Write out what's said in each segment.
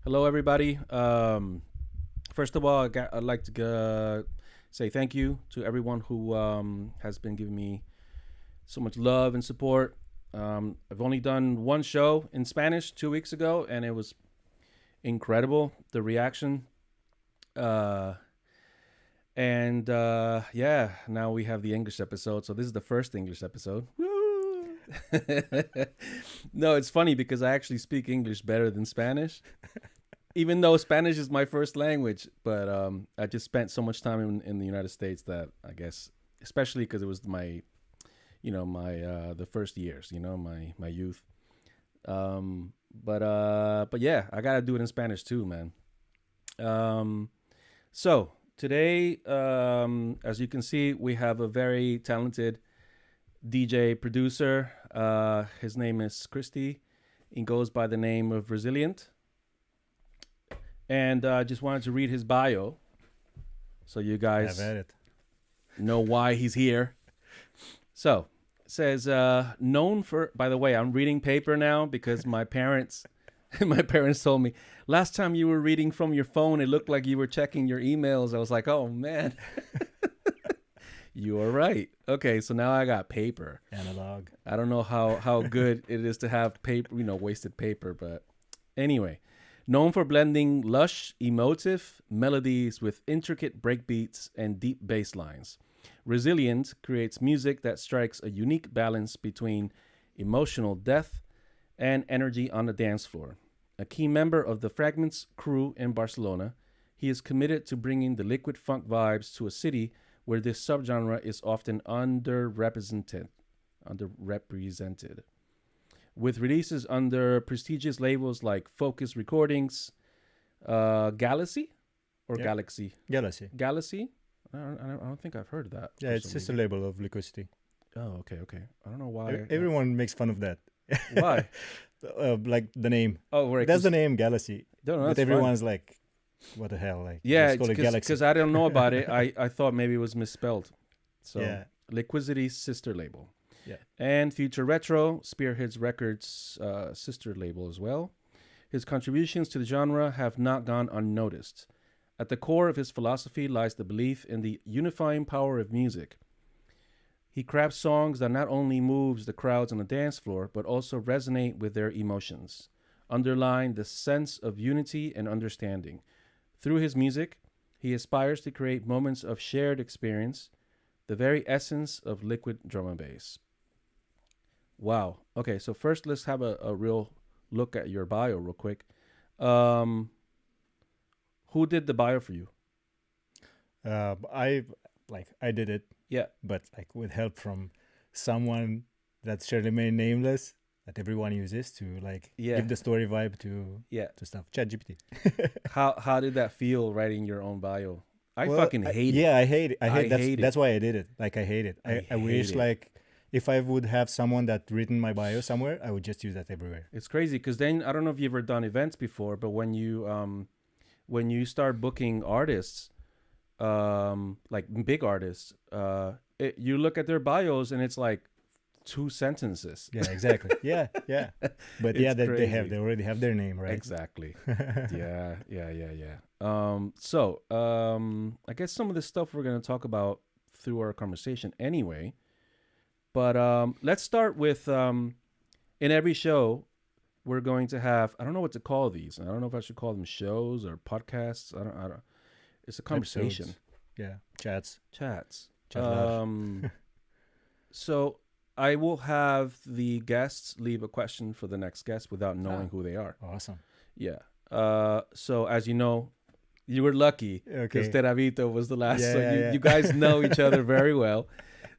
Hello, everybody. First of all, I'd like to say thank you to everyone who has been giving me so much love and support. I've only done one show in Spanish 2 weeks ago, and it was incredible, the reaction. Yeah, now we have the English episode. So this is the first English episode. Woo! No, it's funny because I actually speak English better than Spanish, even though Spanish is my first language. But I just spent so much time in the United States that I guess, especially because it was my the first years, my youth. But yeah, I gotta do it in Spanish too, man. So today, as you can see, we have a very talented DJ producer. His name is Christy. He goes by the name of Rezilient. And I just wanted to read his bio so you guys know why he's here. So it says, known for, by the way, I'm reading paper now because my parents told me last time you were reading from your phone, it looked like you were checking your emails. I was like, oh man, you are right. Okay, so now I got paper. Analog. I don't know how good it is to have paper, wasted paper, but anyway. Known for blending lush, emotive melodies with intricate breakbeats and deep bass lines, Rezilient creates music that strikes a unique balance between emotional depth and energy on the dance floor. A key member of the Fragments crew in Barcelona, he is committed to bringing the liquid funk vibes to a city where this subgenre is often underrepresented. With releases under prestigious labels like Fokuz Recordings, Galacy or Galaxy? Galacy. Galacy? I don't think I've heard of that. Yeah, it's just a label of Liquidity. Oh, okay. I don't know why. Everyone makes fun of that. Why? Like the name. Oh, right. That's the name, Galacy. But everyone's like, what the hell? Like, yeah, Galaxy. because I don't know about it. I thought maybe it was misspelled. So, yeah. Liquidity's sister label. Yeah. And Future Retro, Spearhead's Records' sister label as well. His contributions to the genre have not gone unnoticed. At the core of his philosophy lies the belief in the unifying power of music. He crafts songs that not only moves the crowds on the dance floor, but also resonate with their emotions, underline the sense of unity and understanding. Through his music, he aspires to create moments of shared experience, the very essence of liquid drum and bass. Wow. Okay, so first let's have a real look at your bio real quick. Who did the bio for you? I did it. Yeah. But like with help from someone that's surely remain nameless that everyone uses to give the story vibe to stuff. ChatGPT. How did that feel writing your own bio? I hate it. Yeah, I hate it. That's why I did it. Like I hate it. I wish if I would have someone that written my bio somewhere, I would just use that everywhere. It's crazy because then I don't know if you've ever done events before, but when you start booking artists, like big artists, you look at their bios and it's like 2 sentences. Yeah, exactly. yeah. But they already have their name, right? Exactly. Yeah. So I guess some of this stuff we're gonna talk about through our conversation anyway. But let's start with in every show we're going to have, I don't know what to call these. I don't know if I should call them shows or podcasts. I don't. It's a conversation. Episodes. Yeah, chats. So I will have the guests leave a question for the next guest without knowing who they are. Awesome. Yeah. So as you know, you were lucky because Teravito was the last. You guys know each other very well.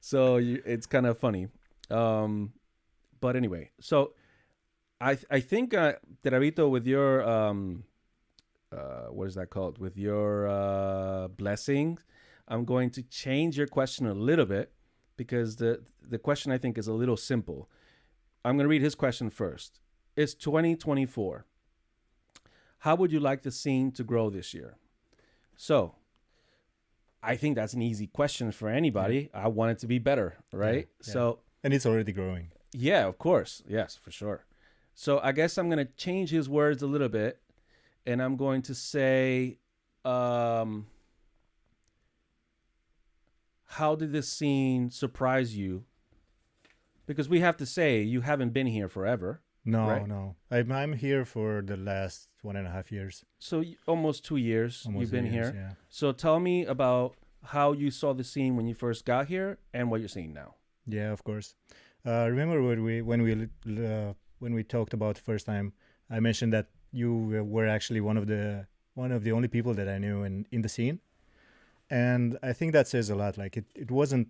So it's kind of funny. But anyway, so I think Teravito, with your what is that called? With your blessings, I'm going to change your question a little bit because the question I think is a little simple. I'm going to read his question first. It's 2024. How would you like the scene to grow this year? So I think that's an easy question for anybody. I want it to be better, right? Yeah. So, and it's already growing. Yeah, of course. Yes, for sure. So I guess I'm going to change his words a little bit and I'm going to say, how did this scene surprise you? Because we have to say you haven't been here forever. No, right? no. I'm here for the last 1.5 years. So almost 2 years you've been here. Yeah. So tell me about how you saw the scene when you first got here and what you're seeing now. Yeah, of course. Remember when we talked about the first time, I mentioned that you were actually one of the only people that I knew in the scene, and I think that says a lot. Like it wasn't,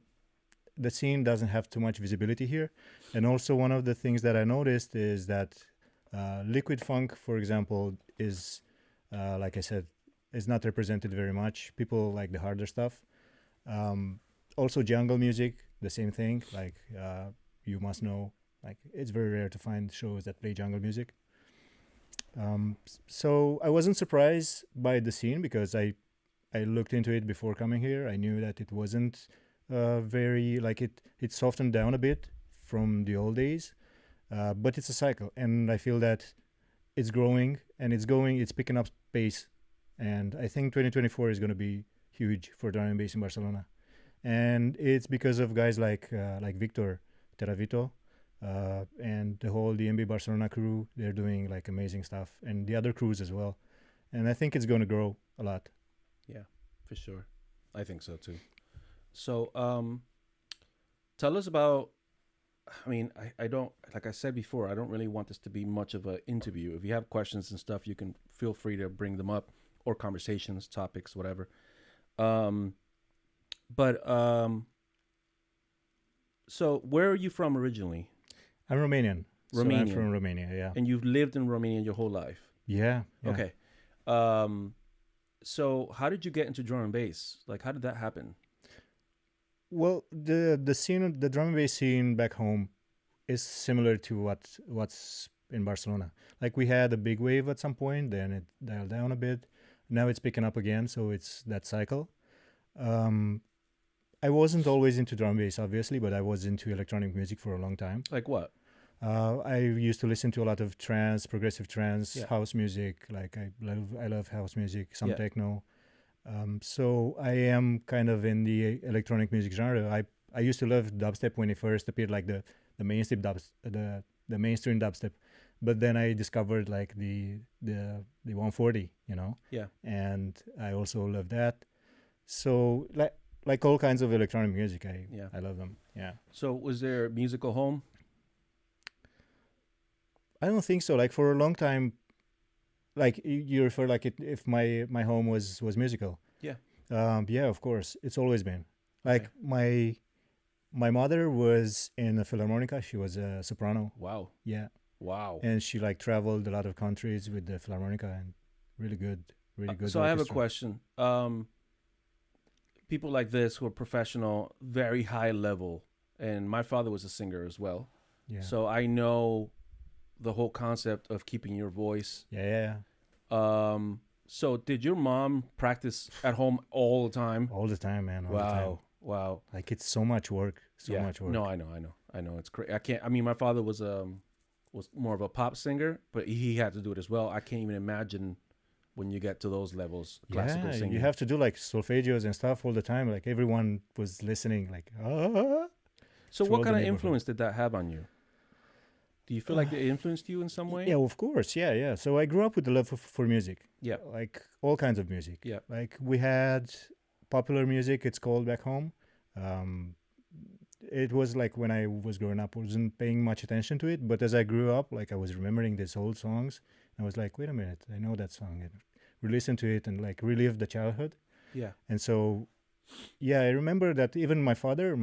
the scene doesn't have too much visibility here, and also one of the things that I noticed is that liquid funk, for example, is like I said, is not represented very much. People like the harder stuff. Also jungle music, the same thing. Like you must know, like it's very rare to find shows that play jungle music. So I wasn't surprised by the scene because I looked into it before coming here. I knew that it wasn't very, like it softened down a bit from the old days, but it's a cycle, and I feel that it's growing and it's picking up pace, and I think 2024 is going to be huge for drum and bass in Barcelona, and it's because of guys like Victor Teravito and the whole DMB Barcelona crew. They're doing like amazing stuff, and the other crews as well, and I think it's going to grow a lot. Yeah, for sure. I think so too. So tell us about, I mean, I don't, like I said before, I don't really want this to be much of an interview. If you have questions and stuff, you can feel free to bring them up, or conversations, topics, whatever. So where are you from originally? I'm Romanian. Romanian. So I'm from Romania, yeah. And you've lived in Romania your whole life? Yeah. Okay. So how did you get into drum and bass? Like, how did that happen? Well, the scene, the drum and bass scene back home is similar to what's in Barcelona. Like we had a big wave at some point, then it dialed down a bit. Now it's picking up again, so it's that cycle. I wasn't always into drum and bass, obviously, but I was into electronic music for a long time. Like what? I used to listen to a lot of trance, progressive trance, house music. Like I love house music, some techno. So I am kind of in the electronic music genre. I used to love dubstep when it first appeared, like the mainstream the mainstream dubstep. But then I discovered like the 140, you know. Yeah. And I also love that. So like all kinds of electronic music, I love them. Yeah. So was there a musical home? I don't think so. Like for a long time, like you refer like if my home was musical. Yeah. Yeah, of course. It's always been. Like my mother was in a philharmonica. She was a soprano. Wow. Yeah. Wow. And she like traveled a lot of countries with the philharmonica, and really good. So orchestra. I have a question. People like this who are professional, very high level, and my father was a singer as well. Yeah. So I know the whole concept of keeping your voice. Yeah. So did your mom practice at home all the time? All the time, man. All the time. Wow. Like it's so much work. Much work. No, I know. It's crazy. I mean, my father was more of a pop singer, but he had to do it as well. I can't even imagine when you get to those levels, classical singing. You have to do like solfeggios and stuff all the time. Like everyone was listening, like, So what kind of influence did that have on you? Do you feel like it influenced you in some way? Yeah, of course. Yeah. So I grew up with the love for music. Yeah. Like all kinds of music. Yeah. Like we had popular music, it's called back home. It was like when I was growing up, I wasn't paying much attention to it. But as I grew up, like I was remembering these old songs. I was like, wait a minute, I know that song. And re-listen to it and like relive the childhood. Yeah. And so, yeah, I remember that even my father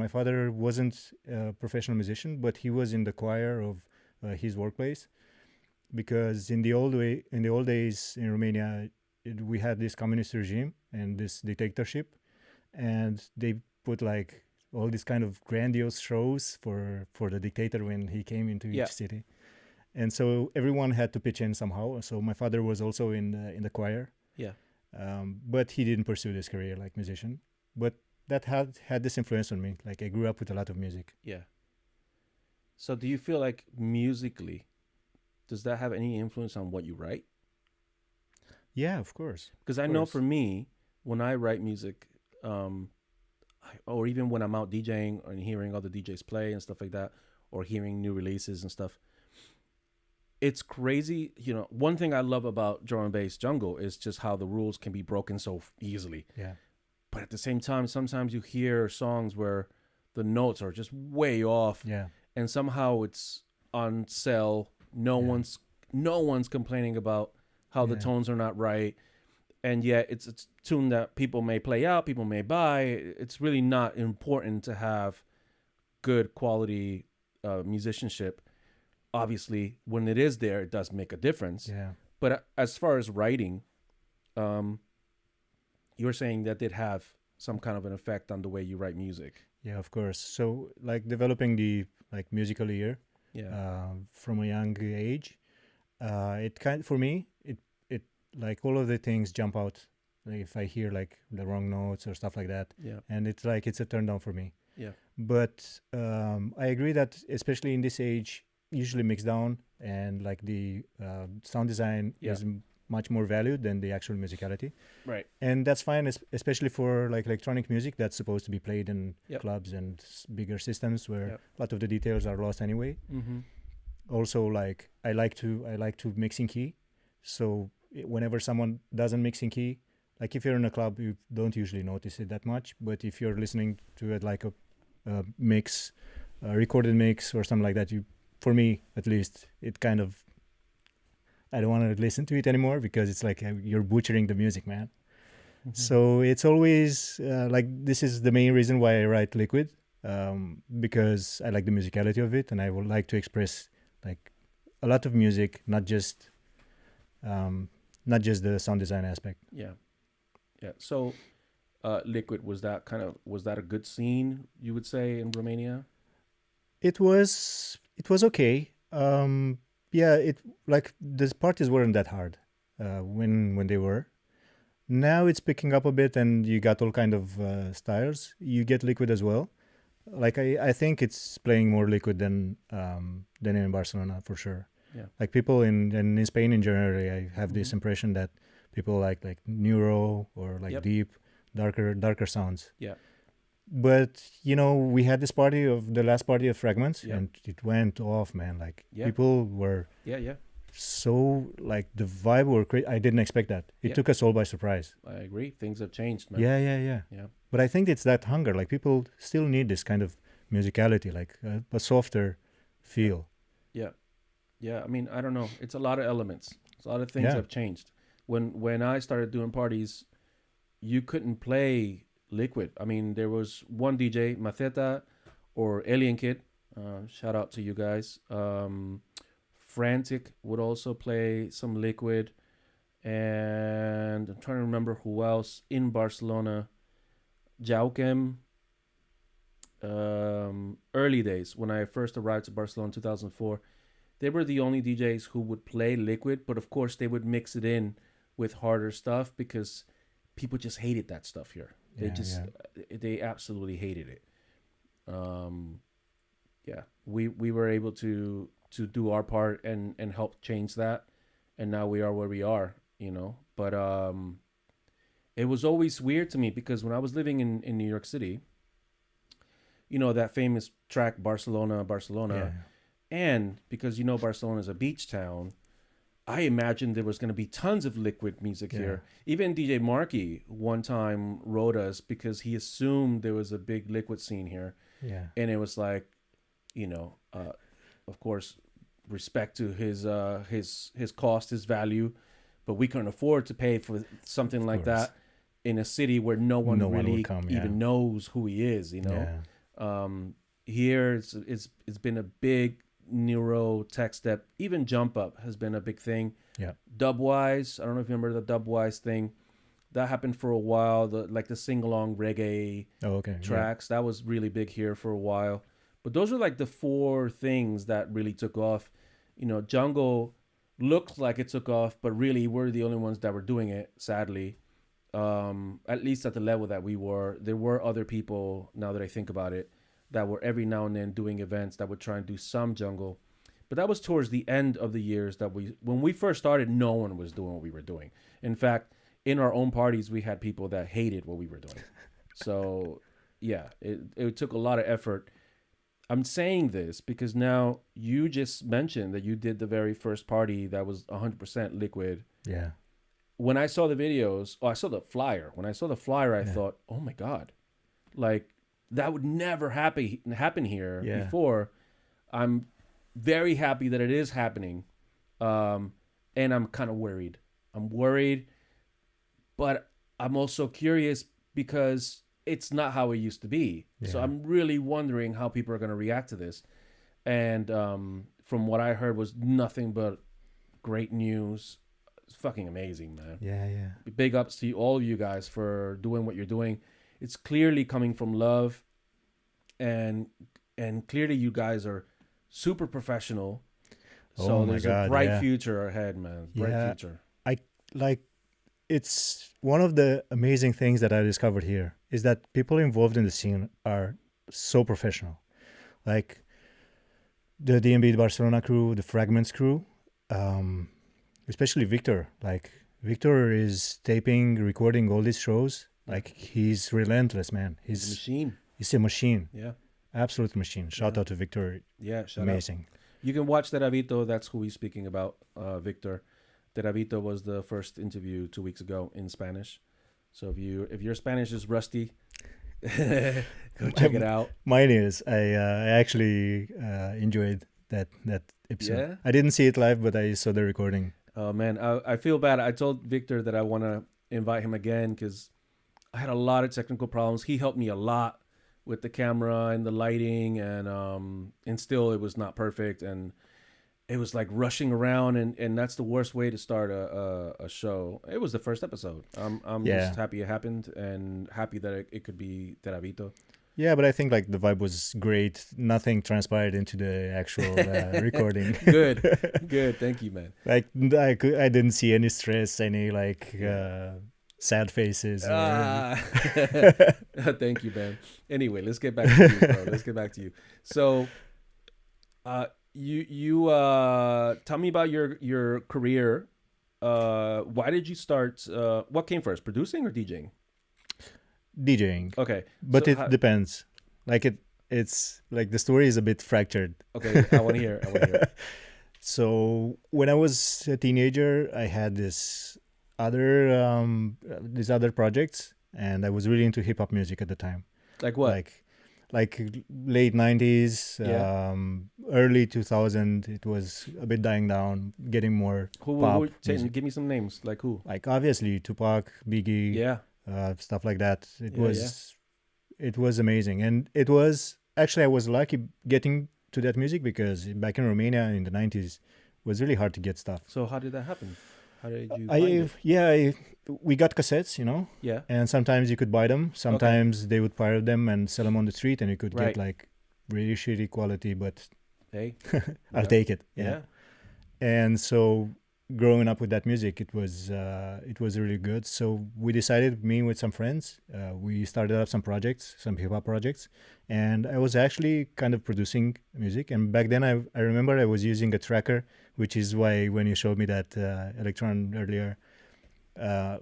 wasn't a professional musician, but he was in the choir of his workplace, because in the old days in Romania, we had this communist regime and this dictatorship, and they put like all these kind of grandiose shows for the dictator when he came into each city, and so everyone had to pitch in somehow. So my father was also in the choir, but he didn't pursue this career like musician. But that had this influence on me. Like I grew up with a lot of music. Yeah. So do you feel like musically, does that have any influence on what you write? Yeah, of course. Because I know for me, when I write music, or even when I'm out DJing and hearing other DJs play and stuff like that, or hearing new releases and stuff, it's crazy. You know, one thing I love about drum and bass jungle is just how the rules can be broken so easily. Yeah. But at the same time, sometimes you hear songs where the notes are just way off. Yeah. And somehow it's on sell. No one's complaining about how the tones are not right. And yet it's a tune that people may play out, people may buy. It's really not important to have good quality musicianship. Obviously, when it is there, it does make a difference. Yeah. But as far as writing, you're saying that did have some kind of an effect on the way you write music. Yeah, of course. So like developing the like musical ear from a young age, it for me, it like all of the things jump out. Like if I hear like the wrong notes or stuff like that, and it's like it's a turn down for me. Yeah. But I agree that especially in this age, usually mixed down and like the sound design is much more valued than the actual musicality. Right. And that's fine, especially for like electronic music that's supposed to be played in clubs and bigger systems where a lot of the details are lost anyway. Mm-hmm. Also, like I like to mix in key. So whenever someone doesn't mix in key, like if you're in a club, you don't usually notice it that much. But if you're listening to it like a mix, a recorded mix or something like that, for me at least, it kind of, I don't want to listen to it anymore because it's like you're butchering the music, man. Mm-hmm. So it's always like this is the main reason why I write Liquid, because I like the musicality of it and I would like to express like a lot of music, not just the sound design aspect. Yeah. So Liquid, was that a good scene, you would say, in Romania? It was okay. It like the parties weren't that hard when they were. Now it's picking up a bit, and you got all kind of styles. You get Liquid as well. Like I think it's playing more Liquid than in Barcelona for sure. Yeah. Like people in Spain in general, I have this impression that people like neuro or like deep, darker sounds. Yeah. But we had this the last party of Fragments, and it went off, man. Like people were so like the vibe were crazy. I didn't expect that. It took us all by surprise. I agree. Things have changed, man. Yeah. But I think it's that hunger. Like people still need this kind of musicality, like a softer feel. Yeah. I mean, I don't know. It's a lot of elements. A lot of things have changed. When I started doing parties, you couldn't play Liquid. I mean, there was one DJ, Maceta or Alien Kid. Shout out to you guys. Frantic would also play some Liquid. And I'm trying to remember who else in Barcelona. Jaukem. Early days, when I first arrived to Barcelona in 2004, they were the only DJs who would play Liquid. But of course, they would mix it in with harder stuff because people just hated that stuff here. They absolutely hated it. We were able to do our part and help change that, and now we are where we are, But it was always weird to me because when I was living in New York City, that famous track Barcelona, and because Barcelona is a beach town, I imagined there was going to be tons of Liquid music here. Even DJ Marky one time wrote us because he assumed there was a big Liquid scene here. Yeah. And it was like, of course, respect to his cost, his value, but we couldn't afford to pay for something like that in a city where no one really even knows who he is, Here it's been a big neuro tech step. Even jump up has been a big thing. Dubwise, I don't know if you remember the Dubwise thing that happened for a while, the sing-along reggae tracks that was really big here for a while. But those are like the four things that really took off. Jungle looked like it took off, but really we're the only ones that were doing it, sadly. At least at the level that we were. There were other people, now that I think about it, that were every now and then doing events that would try and do some jungle. But that was towards the end of the years that when we first started, no one was doing what we were doing. In fact, in our own parties, we had people that hated what we were doing. So yeah, it took a lot of effort. I'm saying this because now you just mentioned that you did the very first party that was 100% liquid. Yeah. When I saw the videos, I saw the flyer. When I saw the flyer, I thought, oh my God, like that would never happen here before. I'm very happy that it is happening. And I'm kind of worried. I'm worried, but I'm also curious because it's not how it used to be. Yeah. So I'm really wondering how people are going to react to this. And from what I heard was nothing but great news. It's fucking amazing, man. Yeah. Big ups to all of you guys for doing what you're doing. It's clearly coming from love. And clearly you guys are super professional. So there's a bright future ahead, man. Bright future. It's one of the amazing things that I discovered here is that people involved in the scene are so professional. Like the DMB Barcelona crew, the Fragments crew, especially Victor. Like Victor is taping, recording all these shows. Like he's relentless, man. He's a machine. He's a machine. Yeah. Absolute machine. Shout out to Victor. Yeah, amazing. Out. You can watch Teravito. That's who he's speaking about, Victor. Teravito was the first interview 2 weeks ago in Spanish. So if your Spanish is rusty, go check it out. Mine is. I actually enjoyed that episode. Yeah? I didn't see it live, but I saw the recording. Oh, man. I feel bad. I told Victor that I want to invite him again because I had a lot of technical problems. He helped me a lot with the camera and the lighting, and still it was not perfect. And it was like rushing around, and that's the worst way to start a show. It was the first episode. I'm just happy it happened and happy that it could be Teravito. Yeah, but I think like the vibe was great. Nothing transpired into the actual recording. Good. Thank you, man. Like I didn't see any stress, any like sad faces. Thank you, man. Anyway, let's get back to you, bro. Let's get back to you. So, you tell me about your career. Why did you start? What came first, producing or DJing? DJing. Okay, but so it depends. Like it's like the story is a bit fractured. Okay, I want to hear. So when I was a teenager, I had these other projects, and I was really into hip hop music at the time. Like what? Like late 90s, early 2000. It was a bit dying down, getting more pop. Give me some names. Like who? Like obviously Tupac, Biggie. Yeah. Stuff like that. It was amazing, and it was actually I was lucky getting to that music because back in Romania in the 90s it was really hard to get stuff. So how did that happen? How did you find it? We got cassettes, Yeah. And sometimes you could buy them. Sometimes they would pirate them and sell them on the street, and you could get like really shitty quality, but hey, I'll take it. Yeah. And so growing up with that music, it was really good. So we decided, me with some friends, we started up some projects, some hip hop projects, and I was actually kind of producing music. And back then, I remember I was using a tracker, which is why when you showed me that Electron earlier,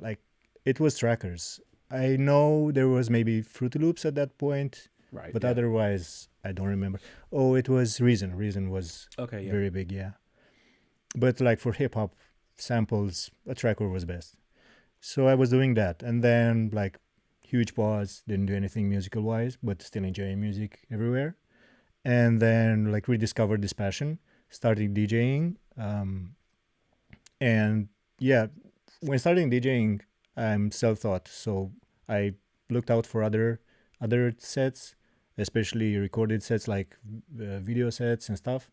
like it was trackers. I know there was maybe Fruity Loops at that point, right? But otherwise, I don't remember. Oh, it was Reason. Reason was very big, yeah. But like for hip hop samples, a tracker was best. So I was doing that, and then like huge pause, didn't do anything musical wise, but still enjoying music everywhere. And then like rediscovered this passion, started DJing, and yeah, when starting DJing, I'm self-taught, so I looked out for other sets, especially recorded sets like video sets and stuff.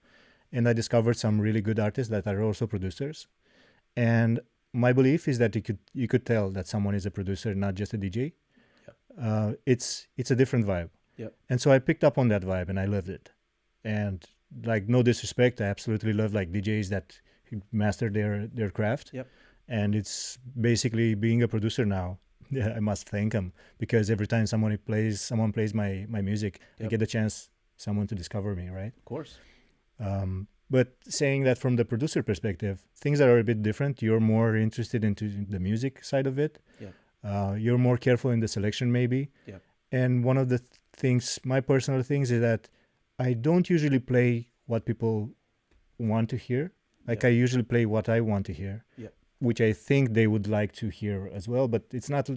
And I discovered some really good artists that are also producers. And my belief is that you could tell that someone is a producer, not just a DJ. Yep. It's a different vibe. Yep. And so I picked up on that vibe, and I loved it. And like, no disrespect, I absolutely love like DJs that master their craft. Yep. And it's basically being a producer now. Yeah, I must thank them, because every time someone plays my music, I get the chance someone to discover me, right? Of course. But saying that from the producer perspective, things are a bit different. You're more interested into the music side of it. Yeah. You're more careful in the selection, maybe. Yeah. And one of the things, my personal things, is that I don't usually play what people want to hear. Like, I usually play what I want to hear, which I think they would like to hear as well. But it's not,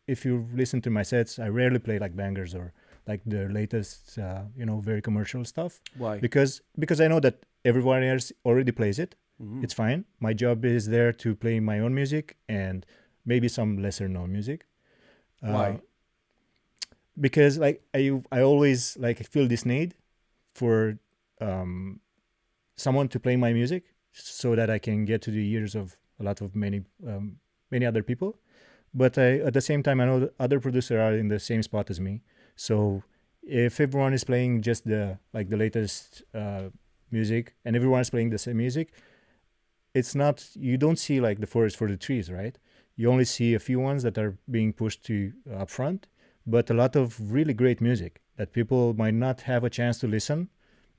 if you listen to my sets, I rarely play like bangers or like the latest, very commercial stuff. Why? Because I know that everyone else already plays it. Mm-hmm. It's fine. My job is there to play my own music and maybe some lesser known music. Why? Because like I always like feel this need for someone to play my music so that I can get to the ears of a lot of many other people. But at the same time, I know that other producers are in the same spot as me. So if everyone is playing just the latest music and everyone is playing the same music, it's not, you don't see like the forest for the trees, right? You only see a few ones that are being pushed to up front, but a lot of really great music that people might not have a chance to listen.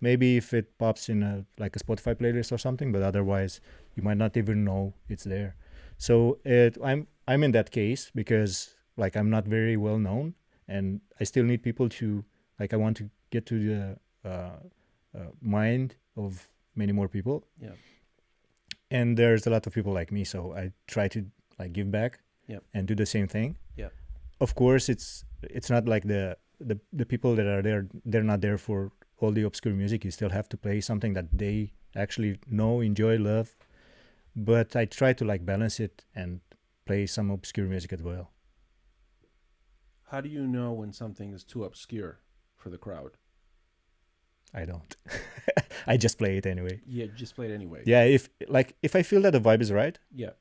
Maybe if it pops in a Spotify playlist or something, but otherwise you might not even know it's there. So I'm in that case because like I'm not very well known, and I still need people to I want to get to the mind of many more people. Yeah. And there's a lot of people like me, so I try to give back. Yeah. And do the same thing. Yeah. Of course, it's not like the people that are there, they're not there for all the obscure music. You still have to play something that they actually know, enjoy, love. But I try to balance it and play some obscure music as well. How do you know when something is too obscure for the crowd? I don't. I just play it anyway. Yeah, just play it anyway. Yeah, if I feel that the vibe is right. Yeah.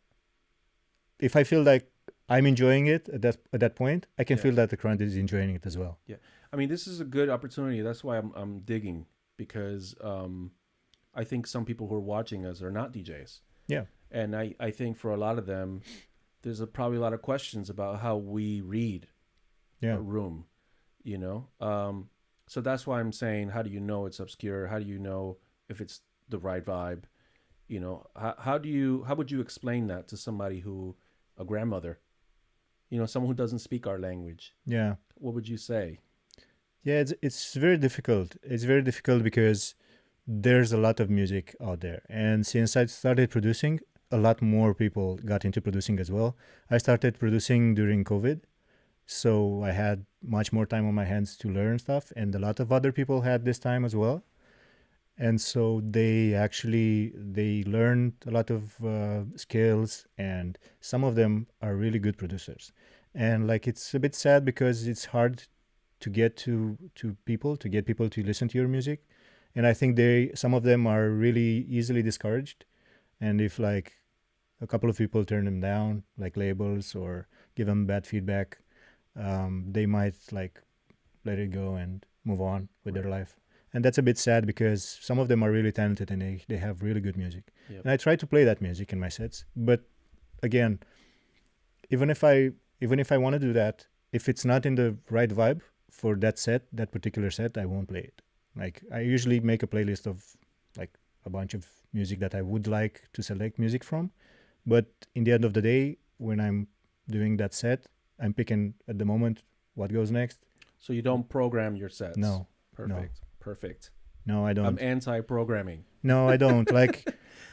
If I feel like I'm enjoying it at that point, I can feel that the crowd is enjoying it as well. Yeah. I mean, this is a good opportunity. That's why I'm digging, because I think some people who are watching us are not DJs. Yeah. And I think for a lot of them, there's probably a lot of questions about how we read a room, So that's why I'm saying, how do you know it's obscure? How do you know if it's the right vibe? How would you explain that to somebody a grandmother, someone who doesn't speak our language? Yeah. What would you say? Yeah, it's very difficult. It's very difficult because there's a lot of music out there. And since I started producing, a lot more people got into producing as well. I started producing during COVID. So I had much more time on my hands to learn stuff. And a lot of other people had this time as well. And so they learned a lot of skills, and some of them are really good producers. And it's a bit sad because it's hard to get to people, to get people to listen to your music. And I think some of them are really easily discouraged. And if a couple of people turn them down, like labels, or give them bad feedback, they might let it go and move on with their life. And that's a bit sad because some of them are really talented and they have really good music. Yep. And I try to play that music in my sets. But again, even if I want to do that, if it's not in the right vibe for that particular set, I won't play it. I usually make a playlist of a bunch of music that I would like to select music from. But in the end of the day, when I'm doing that set, I'm picking at the moment what goes next. So you don't program your sets? No. Perfect. No, I don't. I'm anti-programming. No, I don't. I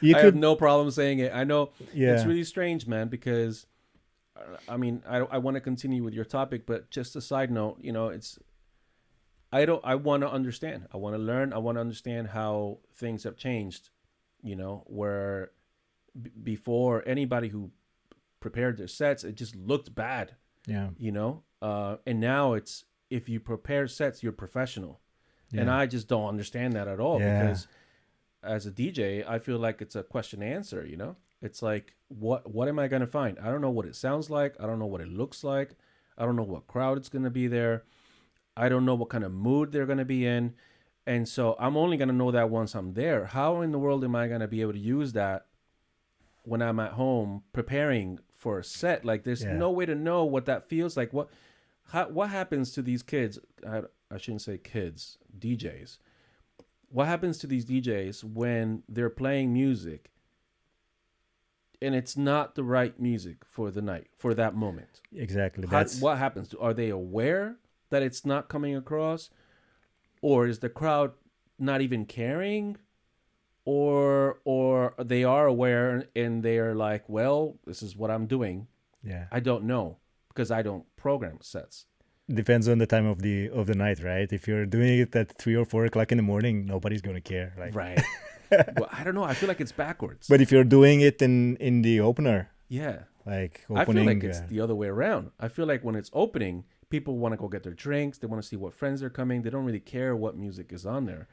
have no problem saying it. I know it's really strange, man, because I mean, I want to continue with your topic, but just a side note, I want to understand. I want to learn. I want to understand how things have changed, where before anybody who prepared their sets, it just looked bad. Yeah. And now it's, if you prepare sets, you're professional. Yeah. And I just don't understand that at all, because as a DJ, I feel like it's a question answer, It's like, what am I going to find? I don't know what it sounds like. I don't know what it looks like. I don't know what crowd it's going to be there. I don't know what kind of mood they're going to be in. And so I'm only going to know that once I'm there. How in the world am I going to be able to use that when I'm at home preparing for a set? There's no way to know what that feels like. What happens to these kids? I shouldn't say kids, DJs. what happens to these DJs when they're playing music and it's not the right music for the night, for that moment? Exactly. What happens? Are they aware that it's not coming across? Or is the crowd not even caring? Or they are aware and they are like, well, this is what I'm doing. Yeah. I don't know because I don't program sets. Depends on the time of the night, right? If you're doing it at 3 or 4 o'clock in the morning, nobody's gonna care. Like, right. Well, I don't know. I feel like it's backwards. But if you're doing it in the opener, yeah, like opening, I feel like it's the other way around. I feel like when it's opening, people want to go get their drinks. They want to see what friends are coming. They don't really care what music is on there.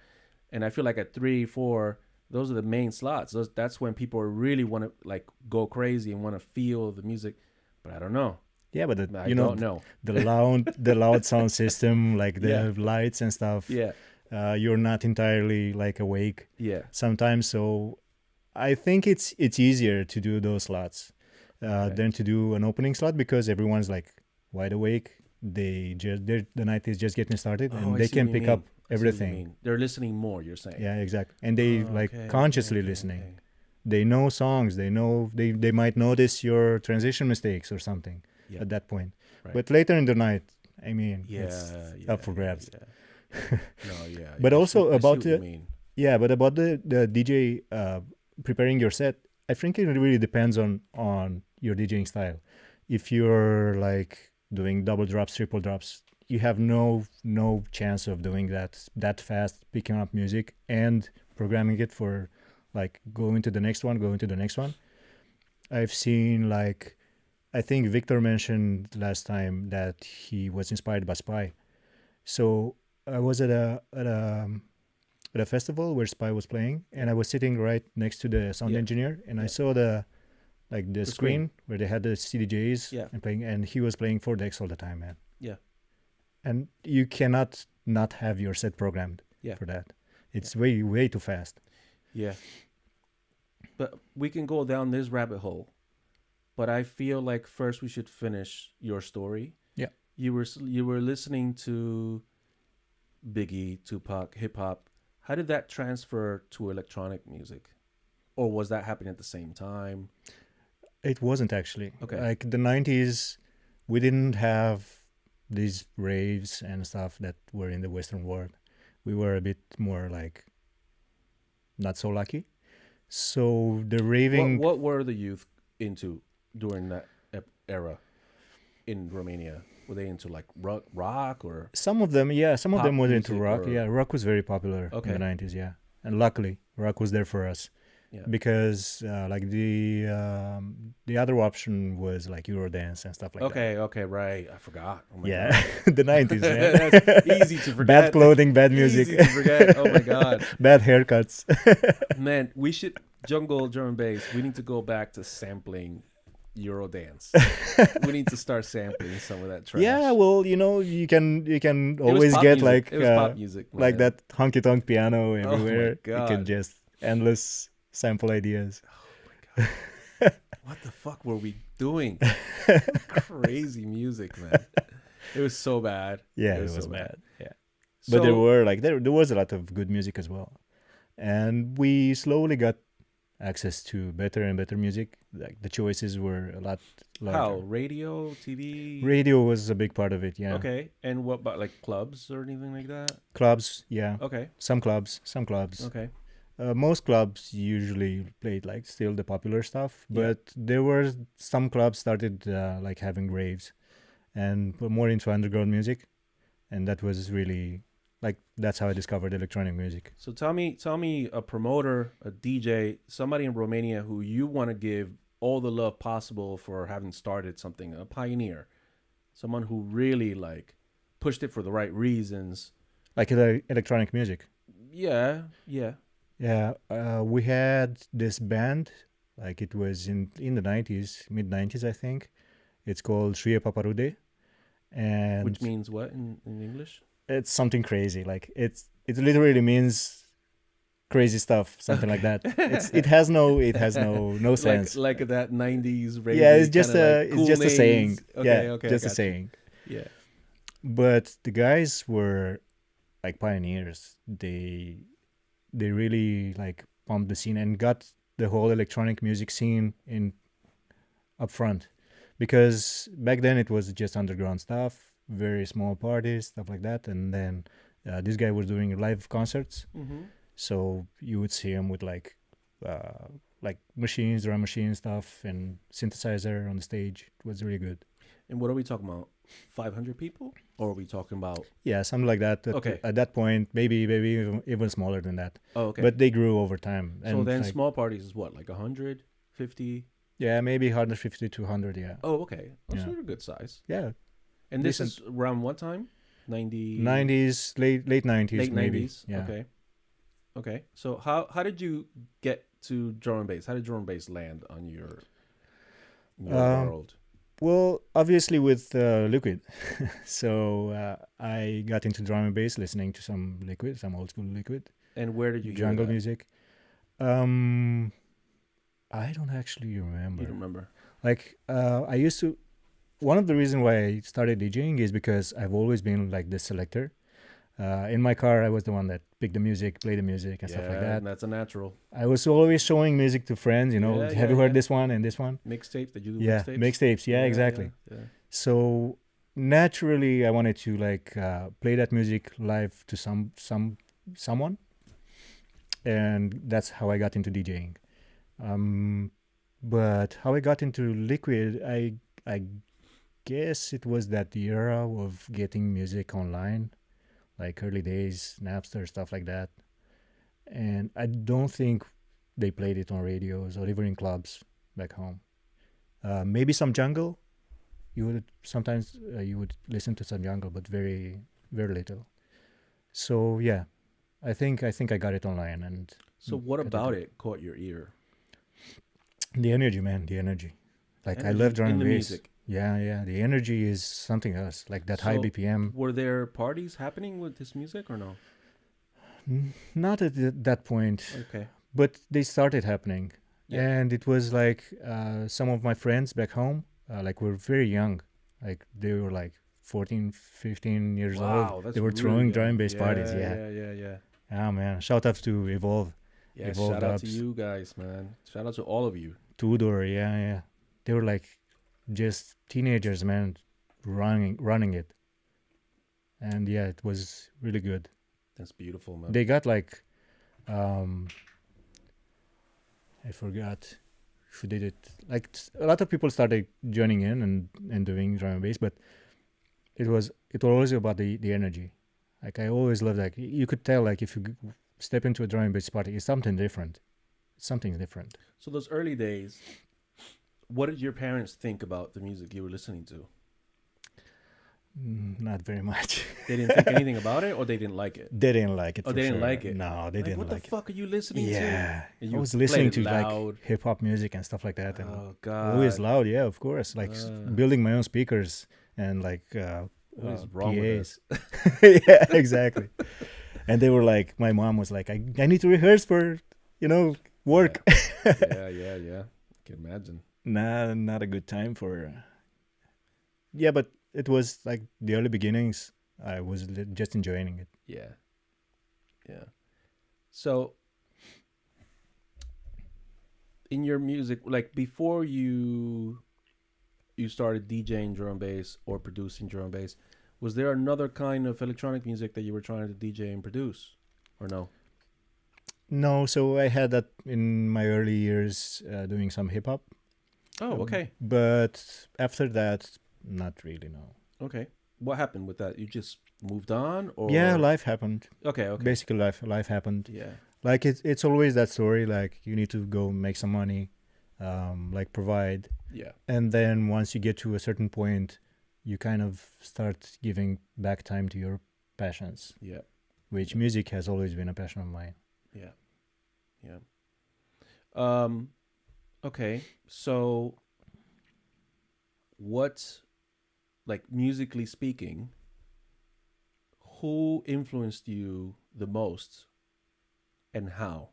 And I feel like at 3, 4, those are the main slots. That's when people really want to like go crazy and want to feel the music. But I don't know. Yeah, but I don't know. the loud sound system, like the lights and stuff. Yeah, you're not entirely like awake. Yeah, sometimes. So I think it's easier to do those slots than to do an opening slot because everyone's like wide awake. The night is just getting started, and they can pick up everything. They're listening more. You're saying? Yeah, exactly. And they consciously listening. Okay. They know songs. They know they might notice your transition mistakes or something. Yeah. At that point, but later in the night, I mean, it's up for grabs. Yeah. No, yeah. But also about the but about the DJ preparing your set, I think it really depends on your DJing style. If you're like doing double drops, triple drops, you have no chance of doing that fast, picking up music and programming it for like going to the next one. I've seen like. I think Victor mentioned last time that he was inspired by Spy. So I was at a festival where Spy was playing, and I was sitting right next to the sound engineer, and I saw the screen where they had the CDJs and playing, and he was playing 4 decks all the time, man. Yeah. And you cannot not have your set programmed for that. It's way too fast. Yeah. But we can go down this rabbit hole. But I feel like first we should finish your story. Yeah. You were listening to Biggie, Tupac, hip hop. How did that transfer to electronic music? Or was that happening at the same time? It wasn't actually. Okay. Like the 90s, we didn't have these raves and stuff that were in the Western world. We were a bit more like not so lucky. So the raving... What were the youth into during that era in Romania? Were they into like rock or some of them? Yeah, some of them were into rock. Yeah, rock was very popular in the 90s. Yeah, and luckily rock was there for us because like the other option was like Eurodance and stuff like that. Okay, right. I forgot. Oh my God. The 90s. Man. That's easy to forget. Bad clothing, bad music. Easy to forget. Oh my God. Bad haircuts. Man, we should jungle drum and bass. We need to go back to sampling Eurodance. We need to start sampling some of that trash. Yeah, well, you can always get like pop music, like that honky tonk piano everywhere. Oh my God. You can just endless sample ideas. Oh my God. What the fuck were we doing? Crazy music, man. It was so bad. Yeah, it was so bad. Yeah. But there were like there was a lot of good music as well. And we slowly got access to better and better music. Like the choices were a lot larger. How? Radio, TV? Radio was a big part of it, yeah. Okay. And what about like clubs or anything like that? Clubs, yeah. Okay. Some clubs. Okay. Most clubs usually played like still the popular stuff, but there were some clubs started like having raves and more into underground music, and that was really like that's how I discovered electronic music. So tell me a promoter, a DJ, somebody in Romania who you want to give all the love possible for having started something, a pioneer, someone who really like pushed it for the right reasons. Like electronic music. Yeah. Yeah, we had this band, like it was in the 90s, mid-90s, I think. It's called Shrie Paparude. And which means what in English? It's something crazy. Like it literally means crazy stuff, something like that. It has no sense. Like that 90s radio. Yeah, it's just cool just a saying. Okay, just a saying. Yeah. But the guys were like pioneers. They they really like pumped the scene and got the whole electronic music scene in up front, because back then it was just underground stuff, very small parties, stuff like that, and then this guy was doing live concerts. So you would see him with like machines, drum machine stuff, and synthesizer on the stage. It was really good. And what are we talking about? 500 people, or are we talking about? Yeah, something like that. Okay. At that point, maybe even smaller than that. Oh, okay. But they grew over time. So then, like, small parties is what, like 150? Yeah, maybe 150 to 100. Yeah. Oh, okay. That's a good size. Yeah. And this is around what time? 90s, late 90s, late maybe. 90s. Yeah. Okay. So how did you get to drum and bass? How did drum and bass land on your world? Well, obviously with Liquid. So I got into drum and bass listening to some Liquid, some old school Liquid. And where did you jungle music? I don't actually remember. You don't remember? Like I used to. One of the reasons why I started DJing is because I've always been like the selector. In my car, I was the one that picked the music, played the music, and stuff like that. And that's a natural. I was always showing music to friends, have you heard this one and this one? Mixtapes? Did you do mixtapes? Yeah, mixtapes. Yeah, exactly. Yeah. So naturally, I wanted to like play that music live to someone, and that's how I got into DJing. But how I got into Liquid, I guess it was that era of getting music online, like early days, Napster, stuff like that. And I don't think they played it on radios or even in clubs back home. Maybe some jungle. You would listen to some jungle, but very, very little. So yeah, I think I got it online. And so what about it caught your ear? The energy, man, the energy. Like I love drum and bass. Music. Yeah. The energy is something else. Like that high BPM. Were there parties happening with this music or no? Not at that point. Okay. But they started happening. Yeah. And it was like some of my friends back home, like were very young. Like they were like 14, 15 years old. They were throwing drum and bass parties. Yeah. Oh, man. Shout out to Evolve. Yeah, shout out to you guys, man. Shout out to all of you. Tudor, yeah. They were like just teenagers, man, running it. And yeah, it was really good. That's beautiful, man. They got like, I forgot who did it. Like a lot of people started joining in and doing drum and bass, but it was always about the energy. Like I always loved that. You could tell like if you step into a drum and bass party, it's something different. Something different. So those early days, what did your parents think about the music you were listening to? Not very much. They didn't think anything about it, or they didn't like it? They didn't like it. Oh, they didn't like it? No, they didn't like it. What the fuck are you listening to? Yeah. I was listening to like hip-hop music and stuff like that. And oh, God. Always loud, yeah, of course. Like building my own speakers and like what is wrong PAs. with us? Yeah, exactly. And they were like, my mom was like, I need to rehearse for, work. Yeah. I can imagine. Not a good time for. Yeah, but it was like the early beginnings. I was just enjoying it. Yeah. So, in your music, like before you started DJing drum bass or producing drum bass, was there another kind of electronic music that you were trying to DJ and produce, or no? No, so I had that in my early years doing some hip hop. Oh, okay. But after that, not really, no. Okay. What happened with that? You just moved on, or? Yeah, life happened. Okay. Basically, life happened. Yeah. Like it's always that story. Like you need to go make some money, like provide. Yeah. And then once you get to a certain point, you kind of start giving back time to your passions. Yeah. Which music has always been a passion of mine. Yeah. Okay. So what, like musically speaking, who influenced you the most and how?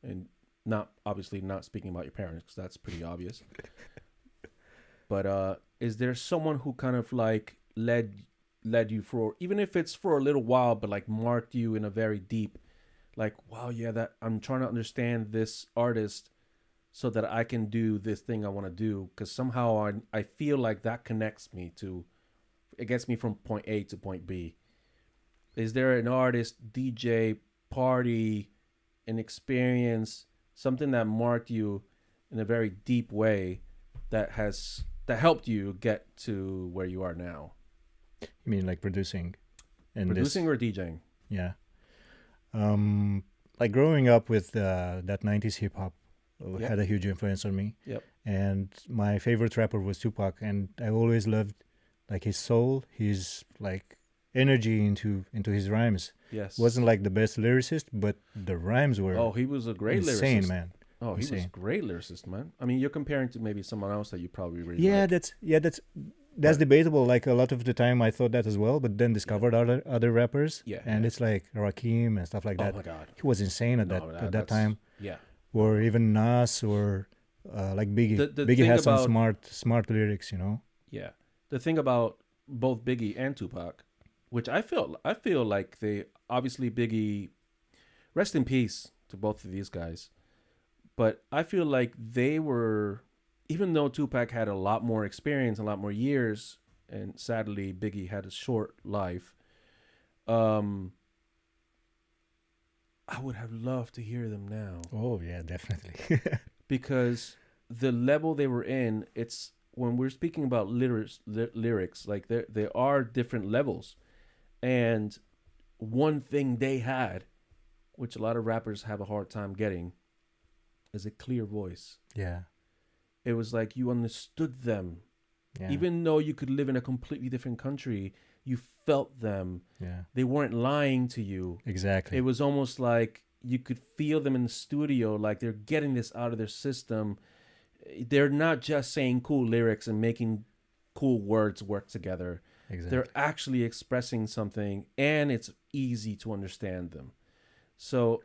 And not speaking about your parents, because that's pretty obvious. But is there someone who kind of like led you for, even if it's for a little while, but like marked you in a very deep, like, wow, yeah, that I'm trying to understand this artist so that I can do this thing I want to do, because somehow I feel like that connects me to, it gets me from point A to point B. Is there an artist, DJ, party, an experience, something that marked you in a very deep way that helped you get to where you are now? You mean like producing? And producing or DJing? Yeah. Like growing up with that 90s hip hop had a huge influence on me. Yep. And my favorite rapper was Tupac, and I always loved like his soul, his like energy into his rhymes. Yes. Wasn't like the best lyricist, but the rhymes were he was a great insane, lyricist. Man. Oh, insane. He was a great lyricist, man. I mean, you're comparing to maybe someone else that you probably really like. That's debatable. Like a lot of the time I thought that as well, but then discovered other rappers. And it's like Rakim and stuff like that. Oh my God. He was insane at that time. Yeah. Or even Nas or like Biggie. Biggie had some smart lyrics, you know? Yeah. The thing about both Biggie and Tupac, which I feel like they, obviously Biggie, rest in peace to both of these guys, but I feel like they were, even though Tupac had a lot more experience, a lot more years, and sadly Biggie had a short life, I would have loved to hear them now. Oh yeah, definitely. Because the level they were in, it's, when we're speaking about lyrics, like there are different levels. And one thing they had, which a lot of rappers have a hard time getting, is a clear voice. Yeah. It was like you understood them. Yeah. Even though you could live in a completely different country, you felt them. Yeah. They weren't lying to you. Exactly. It was almost like you could feel them in the studio, like they're getting this out of their system. They're not just saying cool lyrics and making cool words work together. Exactly. They're actually expressing something, and it's easy to understand them. So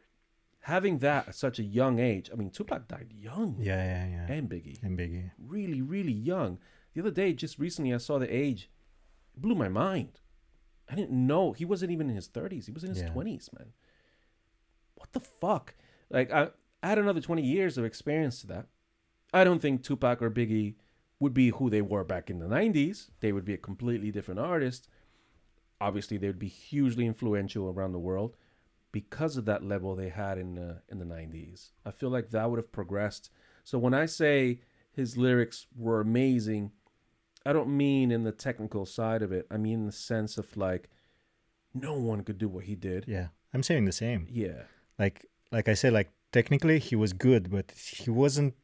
having that at such a young age, I mean, Tupac died young. Yeah. And Biggie. Really, really young. The other day, just recently, I saw the age. It blew my mind. I didn't know. He wasn't even in his 30s. He was in his 20s, man. What the fuck? Like, I had another 20 years of experience to that. I don't think Tupac or Biggie would be who they were back in the 90s. They would be a completely different artist. Obviously, they would be hugely influential around the world because of that level they had in the 90s. I feel like that would have progressed. So when I say his lyrics were amazing, I don't mean in the technical side of it. I mean in the sense of like, no one could do what he did. Yeah, I'm saying the same. Yeah. Like I said, like technically he was good, but he wasn't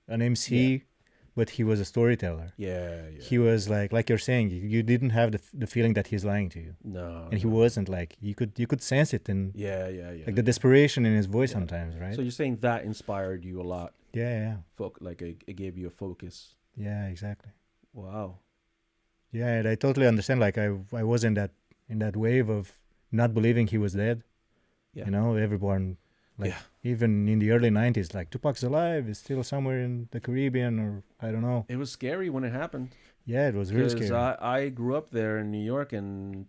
an MC, but he was a storyteller. Yeah. He was like you're saying, you didn't have the feeling that he's lying to you. No. And he wasn't, like, you could sense it in like the desperation in his voice sometimes, right? So you're saying that inspired you a lot. Yeah. Like it gave you a focus. Yeah, exactly. Wow. Yeah, and I totally understand. Like I was in that wave of not believing he was dead. Yeah. You know, everyone, like, even in the early 90s, like, Tupac's alive, is still somewhere in the Caribbean, or I don't know. It was scary when it happened. Yeah, it was really scary. I grew up there in New York, and,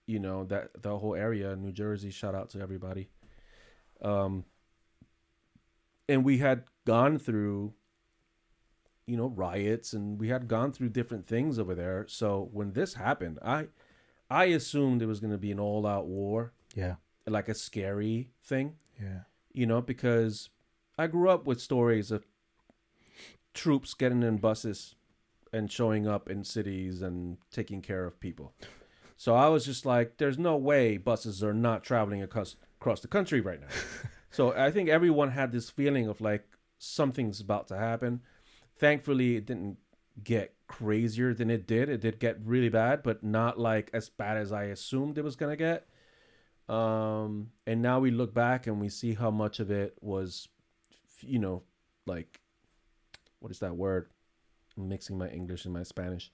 you know, that the whole area, New Jersey, shout out to everybody. And we had gone through, you know, riots, and we had gone through different things over there. So when this happened, I assumed it was going to be an all-out war. Yeah. Like a scary thing. Yeah. You know, because I grew up with stories of troops getting in buses and showing up in cities and taking care of people. So I was just like, there's no way buses are not traveling across the country right now. So I think everyone had this feeling of like something's about to happen. Thankfully, it didn't get crazier than it did. It did get really bad, but not like as bad as I assumed it was going to get. And now we look back and we see how much of it was, you know, like, what is that word? I'm mixing my English and my Spanish.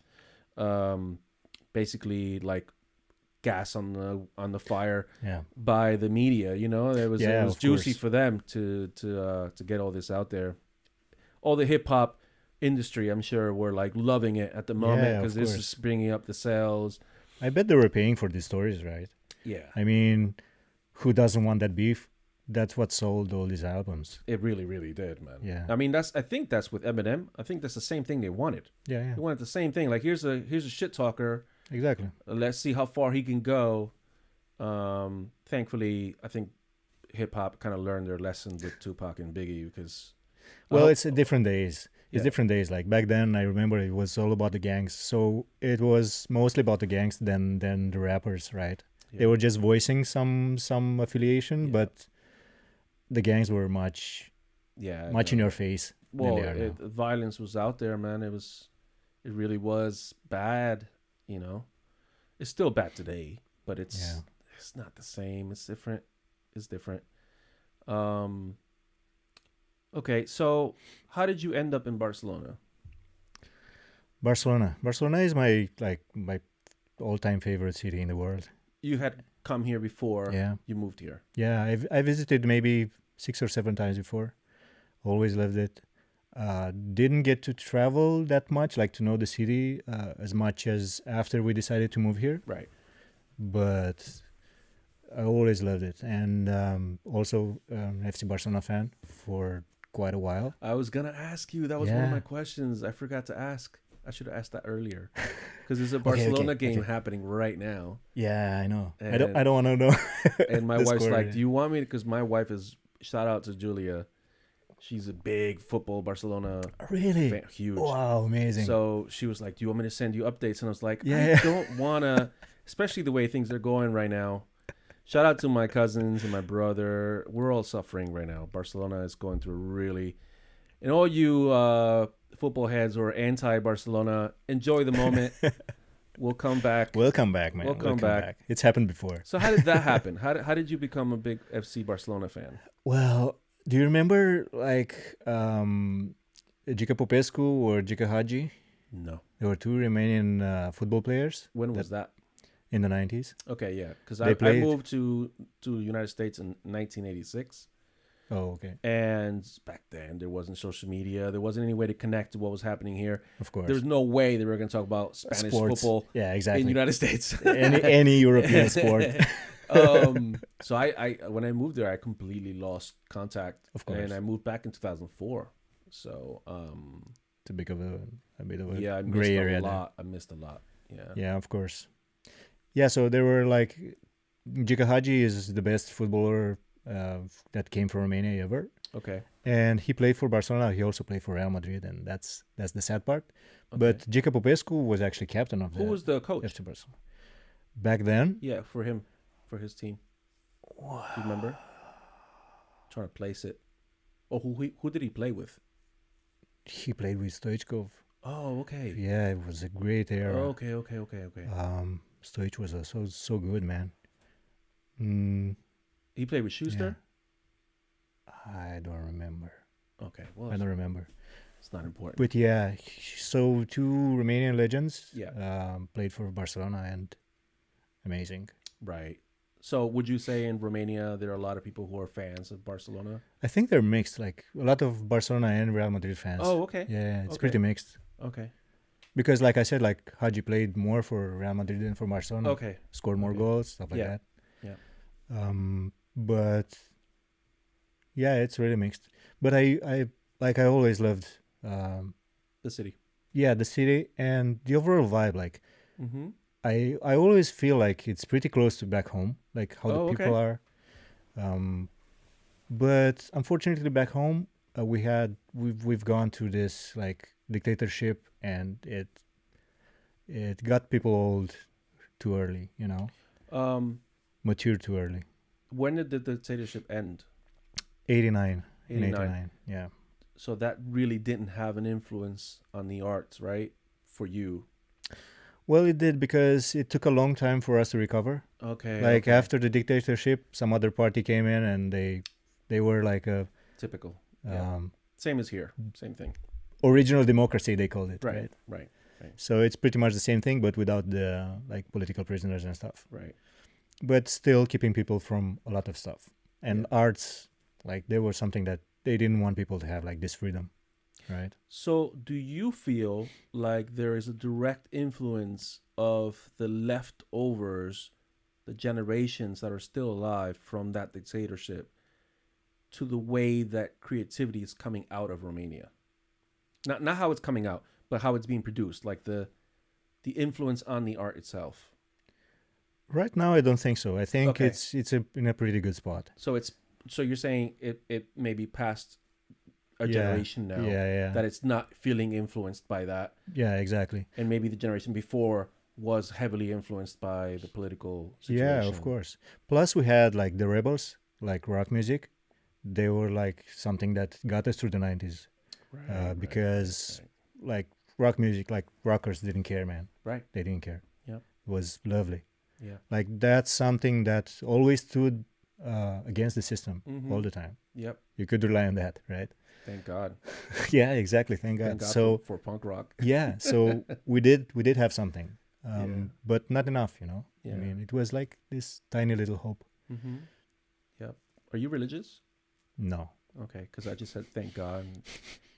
Basically like gas on the fire by the media, you know. It was juicy for them to get all this out there. All the hip hop industry, I'm sure, were like loving it at the moment because this is bringing up the sales. I bet they were paying for these stories, right? Yeah. I mean, who doesn't want that beef? That's what sold all these albums. It really, really did, man. Yeah. I mean, I think that's with Eminem. I think that's the same thing they wanted. Yeah. They wanted the same thing. Like, here's a shit talker. Exactly. Let's see how far he can go. Thankfully, I think hip hop kind of learned their lesson with Tupac and Biggie because. Well, it's different days. It's different days. Like back then, I remember it was all about the gangs. So it was mostly about the gangs than the rappers, right? Yeah. They were just voicing some affiliation, but the gangs were much in your face. Well, violence was out there, man. It really was bad. You know, it's still bad today, but it's not the same. It's different. It's different. Okay, so how did you end up in Barcelona? Barcelona is my all-time favorite city in the world. You had come here before. Yeah. You moved here. Yeah, I visited maybe 6 or 7 times before. Always loved it. Didn't get to travel that much, like to know the city as much as after we decided to move here. Right. But I always loved it, and also FC Barcelona fan for quite a while. I was gonna ask you. That was one of my questions. I forgot to ask. I should have asked that earlier, because there's a Barcelona game happening right now. Yeah, I know. I don't want to know. And my wife's like, "Do you want me?" Because my wife is. Shout out to Julia. She's a big football Barcelona fan, huge. Wow, amazing. So she was like, "Do you want me to send you updates?" And I was like, "I don't wanna," especially the way things are going right now. Shout out to my cousins and my brother. We're all suffering right now. Barcelona is going through really... And all you football heads or anti-Barcelona, enjoy the moment. We'll come back. We'll come back, man. We'll come back. It's happened before. So how did that happen? How did you become a big FC Barcelona fan? Well, do you remember like Jica Popescu or Jica Hagi? No. There were 2 Romanian football players. When was that? In the 90s. Okay, yeah. Because I moved to the United States in 1986. Oh, okay. And back then, there wasn't social media. There wasn't any way to connect to what was happening here. Of course. There was no way they were going to talk about Spanish football exactly. in the United States. any European sport. So I when I moved there, I completely lost contact. Of course. And I moved back in 2004. So it's a bit of a I gray area. I missed a lot. Yeah. Yeah, of course. Yeah, so there were like Jica Hagi is the best footballer that came from Romania ever. Okay. And he played for Barcelona. He also played for Real Madrid, and that's the sad part. Okay. But Jica Popescu was actually captain of Who was the coach? FC Barcelona. Back then? Yeah, for his team. Wow. Do you remember? Trying to place it. Oh, who did he play with? He played with Stoichkov. Oh, okay. Yeah, it was a great era. Oh, okay. Stoich was so good, man. He played with Schuster? Yeah. I don't remember. Okay, well, I don't remember. It's not important. But yeah, so 2 Romanian legends played for Barcelona, and amazing. Right. So would you say in Romania there are a lot of people who are fans of Barcelona? I think they're mixed, like a lot of Barcelona and Real Madrid fans. Oh, okay. Yeah, it's pretty mixed. Okay. Because like I said, like Hagi played more for Real Madrid than for Barcelona. Okay. Scored more goals, stuff like that. Yeah. But yeah, it's really mixed. But I always loved the city. Yeah, the city and the overall vibe. Like I always feel like it's pretty close to back home, like how the people are. But unfortunately, back home, we've gone through this like dictatorship, and it got people old too early, you know. Mature too early. When did the dictatorship end? 89. 89. Yeah. So that really didn't have an influence on the arts, right? For you. Well, it did, because it took a long time for us to recover. Okay. Like after the dictatorship, some other party came in, and they were like a typical. Same as here. Same thing. Original democracy, they called it. Right. So it's pretty much the same thing, but without the like political prisoners and stuff. Right. But still keeping people from a lot of stuff. And arts, like there was something that they didn't want people to have, like this freedom. Right. So do you feel like there is a direct influence of the leftovers the generations that are still alive from that dictatorship to the way that creativity is coming out of Romania. Not how it's coming out, but how it's being produced, like the influence on the art itself. Right now, I don't think so. I think it's in a pretty good spot. So you're saying it may be past a generation now that it's not feeling influenced by that. Yeah, exactly. And maybe the generation before was heavily influenced by the political situation. Yeah, of course. Plus, we had like the rebels, like rock music. They were like something that got us through the 90s. Because like rock music, like rockers didn't care, man. Right. They didn't care. Yeah. It was lovely. Yeah. Like that's something that always stood against the system all the time. Yep. You could rely on that, right? Thank God. Yeah, exactly. Thank God. So for punk rock. Yeah. So we did have something, but not enough, you know. Yeah. I mean, it was like this tiny little hope. Mm-hmm. Yep. Are you religious? No. Okay, because I just said thank God.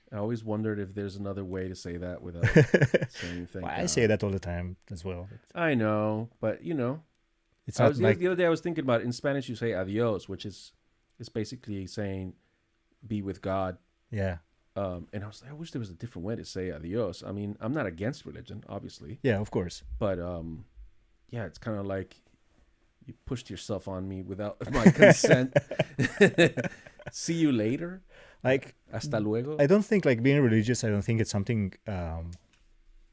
I always wondered if there's another way to say that without saying thank God. I say that all the time as well. I know, but you know, it's not like the other day I was thinking about in Spanish you say adios, which is basically saying be with God. Yeah. And I was like, I wish there was a different way to say adios. I mean, I'm not against religion, obviously. Yeah, of course. But yeah, it's kind of like you pushed yourself on me without my consent. See you later. Like hasta luego. I don't think like being religious. I don't think it's something.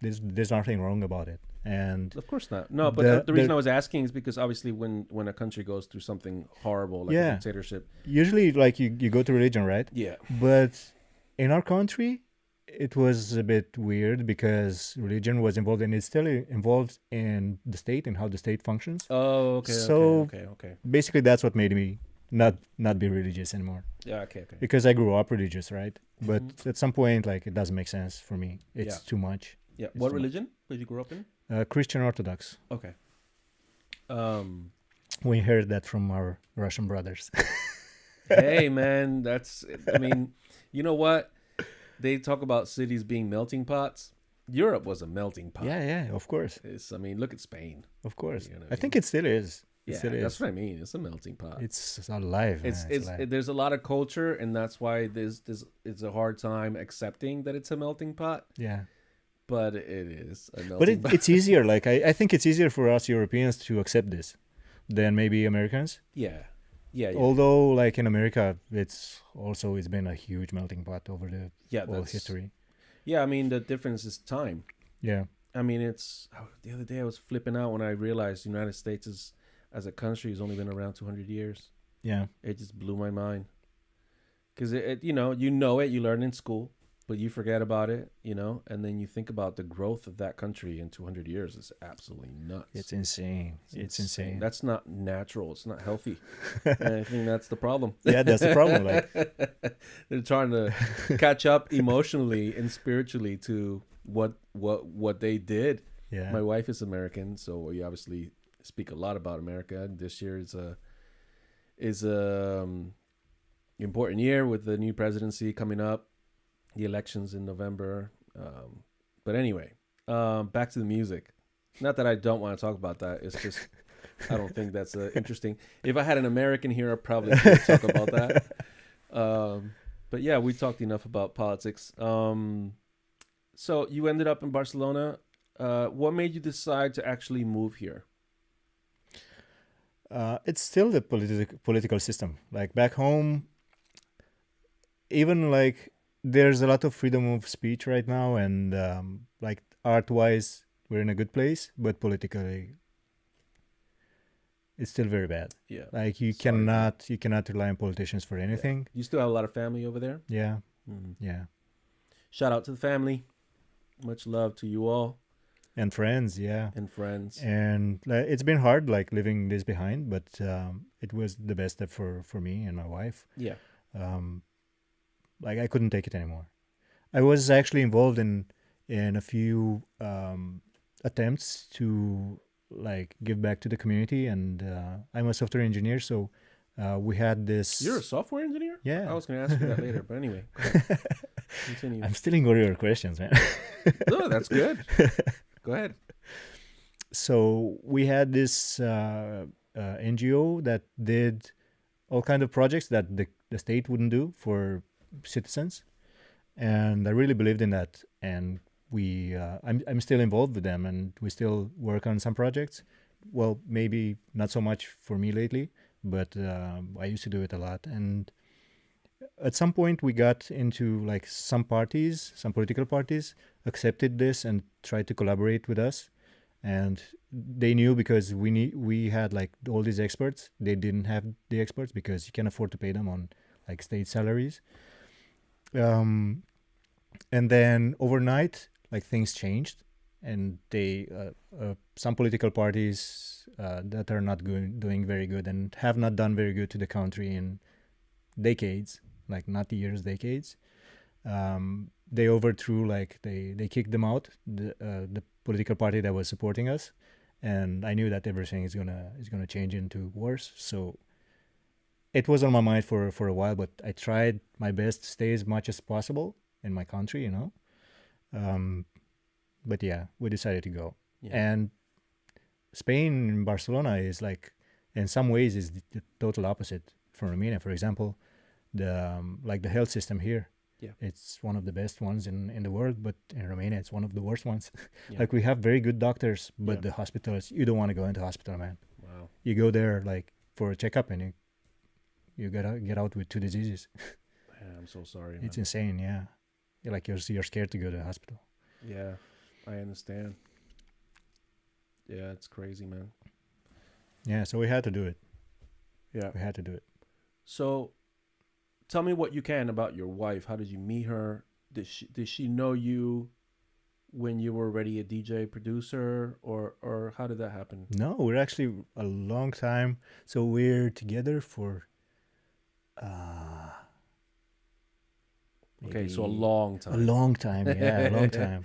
There's nothing wrong about it, and of course not. No, but the reason I was asking is because obviously when a country goes through something horrible like a dictatorship, usually like you go to religion, right? Yeah. But in our country, it was a bit weird because religion was involved, and it's still involved in the state and how the state functions. Oh, okay. So okay. Basically, that's what made me not be religious anymore. Yeah, okay. Because I grew up religious, right? But at some point, like it doesn't make sense for me. It's too much. Yeah. What religion did you grow up in? Christian Orthodox. Okay. We heard that from our Russian brothers. Hey, man, I mean, you know what? They talk about cities being melting pots. Europe was a melting pot. Yeah, of course. I mean, look at Spain. Of course. You know I think it still is. That's what I mean. It's a melting pot. It's alive. There's a lot of culture, and that's why it's a hard time accepting that it's a melting pot. Yeah. But it is a melting pot. It's easier. Like I think it's easier for us Europeans to accept this than maybe Americans. Yeah. Although, like in America, it's been a huge melting pot over the whole history. Yeah, I mean the difference is time. Yeah. I mean the other day I was flipping out when I realized the United States as a country has only been around 200 years. Yeah. It just blew my mind. Because you learn in school, but you forget about it, and then you think about the growth of that country in 200 years. It's absolutely nuts. It's insane. It's insane. That's not natural. It's not healthy. And I think that's the problem. Yeah, that's the problem. Like they're trying to catch up emotionally and spiritually to what they did. Yeah. My wife is American, so we obviously speak a lot about America. And this year is a important year with the new presidency coming up. The elections in November. But anyway, back to the music. Not that I don't want to talk about that. It's just, I don't think that's interesting. If I had an American here, I probably would talk about that. But yeah, we talked enough about politics. So you ended up in Barcelona. What made you decide to actually move here? It's still the political system. Like back home, even like, there's a lot of freedom of speech right now, and like art-wise, we're in a good place, but politically, it's still very bad. Yeah, like you cannot rely on politicians for anything. Yeah. You still have a lot of family over there. Yeah, yeah. Shout out to the family. Much love to you all. And friends, yeah. And friends. And it's been hard, like leaving this behind, but it was the best step for me and my wife. Yeah. Like I couldn't take it anymore. I was actually involved in a few attempts to like give back to the community, and I'm a software engineer, so we had this. You're a software engineer? Yeah. I was going to ask you that later, but anyway, continue. I'm stealing all your questions, man. No, that's good. Go ahead. So we had this NGO that did all kind of projects that the state wouldn't do for citizens, and I really believed in that. And I'm still involved with them, and we still work on some projects. Well, maybe not so much for me lately, but I used to do it a lot. And at some point we got into like some political parties accepted this and tried to collaborate with us. And they knew, because we had like all these experts. They didn't have the experts because you can't afford to pay them on like state salaries. And then overnight, like things changed, and they some political parties that are not doing very good and have not done very good to the country in decades, like not years, decades. They overthrew, like they kicked them out, the political party that was supporting us, and I knew that everything is gonna change into worse. So it was on my mind for a while, but I tried my best to stay as much as possible in my country, you know. But yeah, we decided to go. Yeah. And Spain in Barcelona is like, in some ways, is the total opposite from Romania. For example, the health system here, it's one of the best ones in the world, but in Romania it's one of the worst ones. Like we have very good doctors, but the hospitals, you don't want to go into hospital, man. Wow. You go there like for a checkup, and you get out with 2 diseases. Man, I'm so sorry, man. It's insane. Yeah, you're scared to go to the hospital. Yeah, I understand. Yeah, it's crazy, man. Yeah, so we had to do it. Yeah, we had to do it. So tell me what you can about your wife. How did you meet her? Did she know you when you were already a DJ producer, or how did that happen? No, we're actually a long time. So we're together for okay, so a long time. A long time, yeah, a long time.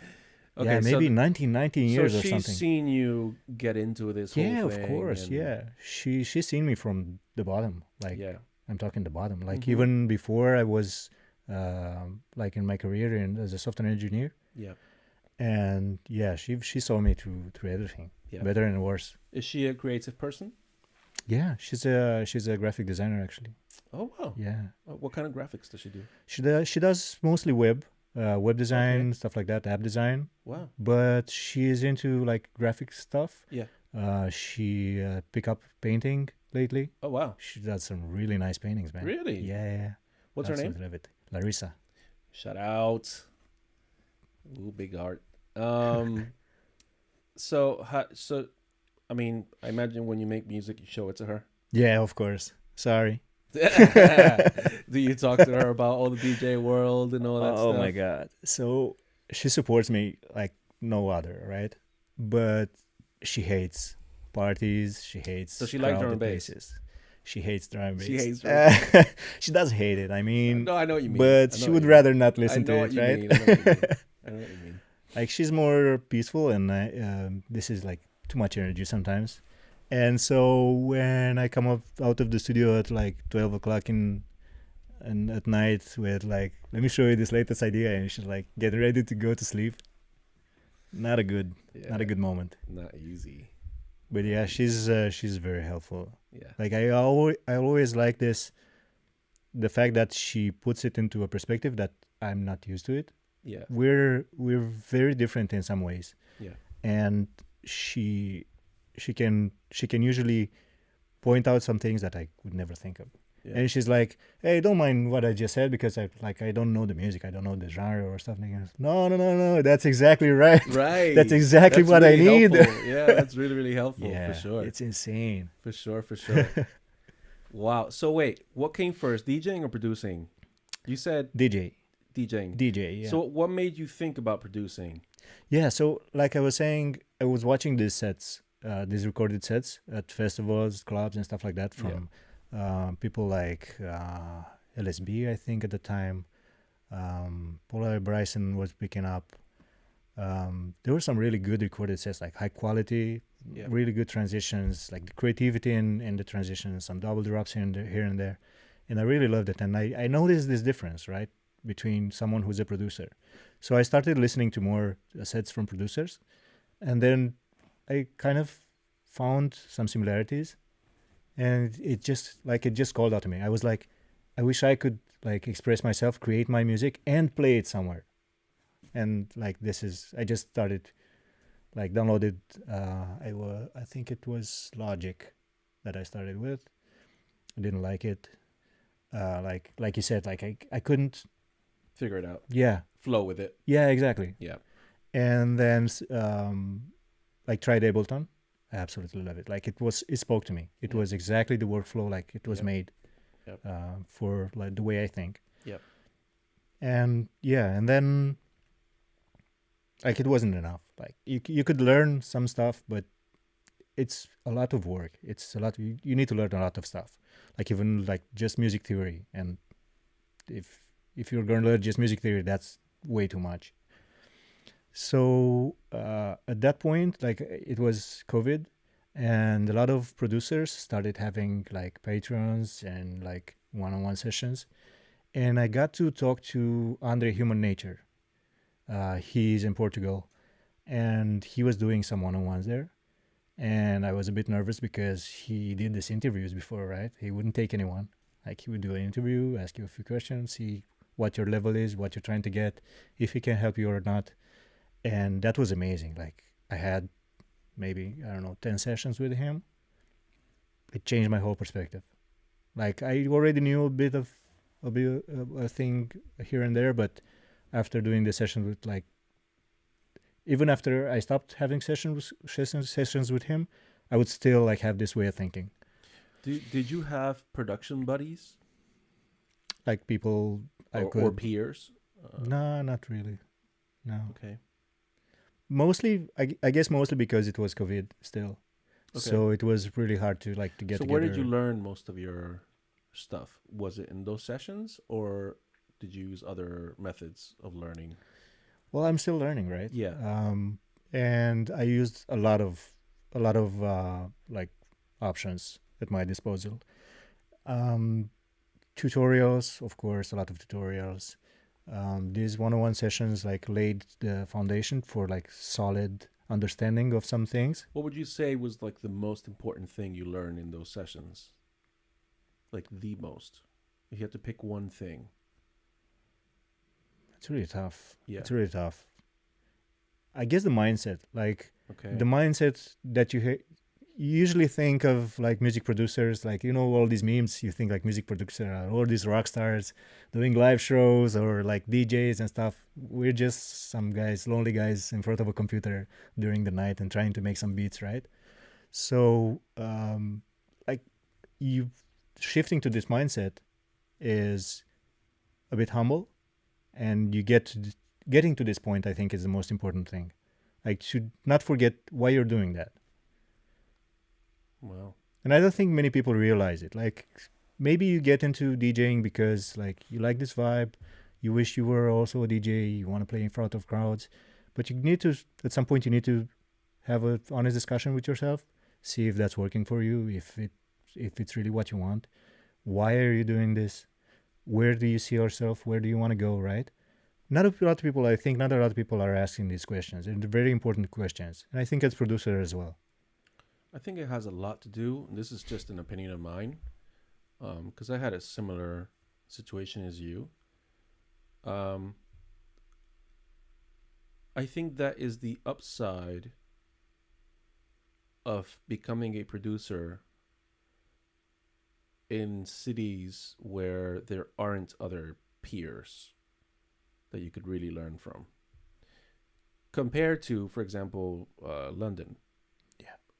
Okay, yeah, maybe 19 years or something. So she's seen you get into this whole thing. Yeah, of course, yeah. She's seen me from the bottom. Like, I'm talking the bottom. Like, even before I was, like, in my career as a software engineer. Yeah. And, yeah, she saw me through everything. Yeah. Better and worse. Is she a creative person? Yeah, she's a graphic designer, actually. Oh, wow. Yeah. What kind of graphics does she do? She does mostly web design, stuff like that, app design. Wow. But she is into like graphic stuff. Yeah. She pick up painting lately. Oh, wow. She does some really nice paintings, man. Really? Yeah. What's her name? Love it. Larissa. Shout out. Ooh, big heart. So I mean, I imagine when you make music, you show it to her. Yeah, of course. Sorry. Do you talk to her about all the DJ world and all that stuff? Oh my God. So she supports me like no other, right? But she hates parties. She hates. So she likes drum and bass. She hates drum and bass. She hates drum and bass. She does hate it. I mean, no, I know what you mean. But she would rather not listen to it, right? I know what you mean. Like, she's more peaceful, and this is like too much energy sometimes. And so when I come out of the studio at like 12 o'clock and at night with like, let me show you this latest idea, and she's like getting ready to go to sleep. Not a good moment. Not easy. But yeah, she's very helpful. Yeah. Like I always like this, the fact that she puts it into a perspective that I'm not used to it. Yeah. We're very different in some ways. Yeah. And she can usually point out some things that I would never think of. Yeah. And she's like, "Hey, don't mind what I just said, because I don't know the music, I don't know the genre or stuff." And I goes, No, that's exactly right. Right. That's exactly what really I need. Yeah, that's really, really helpful. Yeah, for sure. It's insane. For sure. Wow. So wait, what came first, DJing or producing? You said DJing. Yeah. So what made you think about producing? Yeah, so like I was saying, I was watching these sets, these recorded sets at festivals, clubs, and stuff like that from people like LSB, I think at the time. Paula Bryson was picking up. There were some really good recorded sets, like high quality, really good transitions, like the creativity in the transitions, some double drops here and there. And I really loved it. And I noticed this difference, right, between someone who's a producer. So I started listening to more sets from producers, and then I kind of found some similarities. and it just called out to me. I was like, I wish I could like express myself, create my music, and play it somewhere. And like I just started like downloaded. I think it was Logic that I started with. I didn't like it. Like you said, like I couldn't figure it out. Yeah. Flow with it. Yeah, exactly. Yeah. And then like tried Ableton. I absolutely love it. Like it spoke to me. It was exactly the workflow like it was made for like the way I think. Yep. And and then like it wasn't enough. Like you could learn some stuff, but it's a lot of work. It's a lot. You need to learn a lot of stuff. Like even like just music theory, and if you're going to learn just music theory, that's way too much. So at that point, like it was COVID, and a lot of producers started having like patrons and like one-on-one sessions, and I got to talk to Andre Human Nature. He's in Portugal, and he was doing some one-on-ones there, and I was a bit nervous because he did these interviews before, right? He wouldn't take anyone. Like he would do an interview, ask you a few questions, see what your level is, what you're trying to get, if he can help you or not. And that was amazing. Like I had maybe, I don't know, 10 sessions with him. It changed my whole perspective. Like I already knew a bit of a thing here and there, but after doing the session with like, even after I stopped having sessions with him, I would still like have this way of thinking. Did you have production buddies? Like people or peers? No, not really. No. Okay. Mostly, I guess mostly because it was COVID still. Okay. So it was really hard to like to get together. So where did you learn most of your stuff? Was it in those sessions, or did you use other methods of learning? Well, I'm still learning, right? Yeah. And I used a lot of like options at my disposal. Tutorials, of course, a lot of tutorials. These one-on-one sessions like laid the foundation for like solid understanding of some things. What would you say was like the most important thing you learned in those sessions? Like the most, if you had to pick one thing. It's really tough. Yeah. It's really tough. I guess the mindset, like the mindset that you usually think of like music producers, like, you know, all these memes, you think like music producers are all these rock stars doing live shows or like DJs and stuff. We're just some guys, lonely guys in front of a computer during the night and trying to make some beats, right? So like you shifting to this mindset is a bit humble, and you getting to this point, I think, is the most important thing. Like, should not forget why you're doing that. Wow. And I don't think many people realize it. Like, maybe you get into DJing because like you like this vibe, you wish you were also a DJ, you want to play in front of crowds, but you need to, at some point, you need to have an honest discussion with yourself, see if that's working for you, if it's really what you want. Why are you doing this? Where do you see yourself? Where do you want to go, right? Not a lot of people are asking these questions. And they're very important questions. And I think as producer as well. I think it has a lot to do, and this is just an opinion of mine, because I had a similar situation as you. I think that is the upside of becoming a producer in cities where there aren't other peers that you could really learn from, compared to, for example, London,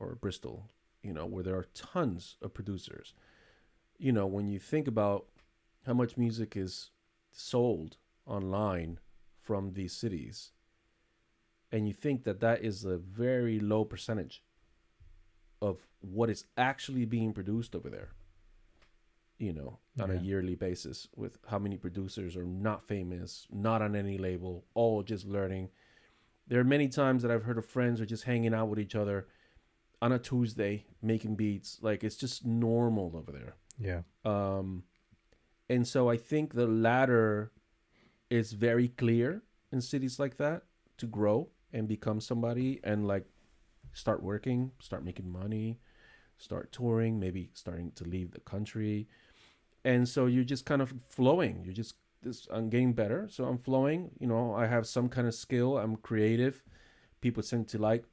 or Bristol, you know, where there are tons of producers. You know, when you think about how much music is sold online from these cities, and you think that that is a very low percentage of what is actually being produced over there, you know, on a yearly basis, with how many producers are not famous, not on any label, all just learning. There are many times that I've heard of friends who are just hanging out with each other on a Tuesday making beats. Like, it's just normal over there. Yeah. And so I think the ladder is very clear in cities like that to grow and become somebody and like start working, start making money, start touring, maybe starting to leave the country. And so you're just kind of flowing. You're just this. I'm getting better, so I'm flowing. You know, I have some kind of skill. I'm creative. People seem to like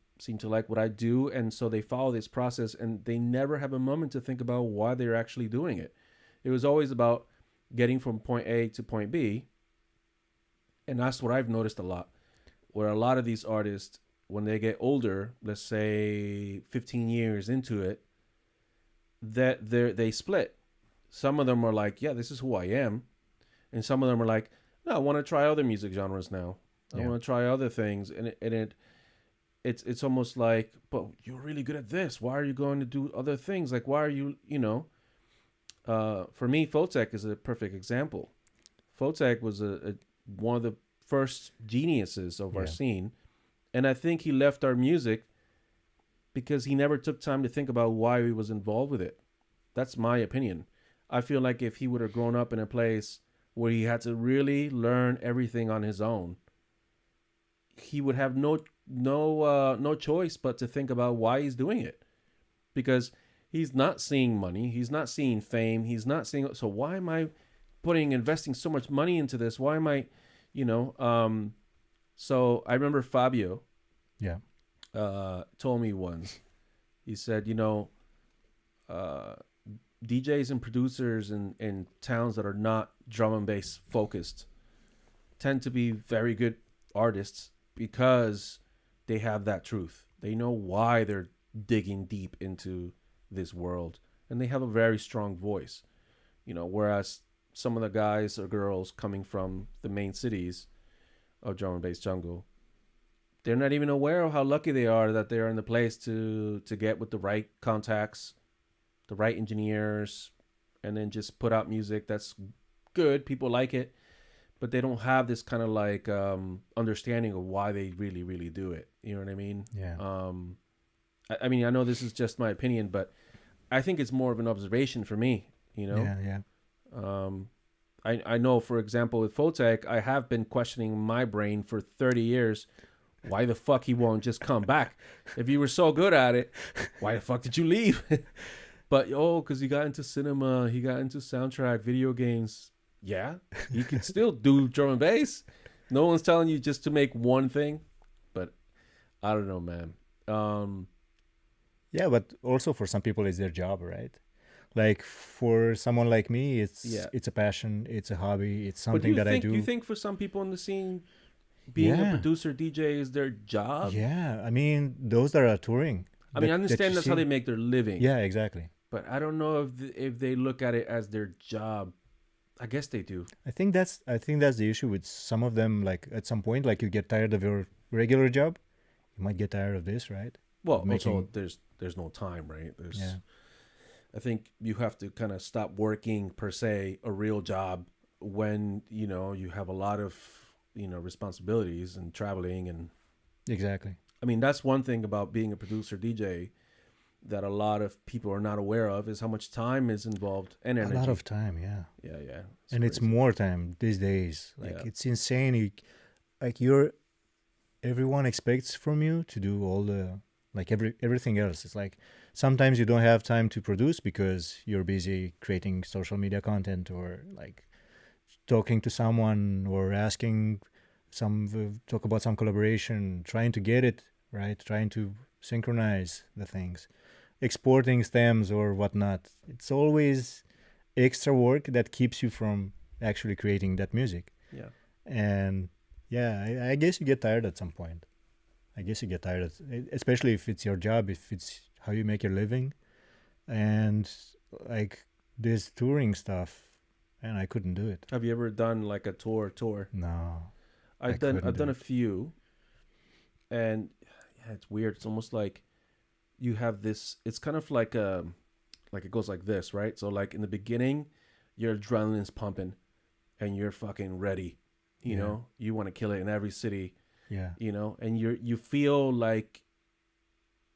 what I do, and so they follow this process, and they never have a moment to think about why they're actually doing it. It was always about getting from point A to point B, and that's what I've noticed a lot. Where a lot of these artists, when they get older, let's say 15 years into it, that they split. Some of them are like, yeah, this is who I am. And some of them are like, no, I want to try other music genres now. I want to try other things. And it's almost like, but you're really good at this. Why are you going to do other things? Like, why are you, for me, Fotek is a perfect example. Fotek was one of the first geniuses of our scene. And I think he left our music because he never took time to think about why he was involved with it. That's my opinion. I feel like if he would have grown up in a place where he had to really learn everything on his own, he would have no choice but to think about why he's doing it. Because he's not seeing money, he's not seeing fame, he's not seeing, so why am I investing so much money into this? Why am I, so I remember Fabio told me once, he said, DJs and producers in towns that are not drum and bass focused tend to be very good artists because they have that truth. They know why they're digging deep into this world, and they have a very strong voice, whereas some of the guys or girls coming from the main cities of drum and bass jungle, they're not even aware of how lucky they are that they're in the place to get with the right contacts, the right engineers, and then just put out music that's good. People like it, but they don't have this kind of like understanding of why they really, really do it. You know what I mean? Yeah. I mean, I know this is just my opinion, but I think it's more of an observation for me, Yeah. I know, for example, with Fotek, I have been questioning my brain for 30 years. Why the fuck he won't just come back? If you were so good at it, why the fuck did you leave? But, because he got into cinema, he got into soundtrack, video games. Yeah, he can still do drum and bass. No one's telling you just to make one thing. But I don't know, man. Yeah, but also for some people, it's their job, right? Like for someone like me, it's a passion, it's a hobby, it's something that I do. You think for some people in the scene, being a producer, DJ is their job? Yeah, I mean, those that are touring. I mean, I understand that's how they make their living. Yeah, exactly. But I don't know if they look at it as their job. I guess they do. I think that's the issue with some of them. Like at some point, like you get tired of your regular job, you might get tired of this, right? Well, also there's no time, right? I think you have to kind of stop working per se a real job when you have a lot of responsibilities and traveling and. Exactly. I mean, that's one thing about being a producer DJ that a lot of people are not aware of is how much time is involved and energy. A lot of time, yeah. Yeah. And crazy. It's more time these days. Like it's insane. Everyone expects from you to do all the everything else. It's like sometimes you don't have time to produce because you're busy creating social media content or like talking to someone or asking talk about some collaboration, trying to get it right, trying to synchronize the things, exporting stems or whatnot. It's always extra work that keeps you from actually creating that music. Yeah. And I guess you get tired at some point. Especially if it's your job, if it's how you make your living, and like this touring stuff, and I couldn't do it. Have you ever done like a tour? No. I've done a few, and it's weird. It's almost like you have this. It's kind of like it goes like this, right? So like in the beginning, your adrenaline's pumping, and you're fucking ready. You know, you want to kill it in every city. Yeah. And you feel like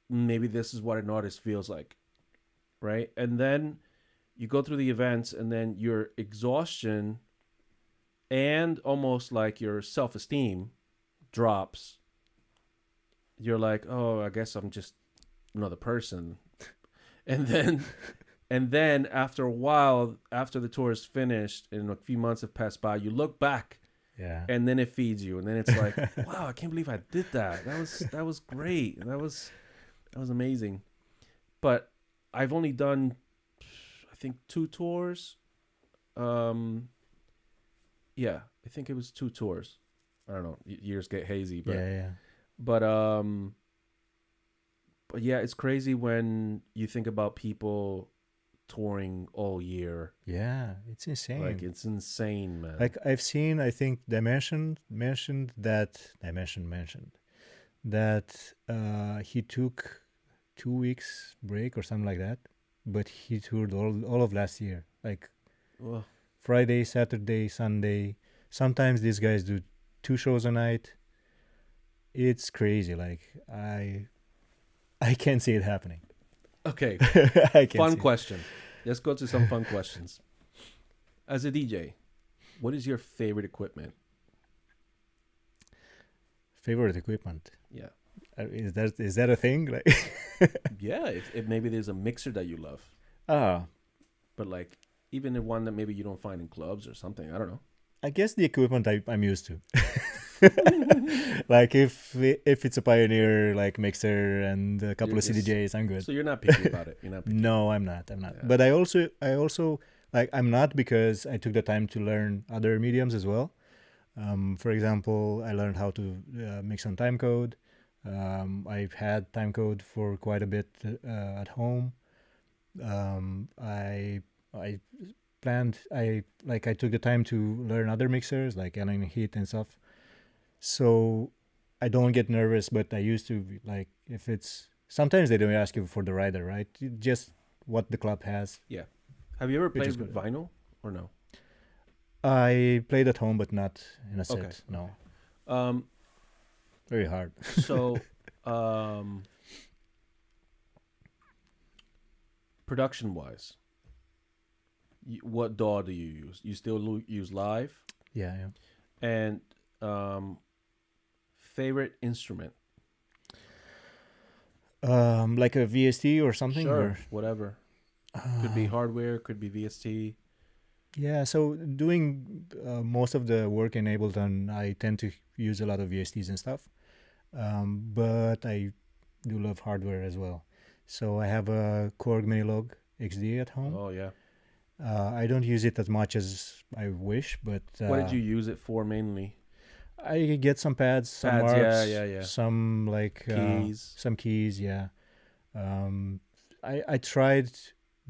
maybe this is what an artist feels like, right? And then you go through the events, and then your exhaustion and almost like your self-esteem drops. You're like, oh, I guess I'm just another person. and then after a while, after the tour is finished and a few months have passed by, you look back. Yeah. And then it feeds you, and then it's like, wow, I can't believe I did that. That was great. That was amazing. But I've only done, I think, 2 tours. Yeah, I think it was 2 tours. I don't know. Years get hazy, but yeah. But yeah, it's crazy when you think about people touring all year. Yeah, it's insane. Like, it's insane, man. Like, I've seen, I think mentioned that he took 2 weeks break or something like that, but he toured all of last year. Like, Ugh. Friday, Saturday, Sunday. Sometimes these guys do 2 shows a night. It's crazy. Like, I can't see it happening. Okay. I can't Fun see question. Let's go to some fun questions. As a DJ, what is your favorite equipment? Favorite equipment? Yeah. Is that a thing? Like, yeah, if maybe there's a mixer that you love. But like, even the one that maybe you don't find in clubs or something, I don't know. I guess the equipment I'm used to. Like, if it's a Pioneer like mixer and a couple of CDJs, I'm good. So you're not picky about it. You're not picky. No, I'm not. Yeah. But I also like, I'm not, because I took the time to learn other mediums as well. For example, I learned how to mix on timecode. I've had timecode for quite a bit at home. I took the time to learn other mixers like Alien Heat and stuff. So I don't get nervous, but I used to, like, if it's, sometimes they don't ask you for the rider, right? Just what the club has. Yeah. Have you ever played with vinyl or no? I played at home, but not in a set. Okay. No. Very hard. So, production-wise, what DAW do you use? You still use Live? Yeah. And favorite instrument? Like a VST or something? Sure, or whatever. Could be hardware, could be VST. Yeah, so doing most of the work in Ableton, I tend to use a lot of VSTs and stuff. But I do love hardware as well. So I have a Korg Minilog XD at home. Oh, yeah. I don't use it as much as I wish, but... what did you use it for mainly? I get some pads, some arps, yeah. some like... keys. Some keys, yeah. I tried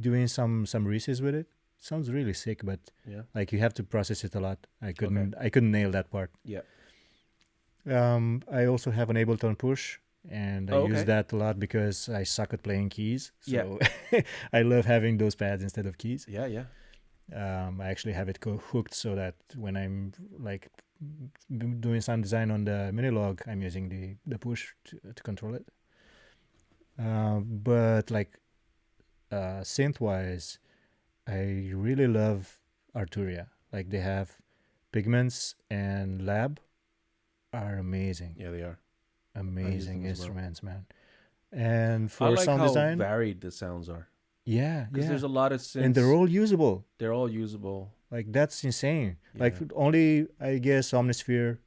doing some recess with it. Sounds really sick, but yeah, like, you have to process it a lot. I couldn't nail that part. Yeah. I also have an Ableton Push, and I use that a lot because I suck at playing keys. So I love having those pads instead of keys. Yeah. I actually have it hooked so that when I'm like doing sound design on the Minilog, I'm using the push to control it. But like synth-wise, I really love Arturia. Like, they have Pigments and Lab are amazing. Yeah, they are. Amazing instruments, man. And for I like sound how design, varied the sounds are. Yeah. Because there's a lot of synths. And they're all usable. Like, that's insane. Yeah. Like, only, I guess, Omnisphere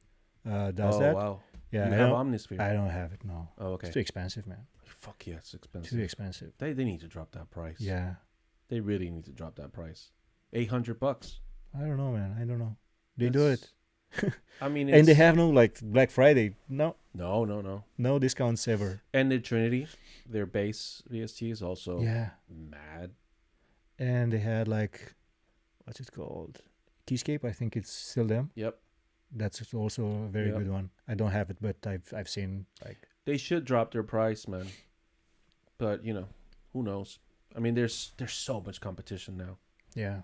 does that. Oh, wow. Yeah, you have Omnisphere? I don't have it, no. Oh, okay. It's too expensive, man. Fuck yeah, it's expensive. Too expensive. They need to drop that price. Yeah. They really need to drop that price. $800. I don't know, man. I don't know. They do it. I mean, and they have no, like, Black Friday. No discounts ever. And the Trinity, their bass VST is also mad. And they had, like, what's it called? Keyscape. I think it's still them. Yep. That's also a very good one. I don't have it, but I've seen, like, they should drop their price, man. But who knows? I mean, there's so much competition now. Yeah.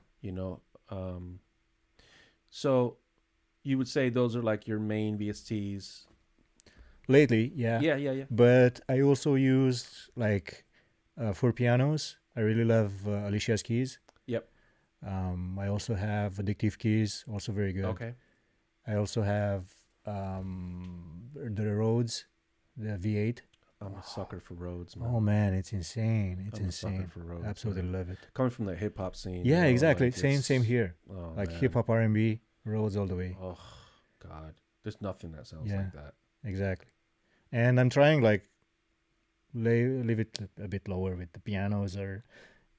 So you would say those are like your main VSTs lately? Yeah. But I also used, like, for pianos, I really love Alicia's keys. Yep. I also have Addictive keys, also very good. Okay. I also have the Rhodes, the V8. I'm a sucker for Rhodes, man. Oh man, it's insane. It's I'm insane. a sucker for Rhodes. Absolutely love it. Coming from the hip hop scene. Yeah, exactly. Like same here. Oh, like man. hip hop, R&B, Rhodes all the way. Oh God, there's nothing that sounds like that. Exactly. And I'm trying like leave it a bit lower with the pianos, or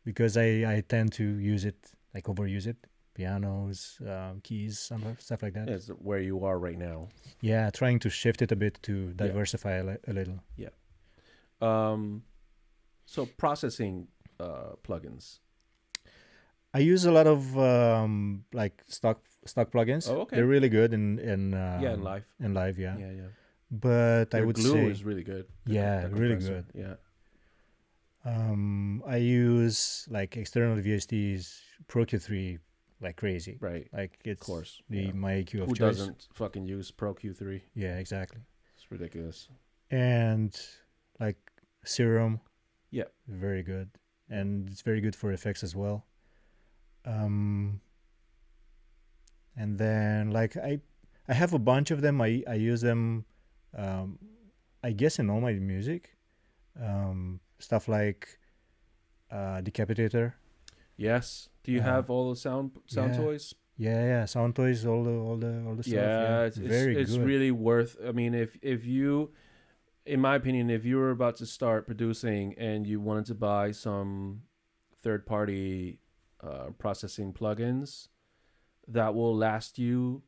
because I tend to use it, like overuse it. Pianos, keys, stuff like that. It's where you are right now. Yeah, trying to shift it a bit to diversify a little. Yeah. So processing plugins. I use a lot of like stock plugins. Oh, okay. They're really good in live. In live, Yeah. But I would glue say is really good. Really good. Yeah. I use like external VSTs, Pro Q3 like crazy. Right. Like it's of course. my EQ of Who choice. doesn't fucking use Pro Q3? Yeah, exactly. It's ridiculous. And like Serum. Yeah. Very good. And it's very good for effects as well. And then like I have a bunch of them. I use them I guess in all my music. Stuff like Decapitator. Yes. Do you have all the sound toys? Yeah, sound toys, all the stuff. Yeah, it's very it's good. really worth. I mean, if you, in my opinion, if you were about to start producing and you wanted to buy some third-party processing plugins that will last you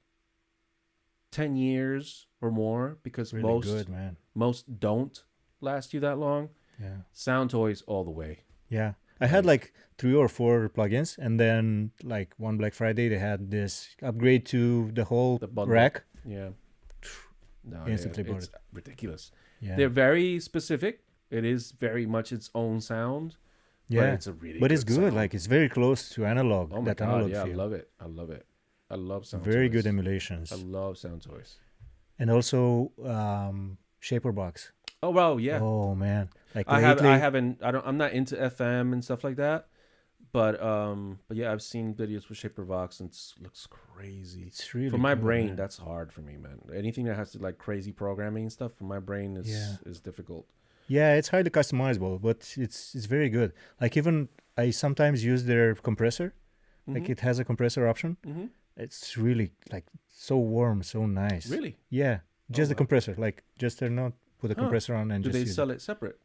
10 years or more, because really most don't last you that long. Yeah, sound toys all the way. Yeah, I had like 3 or 4 plugins, and then like one Black Friday they had this upgrade to the whole rack. Yeah. No, instantly bought it's it. ridiculous. Yeah, they're very specific. It is very much its own sound. Yeah, but it's a really but it's good good. sound. Like it's very close to analog. Oh my that God, analog yeah, feel. I love it. I love sound Very toys. good emulations. I love sound toys. And also Shaperbox. Oh wow, yeah. Oh man, like I'm not into FM and stuff like that, but yeah, I've seen videos with Shaperbox and it looks crazy. It's really for my good, brain. man. That's hard for me, man. Anything that has to like crazy programming and stuff for my brain is difficult. Yeah, it's highly customizable, but it's very good. Like even I sometimes use their compressor. Like it has a compressor option. Mm-hmm. It's really like so warm, so nice. Really? Yeah, just the compressor. Like just turn on, put the compressor on, and do just they use sell it separate?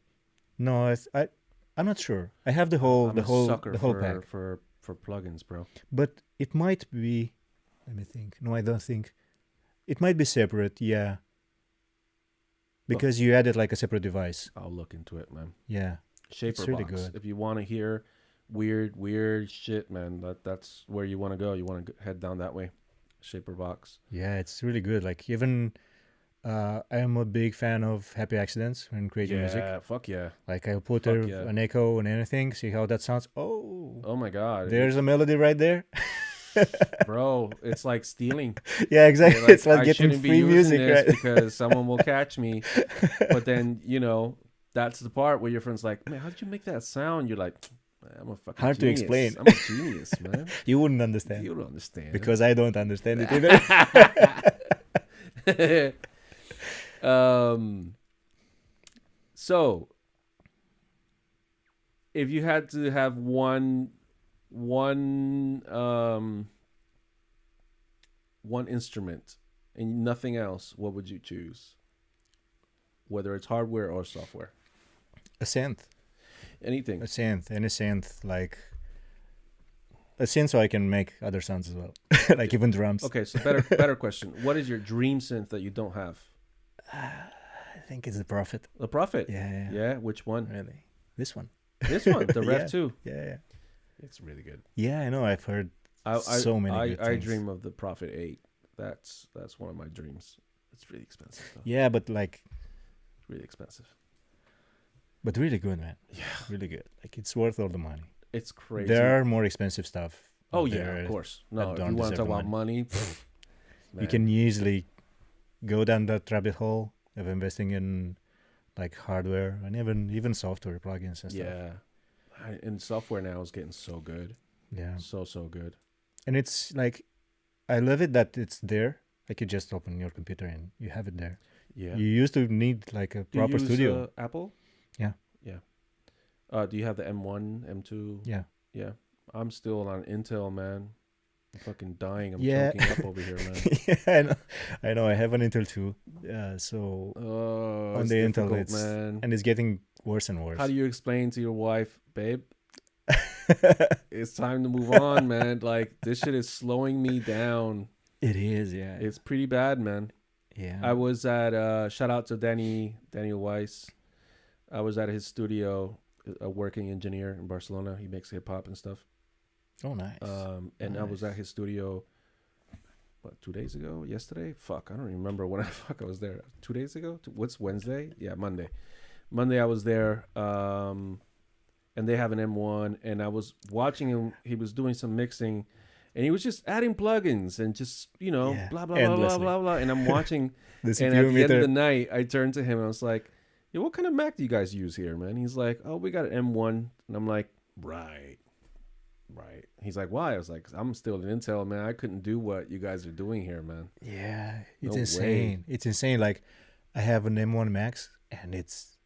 No, I'm not sure. I have the whole pack for plugins, bro. But it might be. Let me think. No, I don't think. It might be separate. Yeah. Because you added like a separate device. I'll look into it, man. Yeah. Shaperbox. really good. If you want to hear weird shit, man, that's where you want to go. You want to head down that way. Shaperbox. Yeah, it's really good. Like even I am a big fan of Happy Accidents when creating music. Yeah, fuck yeah. Like I'll put an echo and anything, see how that sounds. Oh my God. There's a melody right there. Bro, it's like stealing. Yeah, exactly. Like, it's like getting free music, right? Because someone will catch me. But then, that's the part where your friend's like, man, how did you make that sound? You're like, I'm a fucking hard genius. to explain. I'm a genius, man. You wouldn't understand. You don't understand. Because I don't understand it either. So if you had to have one instrument and nothing else, what would you choose? Whether it's hardware or software. A synth. Anything. Any synth, like a synth, so I can make other sounds as well, like even drums. Okay, so better question. What is your dream synth that you don't have? I think it's the Prophet. The Prophet. Yeah. Which one? Really? This one. The Rev 2. Yeah. It's really good. Yeah, I know. I've heard so many good things. I dream of the Prophet 8. That's one of my dreams. It's really expensive though. Yeah, but like really expensive. But really good, man. Yeah. Really good. Like it's worth all the money. It's crazy. There are more expensive stuff. Oh yeah, of course. No, if you want to talk about money, you can easily go down that rabbit hole of investing in like hardware and even software plugins and stuff. Yeah. And software now is getting so good. Yeah. So good. And it's like I love it that it's there. Like you just open your computer and you have it there. Yeah. You used to need like a proper studio. Apple? Yeah. Yeah. Do you have the M1, M2? Yeah. Yeah. I'm still on Intel, man. I'm fucking dying. I'm Yeah. choking up over here, man. Yeah, I know. I have an Intel too. So on it's the Intel, difficult, man. and it's getting worse and worse. How do you explain to your wife, babe? It's time to move on, man. Like, this shit is slowing me down. It is, yeah. It's pretty bad, man. Yeah. I was at shout out to Daniel Weiss. I was at his studio, a working engineer in Barcelona. He makes hip hop and stuff. Oh, nice. And I was at his studio, what, 2 days ago? Yesterday? Fuck, I don't remember when I was there. 2 days ago? What's Wednesday? Yeah, Monday. Monday I was there, and they have an M1, and I was watching him. He was doing some mixing, and he was just adding plugins and just, blah, blah, blah, blah, blah, blah. And I'm watching, and at the end of the night, I turned to him, and I was like, yo, what kind of Mac do you guys use here, man? He's like, oh, we got an M1. And I'm like, right. He's like, why? I was like, I'm still an Intel, man. I couldn't do what you guys are doing here, man. Yeah, it's insane. It's insane. Like, I have an M1 Max, and it's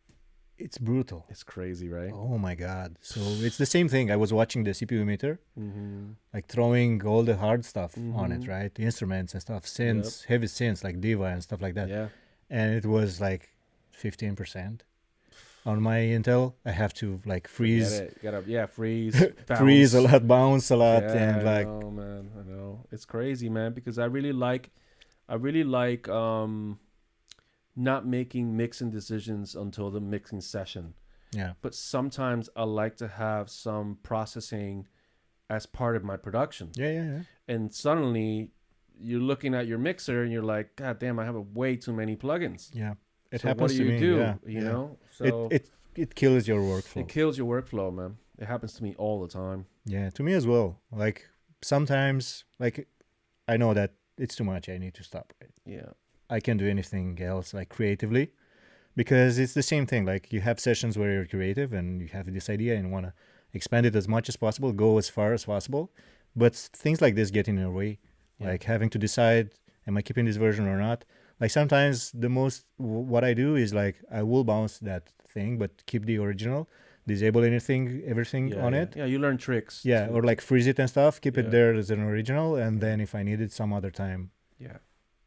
brutal. It's crazy, right? Oh my god. So it's the same thing. I was watching the CPU emitter, like throwing all the hard stuff on it, right? The instruments and stuff, synths, heavy synths like Diva and stuff like that. Yeah. And it was like 15%. On my Intel, I have to like freeze. Freeze. Freeze a lot, bounce a lot, and like. Oh man, I know. It's crazy, man, because I really like not making mixing decisions until the mixing session. Yeah. But sometimes I like to have some processing as part of my production. Yeah. And suddenly you're looking at your mixer and you're like, God damn, I have way too many plugins. Yeah. It so happens what do to you me. do? Yeah. You know? So it kills your workflow. It kills your workflow, man. It happens to me all the time. Yeah, to me as well. Like sometimes, like I know that it's too much. I need to stop. Right? Yeah. I can't do anything else like creatively, because it's the same thing. Like you have sessions where you're creative and you have this idea and want to expand it as much as possible, go as far as possible, but things like this get in your way. Yeah. Like having to decide, am I keeping this version or not? Like sometimes what I do is like I will bounce that thing but keep the original, disable everything on it. Yeah, you learn tricks. Yeah, or like freeze it and stuff, keep it there as an original, and then if I need it some other time,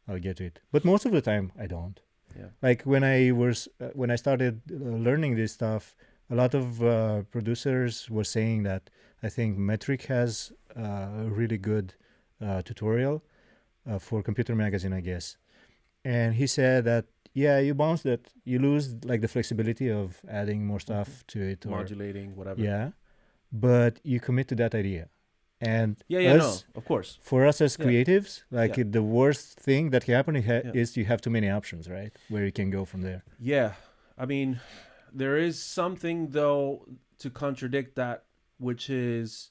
I'll get to it. But most of the time I don't. Yeah. Like when I started learning this stuff, a lot of producers were saying that I think Metric has a really good tutorial for Computer Magazine, I guess. And he said that, you bounce that, you lose like the flexibility of adding more stuff to it. Modulating, whatever. Yeah. But you commit to that idea. And of course. For us as creatives, the worst thing that can happen is you have too many options, right? Where you can go from there. Yeah. I mean, there is something, though, to contradict that, which is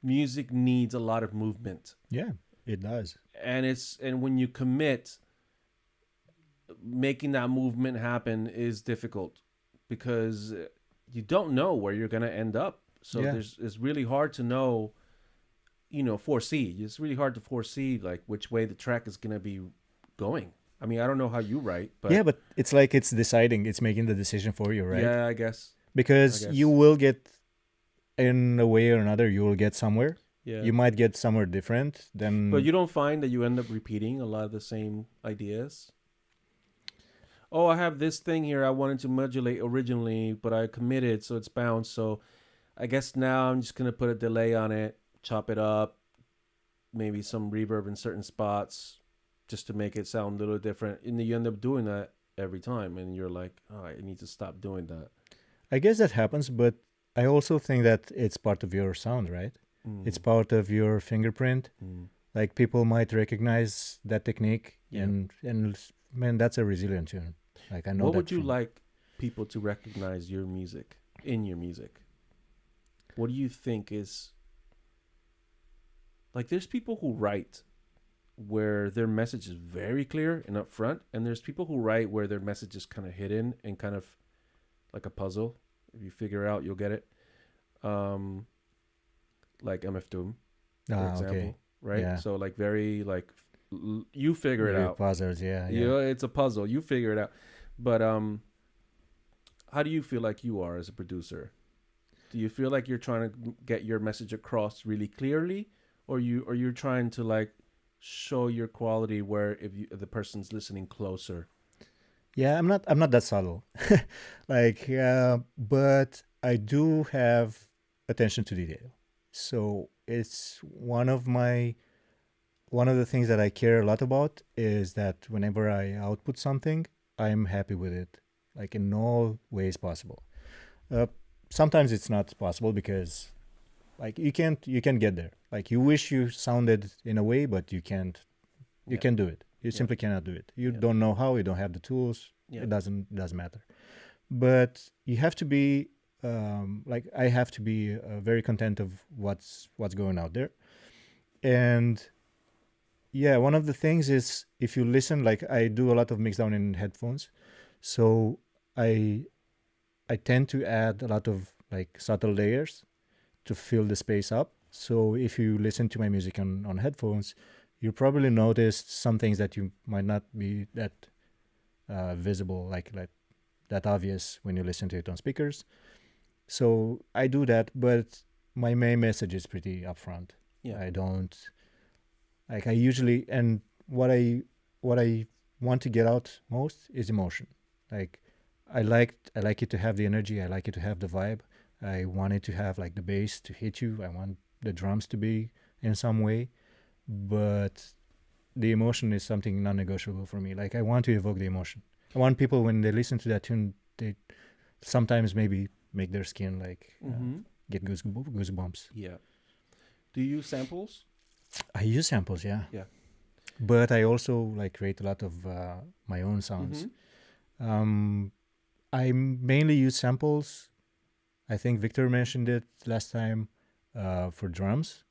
music needs a lot of movement. Yeah, it does. And when you commit, making that movement happen is difficult because you don't know where you're going to end up. So it's really hard to know, foresee. It's really hard to foresee like which way the track is going to be going. I mean, I don't know how you write, but but it's like it's making the decision for you, right? Yeah, I guess. Because you will get, in a way or another, you will get somewhere. Yeah. You might get somewhere different than. But you don't find that you end up repeating a lot of the same ideas? Oh, I have this thing here I wanted to modulate originally, but I committed, so it's bounced. So I guess now I'm just going to put a delay on it, chop it up, maybe some reverb in certain spots just to make it sound a little different. And you end up doing that every time. And you're like, oh, I need to stop doing that. I guess that happens, but I also think that it's part of your sound, right? It's part of your fingerprint. Like people might recognize that technique and man, that's a Rezilient tune. Like I know. What would you like people to recognize your music in your music? What do you think is like? There's people who write where their message is very clear and upfront, and there's people who write where their message is kind of hidden and kind of like a puzzle. If you figure out, you'll get it. Like MF Doom, for example, right? Yeah. So like very like you figure it out. Puzzles, yeah. You know, it's a puzzle. You figure it out. But how do you feel like you are as a producer? Do you feel like you're trying to get your message across really clearly, or you're trying to like show your quality where if the person's listening closer? Yeah, I'm not that subtle. Like, but I do have attention to detail. So it's one of the things that I care a lot about is that whenever I output something, I'm happy with it, like in all ways possible. Sometimes it's not possible because like you can't get there. Like you wish you sounded in a way, but you can't do it. You simply cannot do it. You don't know how, you don't have the tools. It doesn't matter. But you have to be like I have to be very content of what's going out there. And yeah, one of the things is if you listen, like I do a lot of mixdown in headphones, so I tend to add a lot of like subtle layers to fill the space up. So if you listen to my music on headphones, you probably noticed some things that you might not be that visible, like that obvious when you listen to it on speakers. So I do that, but my main message is pretty upfront. Yeah. I don't like I usually and what I want to get out most is emotion. Like I like it to have the energy. I like it to have the vibe. I want it to have like the bass to hit you. I want the drums to be in some way, but the emotion is something non-negotiable for me. Like I want to evoke the emotion. I want people when they listen to that tune, they sometimes maybe make their skin like get goosebumps. Yeah. Do you use samples? I use samples, yeah. Yeah. But I also like create a lot of my own sounds. I mainly use samples. I think Victor mentioned it last time for drums.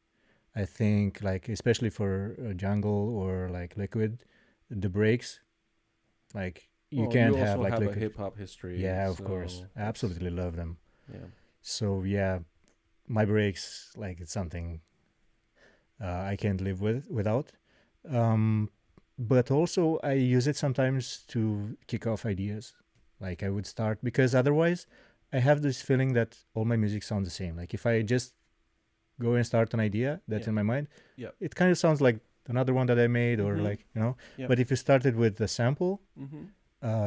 I think like especially for jungle or like liquid, the breaks, like you can't you have also like have liquid. a hip hop history. Yeah, of course. I absolutely love them. Yeah. So yeah, my breaks like it's something I can't live without. But also I use it sometimes to kick off ideas. Like I would start because otherwise I have this feeling that all my music sounds the same. Like if I just go and start an idea that's in my mind, it kind of sounds like another one that I made or like, you know. But if you started with a sample,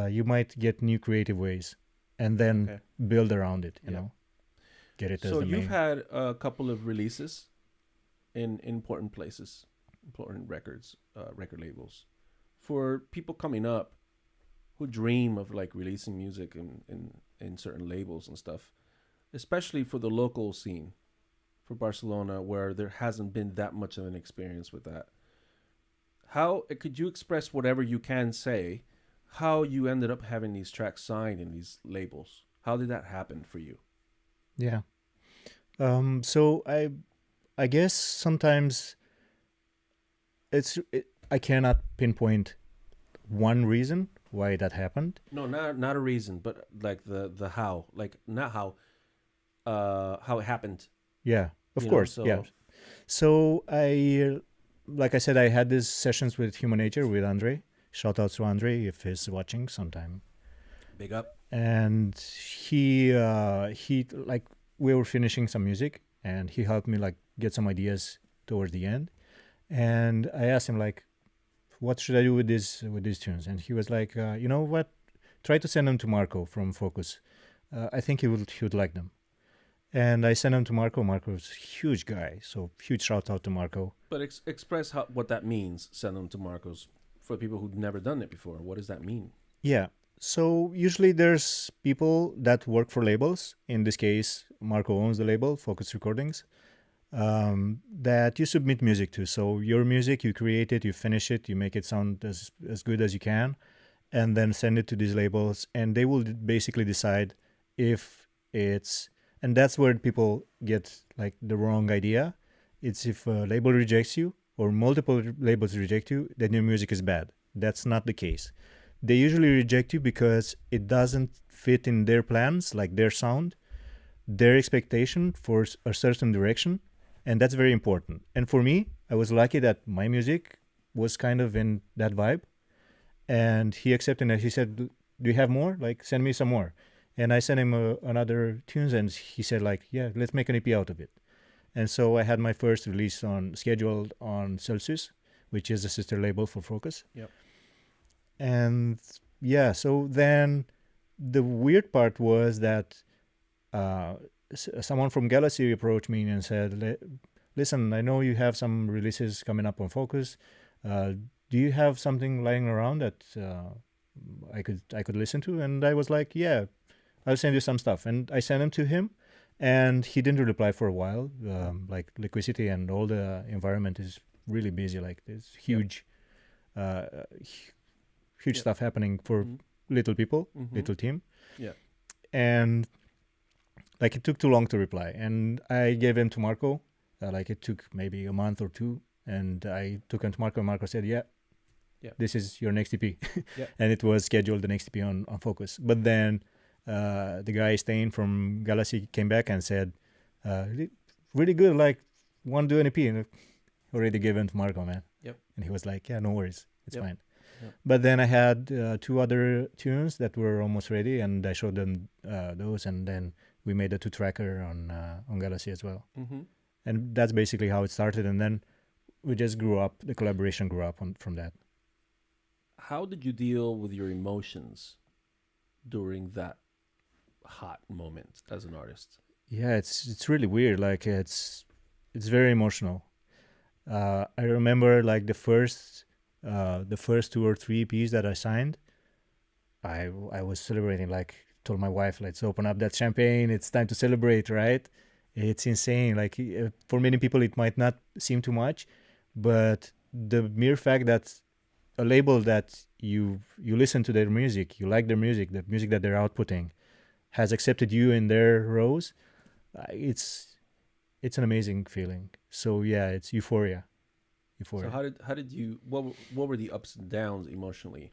you might get new creative ways and then build around it, you know. Get it as the main. So you've had a couple of releases in important places, important records, record labels. For people coming up who dream of like releasing music in certain labels and stuff, especially for the local scene, for Barcelona, where there hasn't been that much of an experience with that. How could you express whatever you can say, how you ended up having these tracks signed in these labels? How did that happen for you? Yeah. So I guess sometimes I cannot pinpoint one reason why that happened. No, not a reason, but like the how, like not how it happened. Yeah, of course. Yeah. So like I said, I had these sessions with Human Nature with Andre. Shout out to Andre if he's watching sometime. Big up. And he like we were finishing some music and he helped me like get some ideas towards the end. And I asked him like, what should I do with these tunes? And he was like, you know what? Try to send them to Marco from Fokuz. I think he would like them. And I sent them to Marco. Marco's a huge guy, so huge shout out to Marco. But express what that means. Send them to Marco's for people who've never done it before. What does that mean? Yeah. So usually there's people that work for labels. In this case, Marco owns the label, Fokuz Recordings, that you submit music to. So your music, you create it, you finish it, you make it sound as good as you can, and then send it to these labels. And they will basically decide if it's... And that's where people get like the wrong idea. It's if a label rejects you or multiple labels reject you, then your music is bad. That's not the case. They usually reject you because it doesn't fit in their plans, like their sound, their expectation for a certain direction. And that's very important. And for me, I was lucky that my music was kind of in that vibe, and he accepted it. He said, "Do you have more? Like, send me some more." And I sent him another tunes, and he said, like, "Yeah, let's make an EP out of it." And so I had my first release scheduled on Celsius, which is a sister label for Fokuz. Yep. And yeah, so then the weird part was that someone from Galacy approached me and said, "Listen, I know you have some releases coming up on Fokuz. Do you have something lying around that I could listen to?" And I was like, "Yeah, I'll send you some stuff." And I sent them to him, and he didn't reply for a while. Like Liquidity and all the environment is really busy. Like there's huge, huge stuff happening for little people, little team. Yeah. And like it took too long to reply, and I gave him to Marco. Like it took maybe a month or two, and I took him to Marco. And Marco said, "Yeah, this is your next EP," and it was scheduled the next EP on Fokuz. But then the guy staying from Galacy came back and said, "Really good. Like, want to do an EP?" And already given to Marco, man. Yep. And he was like, "Yeah, no worries, it's fine." Yep. But then I had 2 other tunes that were almost ready, and I showed them those, and then we made a 2-tracker on Galacy as well. And that's basically how it started, and then we just grew up. The collaboration grew up from that. How did you deal with your emotions during that hot moment as an artist? Yeah, it's really weird. Like it's very emotional. I remember like the first 2 or 3 EPs that I signed. I was celebrating. Like told my wife, "Let's open up that champagne. It's time to celebrate, right?" It's insane. Like for many people, it might not seem too much, but the mere fact that a label that you listen to their music, you like their music, the music that they're outputting, has accepted you in their rows, it's an amazing feeling. So yeah, it's euphoria. So how did you what were the ups and downs emotionally?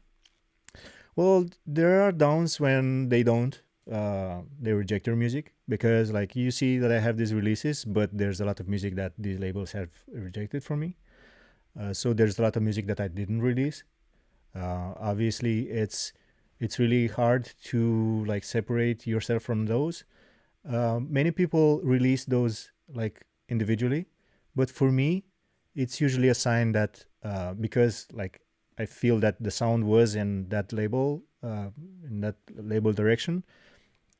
Well, there are downs when they don't. They reject your music, because like you see that I have these releases, but there's a lot of music that these labels have rejected from me. So there's a lot of music that I didn't release. Obviously, it's really hard to like separate yourself from those. Many people release those like individually, but for me, it's usually a sign that because like I feel that the sound was in that label direction.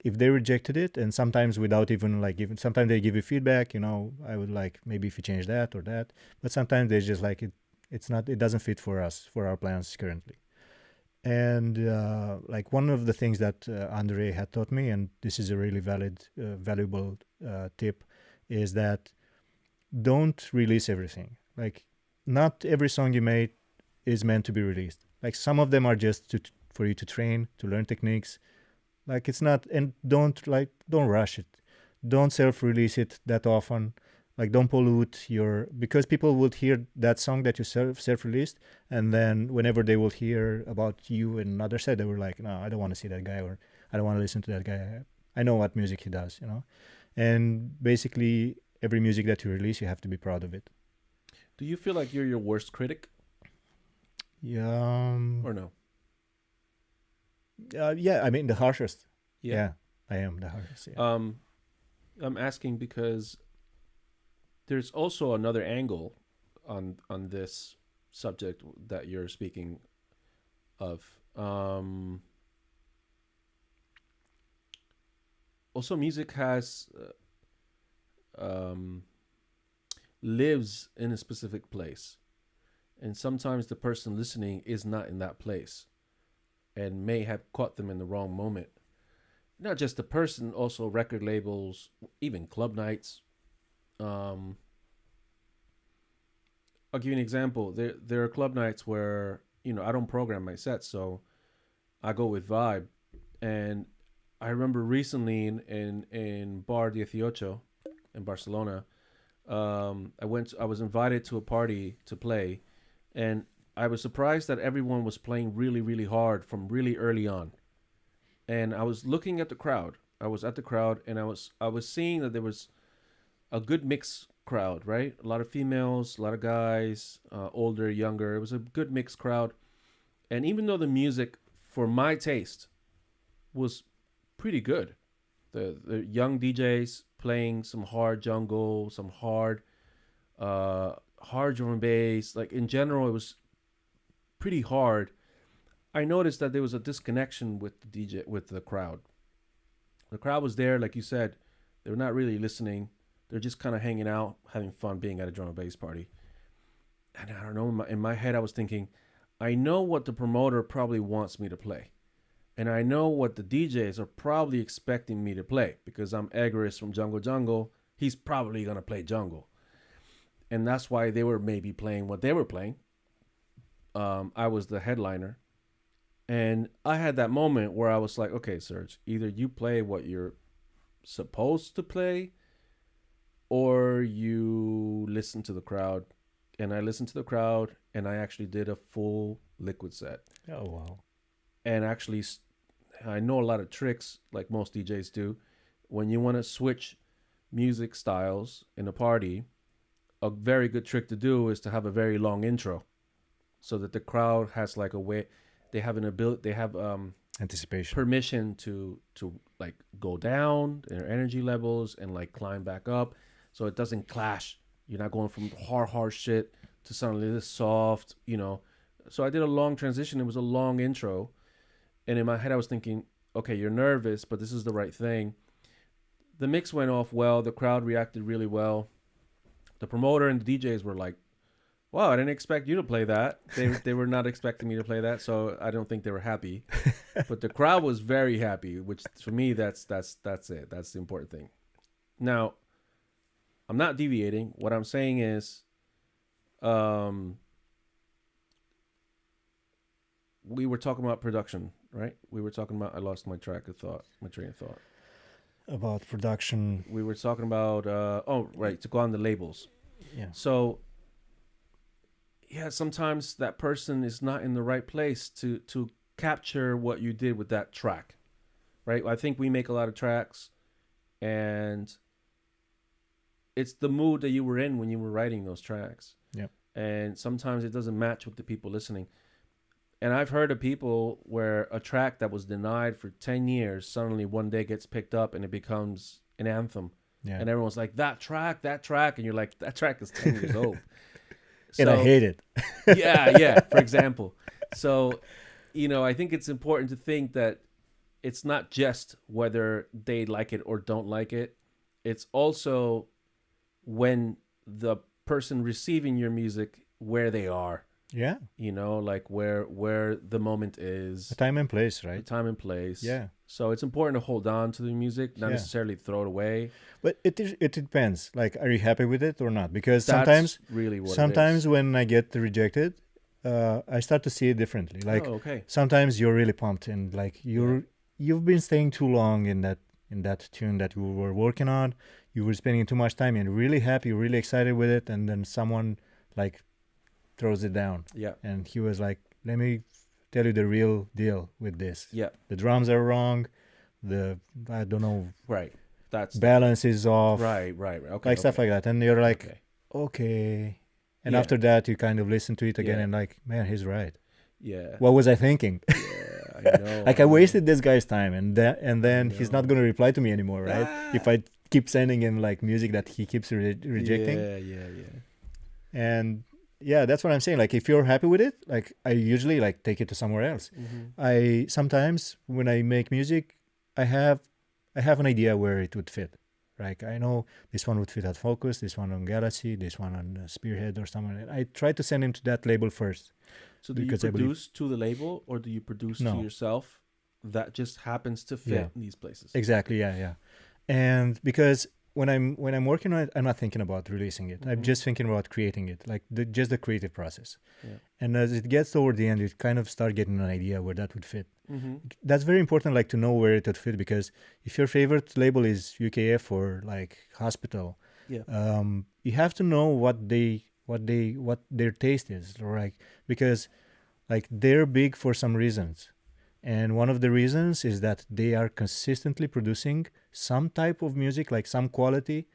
If they rejected it, and sometimes without even like sometimes they give you feedback, I would like maybe if you change that or that, but sometimes they just like it doesn't fit for us, for our plans currently. And like one of the things that Andre had taught me, and this is a really valuable tip, is that don't release everything. Like not every song you made is meant to be released. Like some of them are just for you to train, to learn techniques. Like it's not, and don't rush it. Don't self-release it that often. Like don't pollute because people would hear that song that you self-released, and then whenever they will hear about you in another set, they were like, "No, I don't want to see that guy," or "I don't want to listen to that guy. I know what music he does," And basically, every music that you release, you have to be proud of it. Do you feel like you're your worst critic? Yeah. Or no? Yeah, I mean the harshest. Yeah, I am the harshest. Yeah. I'm asking because there's also another angle on this subject that you're speaking of. Also, music has lives in a specific place, and sometimes the person listening is not in that place and may have caught them in the wrong moment. Not just the person, also record labels, even club nights. I'll give you an example. There are club nights where I don't program my sets, so I go with vibe. And I remember recently in Bar 18 in Barcelona, I was invited to a party to play, and I was surprised that everyone was playing really, really hard from really early on. And I was looking at the crowd. I was at the crowd, and I was seeing that there was a good mix crowd, right? A lot of females, a lot of guys, older, younger. It was a good mixed crowd. And even though the music, for my taste, was pretty good, the young DJs playing some hard jungle, some hard drum and bass. Like in general, it was pretty hard. I noticed that there was a disconnection with the DJ, with the crowd. The crowd was there, like you said, they were not really listening. They're just kind of hanging out, having fun, being at a drum and bass party. And I don't know, in my head, I was thinking, I know what the promoter probably wants me to play. And I know what the DJs are probably expecting me to play, because I'm Egoist from Jungle Jungle. He's probably going to play jungle. And that's why they were maybe playing what they were playing. I was the headliner. And I had that moment where I was like, okay, Serge, either you play what you're supposed to play, or you listen to the crowd. And I listened to the crowd, and I actually did a full liquid set. Oh, wow. And actually, I know a lot of tricks, like most DJs do. When you want to switch music styles in a party, a very good trick to do is to have a very long intro, so that the crowd has like a way, they have an ability, they have anticipation, permission to like go down their energy levels and like climb back up, so it doesn't clash. You're not going from hard shit to suddenly this soft, you know. So I did a long transition. It was a long intro. And in my head, I was thinking, okay, you're nervous, but this is the right thing. The mix went off well. The crowd reacted really well. The promoter and the DJs were like, wow, I didn't expect you to play that. They were not expecting me to play that, so I don't think they were happy. But the crowd was very happy, which for me, that's it. That's the important thing. Now, I'm not deviating. What I'm saying is, we were talking about production, right? We were talking about, I lost my train of thought. About production. We were talking about, to go on the labels. Yeah. So, yeah, sometimes that person is not in the right place to capture what you did with that track, right? I think we make a lot of tracks, and it's the mood that you were in when you were writing those tracks. Yeah. And sometimes it doesn't match with the people listening. And I've heard of people where a track that was denied for 10 years suddenly one day gets picked up and it becomes an anthem. Yeah. And everyone's like, that track. And you're like, that track is 10 years old. And I hate it. yeah, for example. So, I think it's important to think that it's not just whether they like it or don't like it. It's also when the person receiving your music, where they are. Yeah. Like where the moment is. The time and place, right? The time and place. Yeah. So it's important to hold on to the music, not necessarily throw it away. But it depends. Like, are you happy with it or not? Because That's really what sometimes it is. when I get rejected, I start to see it differently. Like, sometimes you're really pumped and like you've been staying too long in that tune that you were working on. You were spending too much time and really happy, really excited with it, and then someone like throws it down. Yeah. And he was like, let me tell you the real deal with this. Yeah. The drums are wrong. I don't know. Right. That's balance is off. Right. Okay. Like stuff like that. And you're like, okay. And after that, you kind of listen to it again and like, man, he's right. Yeah. What was I thinking? Yeah, I know. Like I wasted this guy's time, and then he's not going to reply to me anymore, right? If I keep sending him like music that he keeps rejecting. Yeah. And yeah, that's what I'm saying. Like, if you're happy with it, like I usually like take it to somewhere else. Mm-hmm. I sometimes when I make music, I have an idea where it would fit. Like, I know this one would fit at Fokuz, this one on Galacy, this one on Spearhead or something. And I try to send him to that label first. So do you produce to the label, or do you produce to yourself that just happens to fit in these places? Exactly, yeah. And because when I'm working on it, I'm not thinking about releasing it. Mm-hmm. I'm just thinking about creating it, like just the creative process. Yeah. And as it gets toward the end, you kind of start getting an idea where that would fit. Mm-hmm. That's very important, like to know where it would fit, because if your favorite label is UKF or like Hospital, you have to know what their taste is, right? Because like they're big for some reasons. And one of the reasons is that they are consistently producing some type of music, like some quality,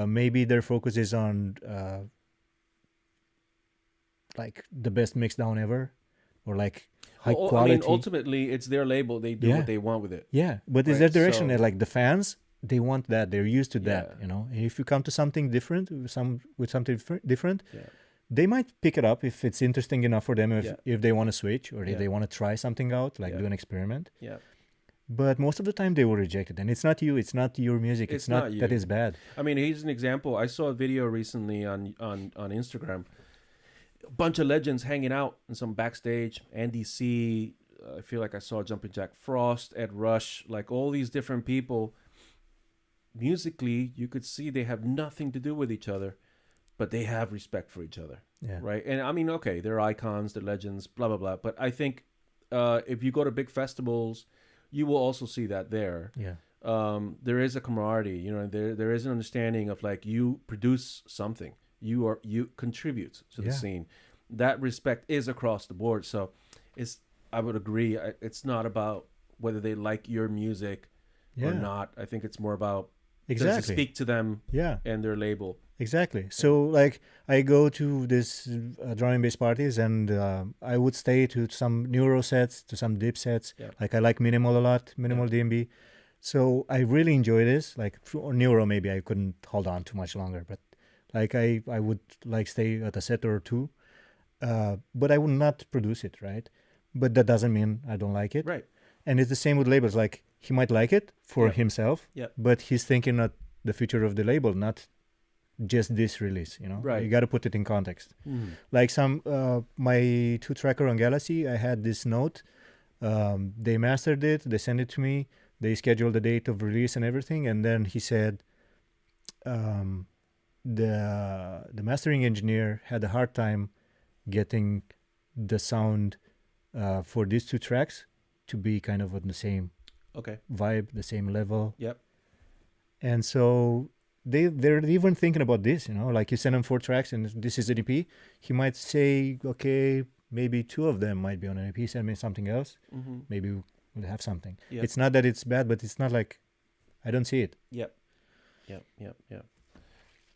maybe their focus is on like the best mix down ever, or like high quality. I mean, ultimately, it's their label. They do what they want with it. Yeah, but is their direction that like the fans, they want that. They're used to that, you know. And if you come to something different, with something different, they might pick it up if it's interesting enough for them. If they want to switch, or if they want to try something out, like do an experiment. Yeah. But most of the time they will reject it, and it's not you. It's not your music. It's not you. That is bad. I mean, here's an example. I saw a video recently on Instagram. A bunch of legends hanging out in some backstage. Andy C. I feel like I saw Jumpin' Jack Frost, Ed Rush, like all these different people. Musically, you could see they have nothing to do with each other, but they have respect for each other. Yeah. Right. And I mean, okay, they're icons, they're legends, blah, blah, blah. But I think if you go to big festivals, you will also see that there. Yeah. There is a camaraderie, you know, there is an understanding of like you produce something, you contribute to the scene. That respect is across the board. So I would agree. It's not about whether they like your music or not. I think it's more about does it speak to them and their label. Exactly. So like I go to this drum and bass parties, and I would stay to some neuro sets, to some deep sets. Yeah. Like I like minimal a lot, minimal DMB. So I really enjoy this. Like for neuro, maybe I couldn't hold on too much longer, but like I would like stay at a set or two, but I would not produce it, right? But that doesn't mean I don't like it. Right. And it's the same with labels. Like he might like it for himself, but he's thinking of the future of the label, not just this release, you know. Right. You got to put it in context. Like some my 2-tracker on Galacy, I had this note. They mastered it, they sent it to me, they scheduled the date of release and everything, and then he said the mastering engineer had a hard time getting the sound for these 2 tracks to be kind of on the same vibe, the same level. Yep. And so they're even thinking about this, you know, like you send them 4 tracks and this is an EP. He might say, okay, maybe 2 of them might be on an EP, send me something else. Maybe we'll have something. Yep. It's not that it's bad, but it's not like I don't see it. Yep. Let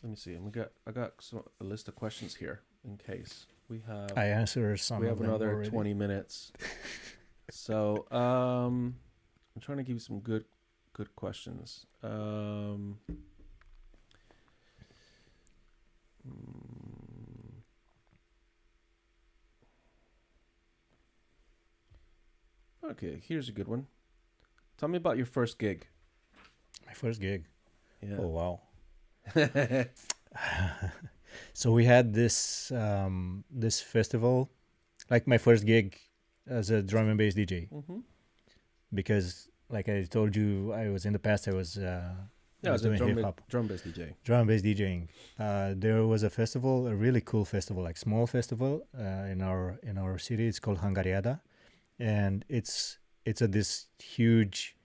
me see. I got a list of questions here in case we have. I answer some. We have another already. 20 minutes. So I'm trying to give you some good questions. Okay, here's a good one. Tell me about your first gig. My first gig. Yeah. Oh wow. So we had this this festival, like my first gig as a drum and bass DJ. Because like I told you, I was in the past I was doing hip hop. Drum bass DJ. Drum bass DJing. There was a festival, a really cool festival, like small festival in our city. It's called Hungariada, and it's at this huge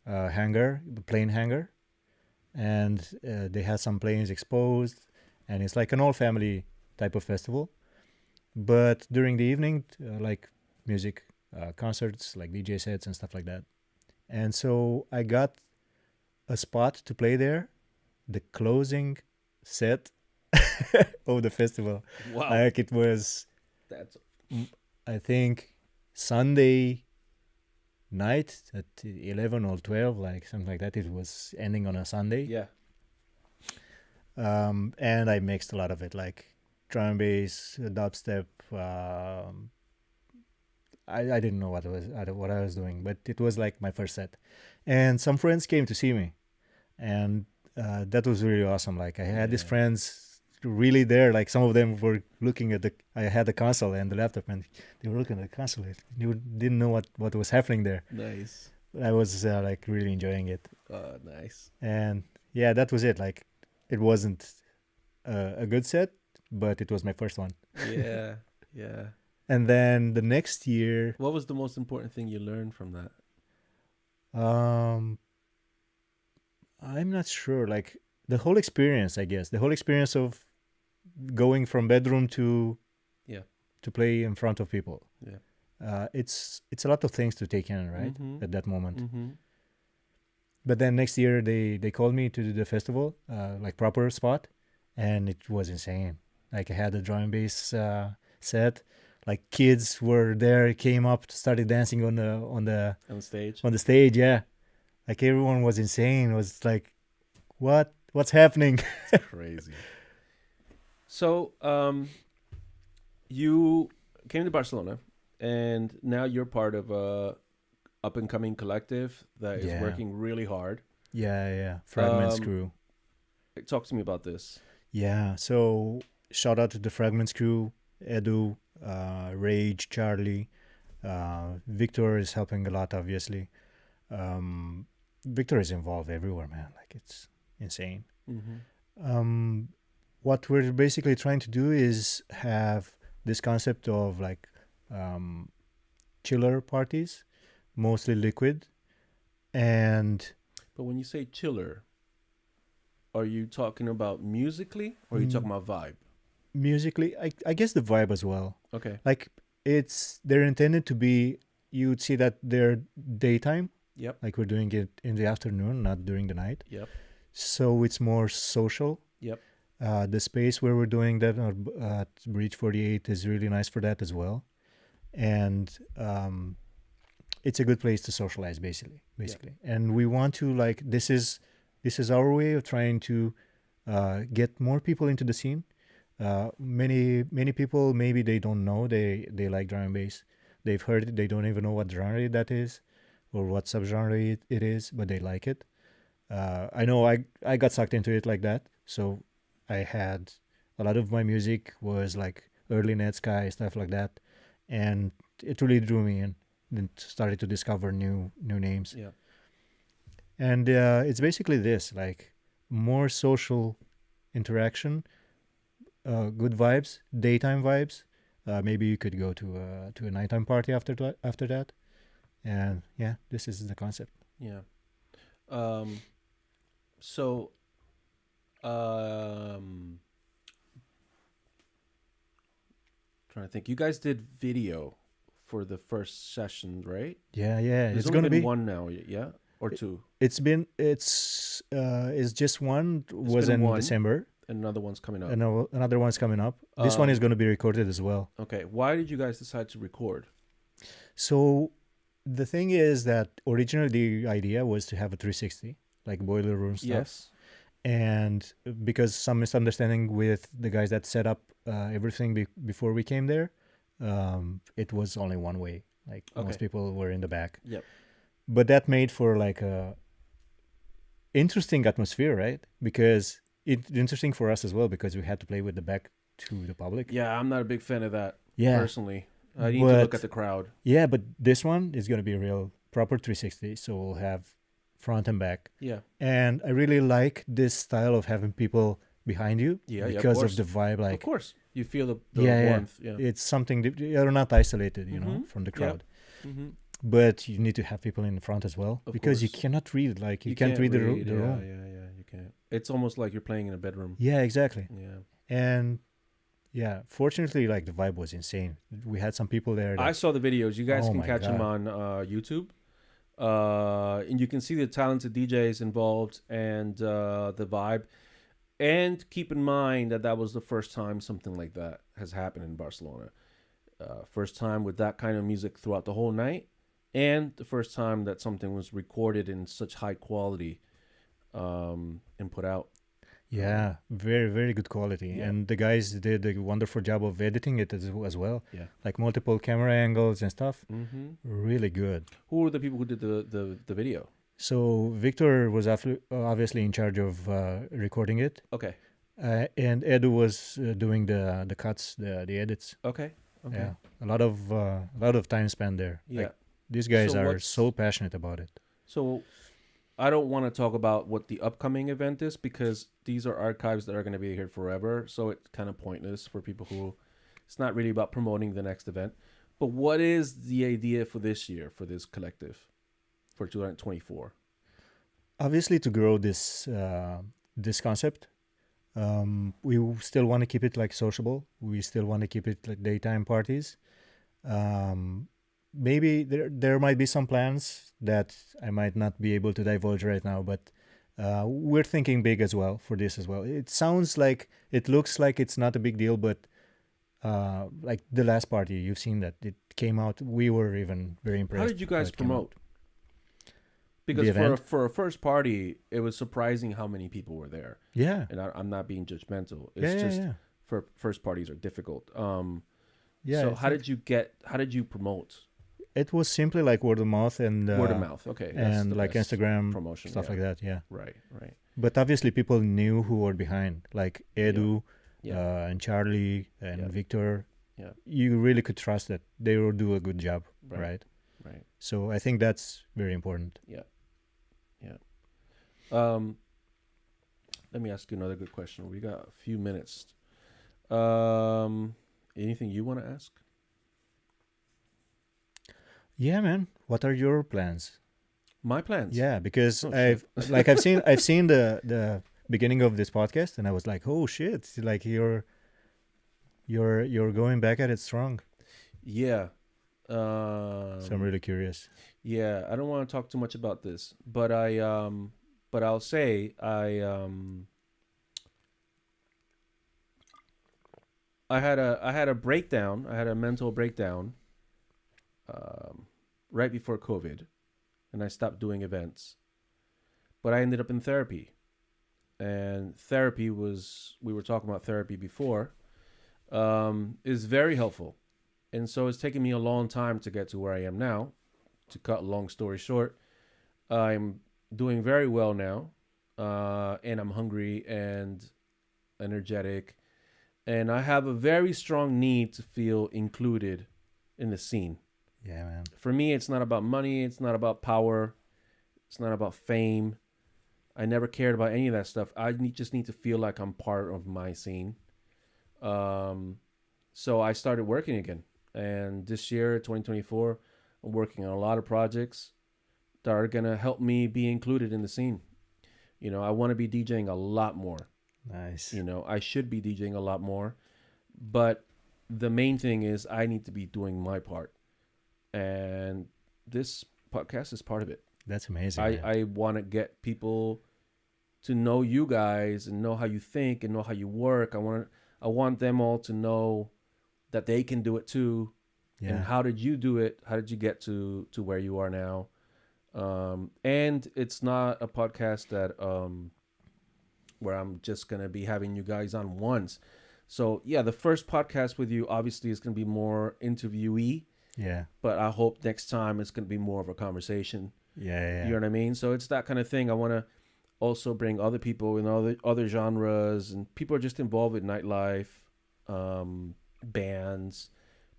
hangar, plane hangar, and they had some planes exposed, and it's like an all family type of festival. But during the evening, like music, concerts, like DJ sets and stuff like that. And so I got a spot to play there, the closing set of the festival. Wow. Like it was, I think, Sunday night at 11 or 12, like something like that. It was ending on a Sunday. Yeah. And I mixed a lot of it, like drum and bass, dubstep. I didn't know what I was doing, but it was like my first set. And some friends came to see me, and that was really awesome. Like I had these friends really there. Like some of them were looking at I had the console and the laptop, and they were looking at the console. You didn't know what was happening there. Nice. I was like really enjoying it. Nice. And yeah, that was it. Like it wasn't a good set, but it was my first one. Yeah, yeah. And then the next year, what was the most important thing you learned from that? I'm not sure. Like the whole experience, I guess, the whole experience of going from bedroom to play in front of people. Yeah. It's a lot of things to take in, right? At that moment. But then next year they called me to the festival, like proper spot, and it was insane. Like I had a drum and bass set. Like kids were there, came up, started dancing on the stage. On the stage, yeah. Like everyone was insane. It was like, what's happening? It's crazy. So, you came to Barcelona, and now you're part of a up and coming collective that is working really hard. Yeah. Fragments crew. Talk to me about this. Yeah. So shout out to the Fragments crew, Edu, Rage, Charlie. Victor is helping a lot, obviously. Victor is involved everywhere, man. Like it's insane. Mm-hmm. What we're basically trying to do is have this concept of like chiller parties, mostly liquid, and. But when you say chiller, are you talking about musically, or are you talking about vibe? Musically, I guess the vibe as well. Okay. Like they're intended to be. You'd see that they're daytime. Yep. Like we're doing it in the afternoon, not during the night. Yep. So it's more social. Yep. The space where we're doing that at Breach 48 is really nice for that as well. And it's a good place to socialize, basically. Yep. And we want to like this is our way of trying to get more people into the scene. Many people, maybe they don't know they like drum and bass. They've heard it, they don't even know what genre that is or what subgenre it is, but they like it. I know I got sucked into it like that. So I had a lot of my music was like early Netsky, stuff like that. And it really drew me in. Then started to discover new names. Yeah. And it's basically this, like more social interaction, good vibes, daytime vibes. Maybe you could go to a nighttime party after that. And yeah, this is the concept. Yeah. So trying to think. You guys did video for the first session, right? Yeah. There's only been one now, yeah? Or two? It's just one was in December. And another one's coming up. Another one's coming up. This one is going to be recorded as well. Okay. Why did you guys decide to record? So the thing is that originally the idea was to have a 360, like boiler room stuff. Yes. And because some misunderstanding with the guys that set up everything before we came there, it was only one way. Like most people were in the back. Yep. But that made for like a interesting atmosphere, right? Because it's interesting for us as well because we had to play with the back to the public. Yeah, I'm not a big fan of that. Yeah. Personally, I need to look at the crowd. Yeah, but this one is going to be a real proper 360, so we'll have front and back. Yeah. And I really like this style of having people behind you. Yeah, because of the vibe. Like, of course, you feel the warmth. Yeah. It's something you're not isolated, you know, from the crowd. Yep. Mm-hmm. But you need to have people in the front as well because you cannot read. Like you can't read the room. Yeah, you can't. It's almost like you're playing in a bedroom. Yeah, exactly. Yeah. And yeah, fortunately, like the vibe was insane. We had some people there. I saw the videos. You guys can catch them on YouTube. And you can see the talented DJs involved and the vibe. And keep in mind that was the first time something like that has happened in Barcelona. First time with that kind of music throughout the whole night. And the first time that something was recorded in such high quality and put out. Yeah, very, very good quality. Yeah. And the guys did a wonderful job of editing it as well. Yeah. Like multiple camera angles and stuff. Mm-hmm. Really good. Who were the people who did the video? So Victor was obviously in charge of recording it. Okay. And Edu was doing the cuts, the edits. Okay. Yeah. A lot of time spent there. Yeah. Like, these guys are so passionate about it. So I don't want to talk about what the upcoming event is because these are archives that are going to be here forever. So it's kind of pointless for people who it's not really about promoting the next event. But what is the idea for this year, for this collective, for 2024? Obviously, to grow this concept, we still want to keep it like sociable. We still want to keep it like daytime parties. maybe there might be some plans that I might not be able to divulge right now, but we're thinking big as well for this as well. It looks like it's not a big deal, but like the last party, you've seen that it came out. We were even very impressed. How did you guys promote? Because for a first party, it was surprising how many people were there. Yeah, and I'm not being judgmental. It's for first parties are difficult. So how did you promote? It was simply like word of mouth and word of mouth. Okay, and like Instagram promotion, stuff like that. Yeah, right. But obviously, people knew who were behind, like Edu, and Charlie and Victor. Yeah, you really could trust that they will do a good job, right? Right. So I think that's very important. Yeah. Let me ask you another good question. We got a few minutes. Anything you want to ask? Yeah, man. What are your plans? My plans? Yeah, because I've seen the beginning of this podcast, and I was like, oh shit! Like you're going back at it strong. Yeah. So I'm really curious. Yeah, I don't want to talk too much about this, but I'll say I had a breakdown. I had a mental breakdown right before COVID, and I stopped doing events. But I ended up in therapy, and therapy we were talking about therapy before, is very helpful. And so it's taken me a long time to get to where I am now. To cut a long story short, I'm doing very well now, and I'm hungry and energetic, and I have a very strong need to feel included in the scene. Yeah, man. For me, it's not about money. It's not about power. It's not about fame. I never cared about any of that stuff. I just need to feel like I'm part of my scene. So I started working again. And this year, 2024, I'm working on a lot of projects that are going to help me be included in the scene. I want to be DJing a lot more. Nice. I should be DJing a lot more. But the main thing is I need to be doing my part. And this podcast is part of it. That's amazing. I want to get people to know you guys and know how you think and know how you work. I want them all to know that they can do it too. Yeah. And how did you do it? How did you get to where you are now? And it's not a podcast that where I'm just going to be having you guys on once. So yeah, the first podcast with you obviously is going to be more interviewee. Yeah. But I hope next time it's going to be more of a conversation. Yeah. You know what I mean? So it's that kind of thing. I want to also bring other people in other genres, and people are just involved with nightlife, bands,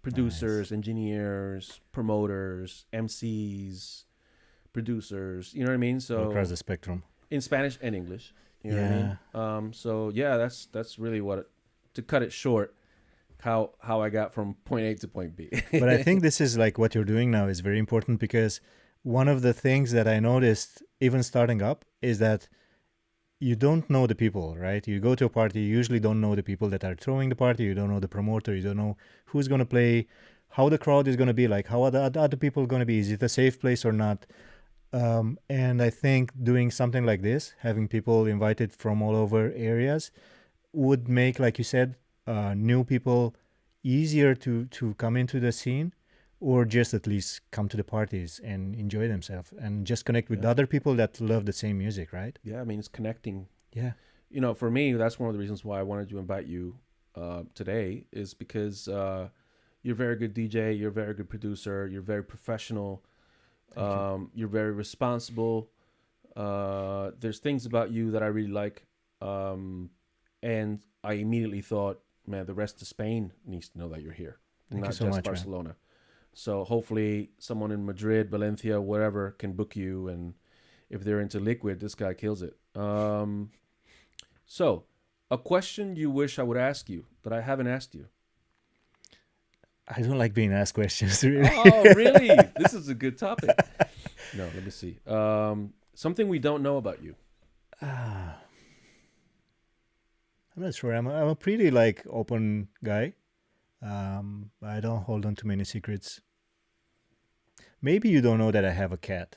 producers, engineers, promoters, MCs, producers. You know what I mean? So across the spectrum, in Spanish and English. You know what I mean? So yeah, that's really to cut it short. How I got from point A to point B. But I think this is like what you're doing now is very important, because one of the things that I noticed even starting up is that you don't know the people, right? You go to a party, you usually don't know the people that are throwing the party. You don't know the promoter. You don't know who's going to play, how the crowd is going to be, like how are the other people going to be. Is it a safe place or not? And I think doing something like this, having people invited from all over areas, would make, like you said, new people easier to come into the scene, or just at least come to the parties and enjoy themselves and just connect with other people that love the same music, right? Yeah, I mean, it's connecting. Yeah. For me, that's one of the reasons why I wanted to invite you today, is because you're a very good DJ, you're a very good producer, you're very professional, you're very responsible. There's things about you that I really like. And I immediately thought, man, the rest of Spain needs to know that you're here, not just much, Barcelona. Man. So hopefully someone in Madrid, Valencia, wherever can book you. And if they're into liquid, this guy kills it. So a question you wish I would ask you that I haven't asked you. I don't like being asked questions, really. Oh, really? This is a good topic. No, let me see. Something we don't know about you. I'm not sure. I'm a pretty like open guy. I don't hold on to many secrets. Maybe you don't know that I have a cat.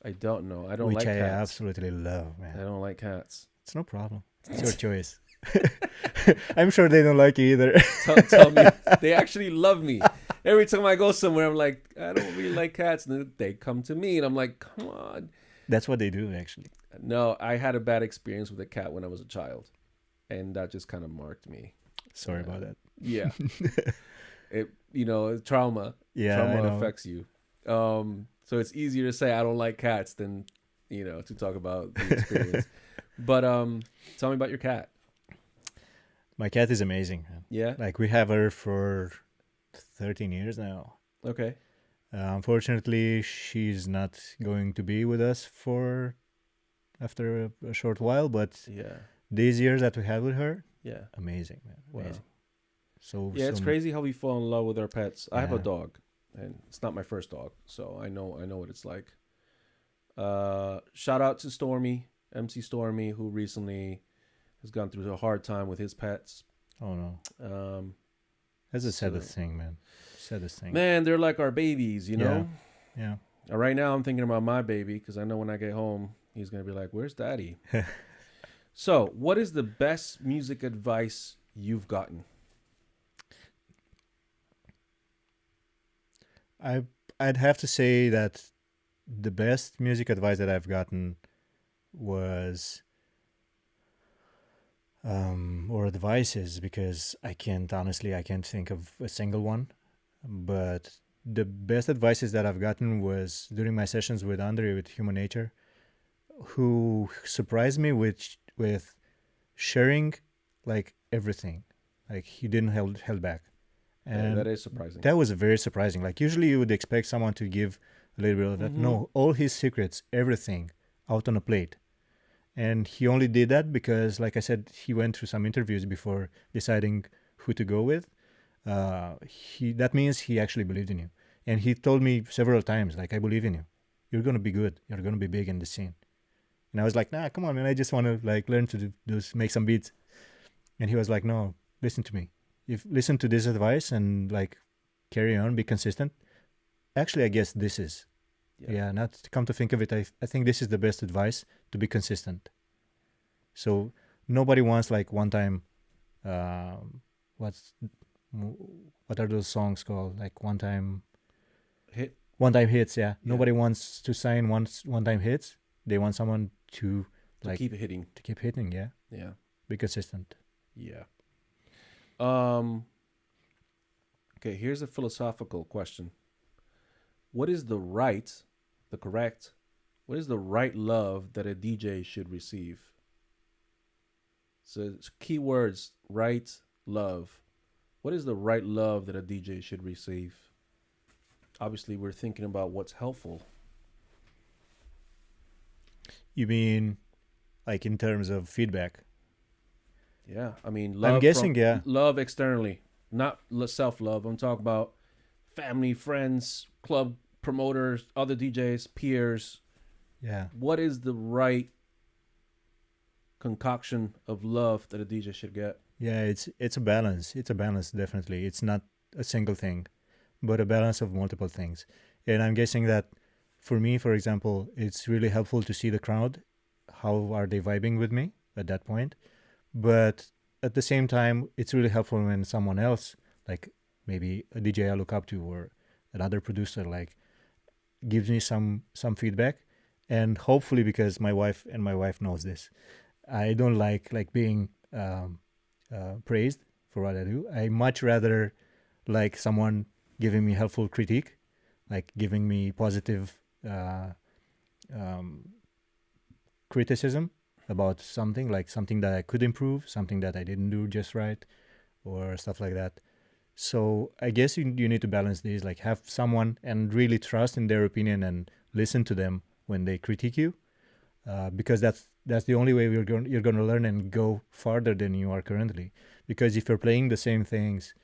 I don't know. I don't which like I cats. absolutely love, man. I don't like cats. It's no problem. It's your choice. I'm sure they don't like you either. Tell me. They actually love me. Every time I go somewhere, I'm like, I don't really like cats. And then they come to me, and I'm like, come on. That's what they do, actually. No, I had a bad experience with a cat when I was a child, and that just kind of marked me. Sorry about that. Yeah. Trauma. Yeah, Trauma affects you. So it's easier to say I don't like cats than, to talk about the experience. But tell me about your cat. My cat is amazing, man. Yeah? Like, we have her for 13 years now. Okay. Unfortunately, she's not going to be with us after a short while, but yeah, these years that we had with her, yeah, amazing, man. Amazing. Wow. So it's crazy how we fall in love with our pets. I have a Yeah. dog, and it's not my first dog, so I know what it's like. Shout out to Stormy, MC Stormy, who recently has gone through a hard time with his pets. Oh no. That's the saddest thing, man. Saddest thing. Man, they're like our babies, you know? Yeah. Right now, I'm thinking about my baby because I know when I get home, he's going to be like, where's daddy? So, what is the best music advice you've gotten? I'd have to say that the best music advice that I've gotten was or advices, because I can't think of a single one, but the best advices that I've gotten was during my sessions with Andre with Human Nature, who surprised me with sharing like everything. Like, he didn't held back. And that is surprising. That was very surprising. Like, usually you would expect someone to give a little bit of that. No, all his secrets, everything out on a plate. And he only did that because, like I said, he went through some interviews before deciding who to go with. That means he actually believed in you. And he told me several times, like, I believe in you. You're going to be good. You're going to be big in the scene. And I was like, nah, come on, man. I just want to like learn to make some beats. And he was like, no, listen to me. If listen to this advice and like carry on, be consistent. Actually, I guess this is. Yeah, not to come to think of it, I think this is the best advice, to be consistent. So nobody wants like one time, what are those songs called? Like one time hits. Yeah. Nobody wants to sign one time hits. They want someone to keep hitting. To keep hitting. Yeah. Yeah. Be consistent. Yeah. Okay, here's a philosophical question. What is the right love that a DJ should receive? So it's keywords: right, love. What is the right love that a DJ should receive? Obviously, we're thinking about what's helpful. You mean like in terms of feedback? Yeah, I mean, love. I'm guessing, love externally, not self-love. I'm talking about family, friends, club promoters, other DJs, peers. Yeah. What is the right concoction of love that a DJ should get? Yeah, it's a balance. It's a balance, definitely. It's not a single thing, but a balance of multiple things. And I'm guessing that for me, for example, it's really helpful to see the crowd. How are they vibing with me at that point? But at the same time, it's really helpful when someone else, like maybe a DJ I look up to or another producer, like gives me some feedback. And hopefully, because my wife knows this, I don't like being praised for what I do. I much rather like someone giving me helpful critique, like giving me positive criticism about something, like something that I could improve, something that I didn't do just right, or stuff like that. So I guess you need to balance these, like have someone and really trust in their opinion and listen to them when they critique you, because that's the only way you're going to learn and go farther than you are currently. Because if you're playing the same things,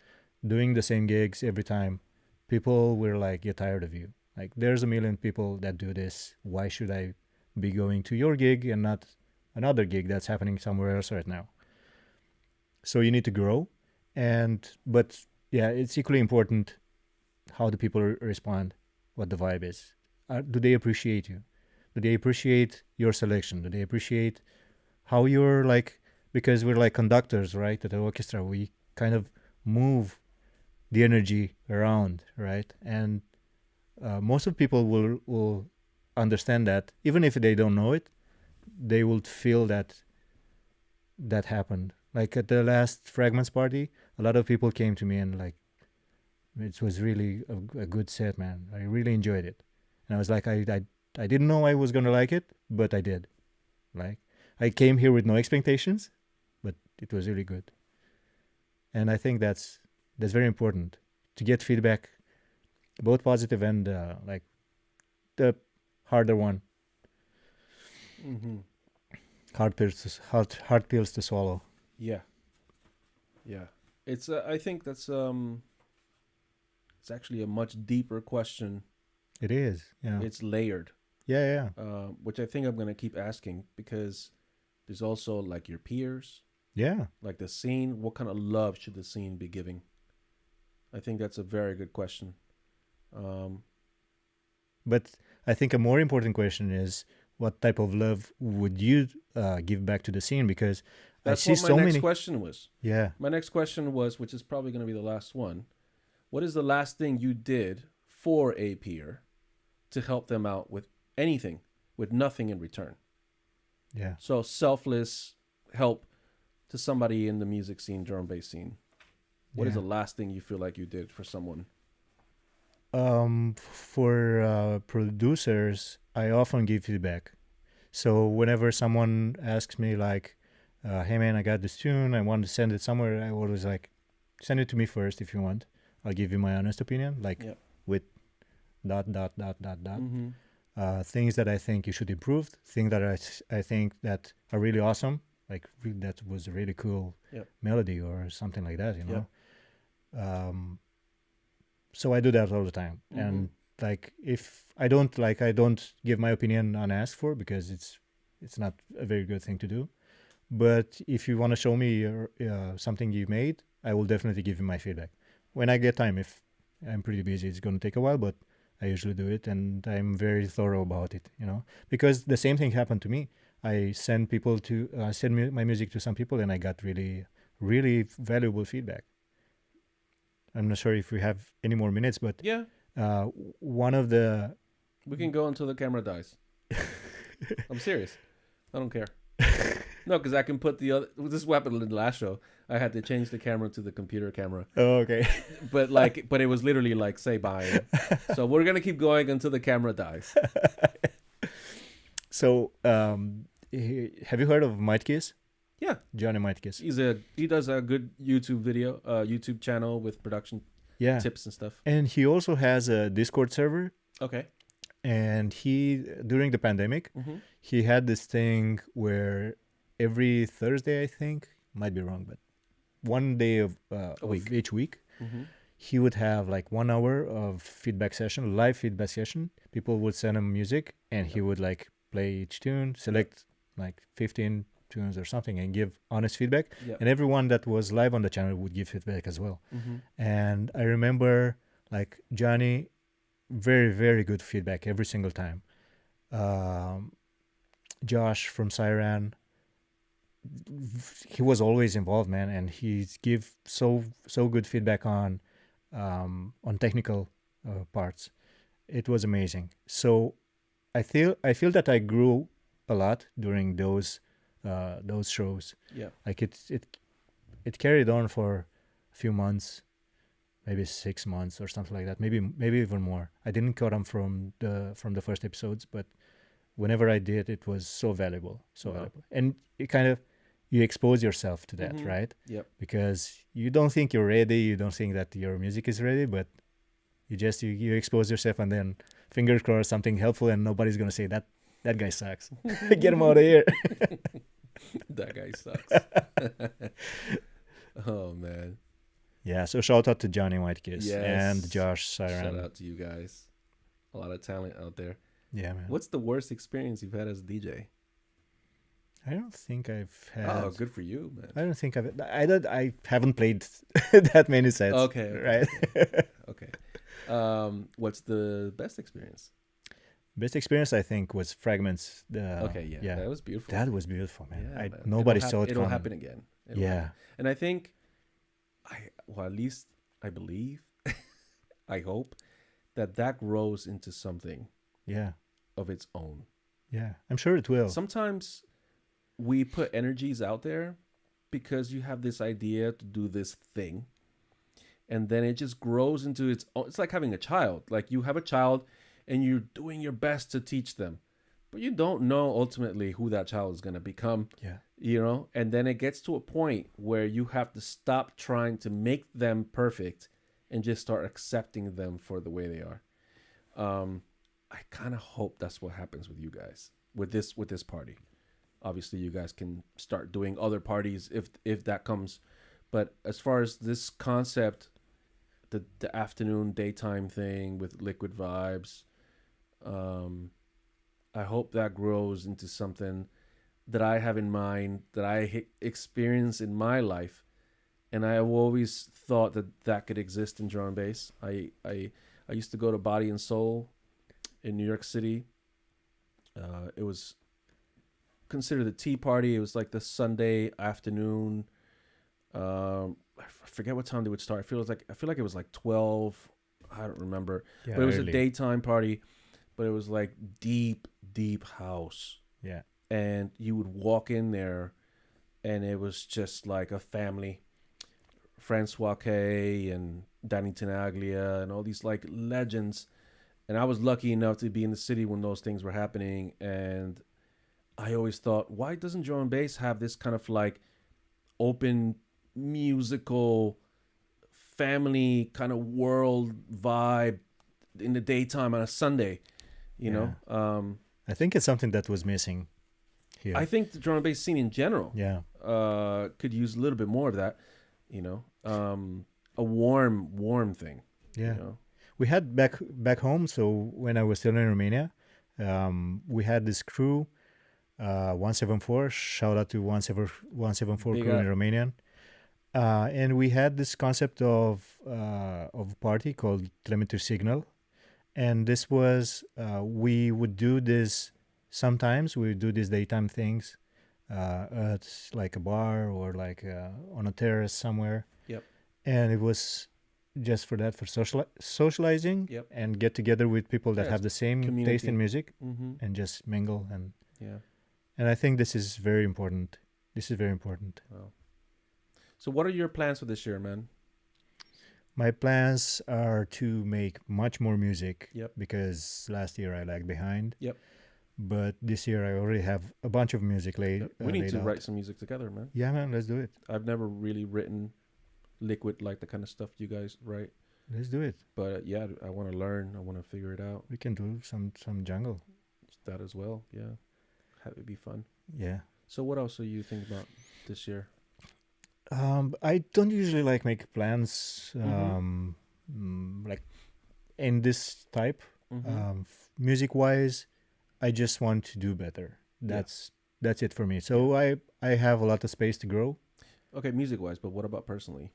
doing the same gigs every time, people will like get tired of you. Like, there's a million people that do this. Why should I be going to your gig and not another gig that's happening somewhere else right now? So you need to grow, but yeah, it's equally important how the people respond what the vibe is. Do they appreciate you? Do they appreciate your selection? Do they appreciate how you're like, because we're like conductors, right? At the orchestra, we kind of move the energy around, right? And most of people will understand that, even if they don't know it, they will feel that happened. Like at the last Fragments party, a lot of people came to me and like, it was really a good set, man. I really enjoyed it. And I was like, I didn't know I was gonna like it, but I did. Like, I came here with no expectations, but it was really good. And I think that's very important, to get feedback, both positive and like the harder one. Mm-hmm. Hard pills to swallow. Yeah. It's I think that's it's actually a much deeper question. It is. Yeah. It's layered. Yeah. Which I think I'm gonna keep asking, because there's also like your peers. Yeah. Like the scene. What kind of love should the scene be giving? I think that's a very good question. But I think a more important question is, what type of love would you give back to the scene? Because that's I see what my next question was. Yeah. My next question was, which is probably going to be the last one. What is the last thing you did for a peer to help them out with anything, with nothing in return? Yeah. So selfless help to somebody in the music scene, drum bass scene. What is the last thing you feel like you did for someone? For producers, I often give feedback. So whenever someone asks me like, hey man, I got this tune, I want to send it somewhere, I always like, send it to me first if you want. I'll give you my honest opinion, like with ... Mm-hmm. Things that I think you should improve, things that I think that are really awesome, like that was a really cool melody or something like that, you know. So I do that all the time. Mm-hmm. And like, if I don't give my opinion unasked for, because it's not a very good thing to do. But if you want to show me something you made, I will definitely give you my feedback when I get time. If I'm pretty busy, it's going to take a while, but I usually do it, and I'm very thorough about it, you know, because the same thing happened to me. I send my music to some people, and I got really, really valuable feedback. I'm not sure if we have any more minutes, but one of the... We can go until the camera dies. I'm serious. I don't care. No, because I can put the other... This is what happened in the last show. I had to change the camera to the computer camera. Oh, okay. But it was literally like, say bye. So we're going to keep going until the camera dies. So, have you heard of Might Kiss? Yeah. Johnny Might Kiss. He does a good YouTube channel with production tips and stuff. And he also has a Discord server. Okay. And during the pandemic, he had this thing where every Thursday, I think, might be wrong, but one day of each week, he would have like 1 hour of live feedback session. People would send him music, and he would like play each tune, select like 15 tunes or something, and give honest feedback. And everyone that was live on the channel would give feedback as well. And I remember like Johnny, very, very good feedback every single time. Josh from Siren, he was always involved, man, and he give so good feedback on technical parts. It was amazing. So I feel that I grew a lot during those shows. Yeah, like it carried on for a few months, maybe 6 months or something like that. Maybe even more. I didn't cut them from the first episodes, but whenever I did, it was so valuable, valuable. And it kind of, you expose yourself to that, right? Yep. Because you don't think you're ready, you don't think that your music is ready, but you expose yourself, and then fingers crossed something helpful, and nobody's gonna say that guy sucks. Get him out of here. That guy sucks. Oh man. Yeah, so shout out to Johnny Might Kiss and Josh Siren. Shout out to you guys. A lot of talent out there. Yeah, man. What's the worst experience you've had as a DJ? I don't think I've had. Oh, good for you, man. I don't think I haven't played that many sets. Okay. Right. Okay. What's the best experience? Best experience, I think, was Fragments. Okay, yeah, that was beautiful. That was beautiful, man. Yeah, man. Nobody saw it It'll coming. happen again. Yeah. And I think, at least I believe, I hope that grows into something. Yeah. Of its own. Yeah, I'm sure it will. Sometimes we put energies out there because you have this idea to do this thing, and then it just grows into its own. It's like having a child. Like you have a child and you're doing your best to teach them, but you don't know ultimately who that child is going to become. Yeah. You know, and then it gets to a point where you have to stop trying to make them perfect and just start accepting them for the way they are. I kind of hope that's what happens with you guys with this party. Obviously, you guys can start doing other parties if that comes. But as far as this concept, the afternoon daytime thing with liquid vibes, I hope that grows into something that I have in mind, that I experience in my life, and I have always thought that could exist in drum and bass. I used to go to Body and Soul in New York City. It was considered the tea party. It was like the Sunday afternoon. I forget what time they would start. I feel like it was like 12. I don't remember. Yeah, but it was early. A daytime party. But it was like deep house. Yeah. And you would walk in there, and it was just like a family. Francois K and Danny Tenaglia and all these like legends. And I was lucky enough to be in the city when those things were happening. And I always thought, why doesn't drum and bass have this kind of like open musical family kind of world vibe in the daytime on a Sunday? You know? I think it's something that was missing here. I think the drum and bass scene in general could use a little bit more of that, you know? A warm thing. Yeah. You know? We had back home, so when I was still in Romania, we had this crew, 174. Shout out to 174 crew in Romanian. And we had this concept of party called Telemetry Signal. And this was, we would do this, sometimes we would do these daytime things at like a bar or like on a terrace somewhere. Yep. And it was just for socializing and get together with people that have the same community. Taste in music and just mingle. And I think this is very important. Wow. So what are your plans for this year, man? My plans are to make much more music. Yep. Because last year I lagged behind. Yep. But this year I already have a bunch of music laid. We need to write some music together, man. Yeah, man, let's do it. I've never really written liquid like the kind of stuff you guys write. Let's do it. But I want to learn. I want to figure it out. We can do some jungle. That as well. Yeah, have it be fun. Yeah. So what else are you thinking about this year? I don't usually like make plans like in this type. Music wise, I just want to do better. That's it for me. So I have a lot of space to grow. Okay, music wise, but what about personally?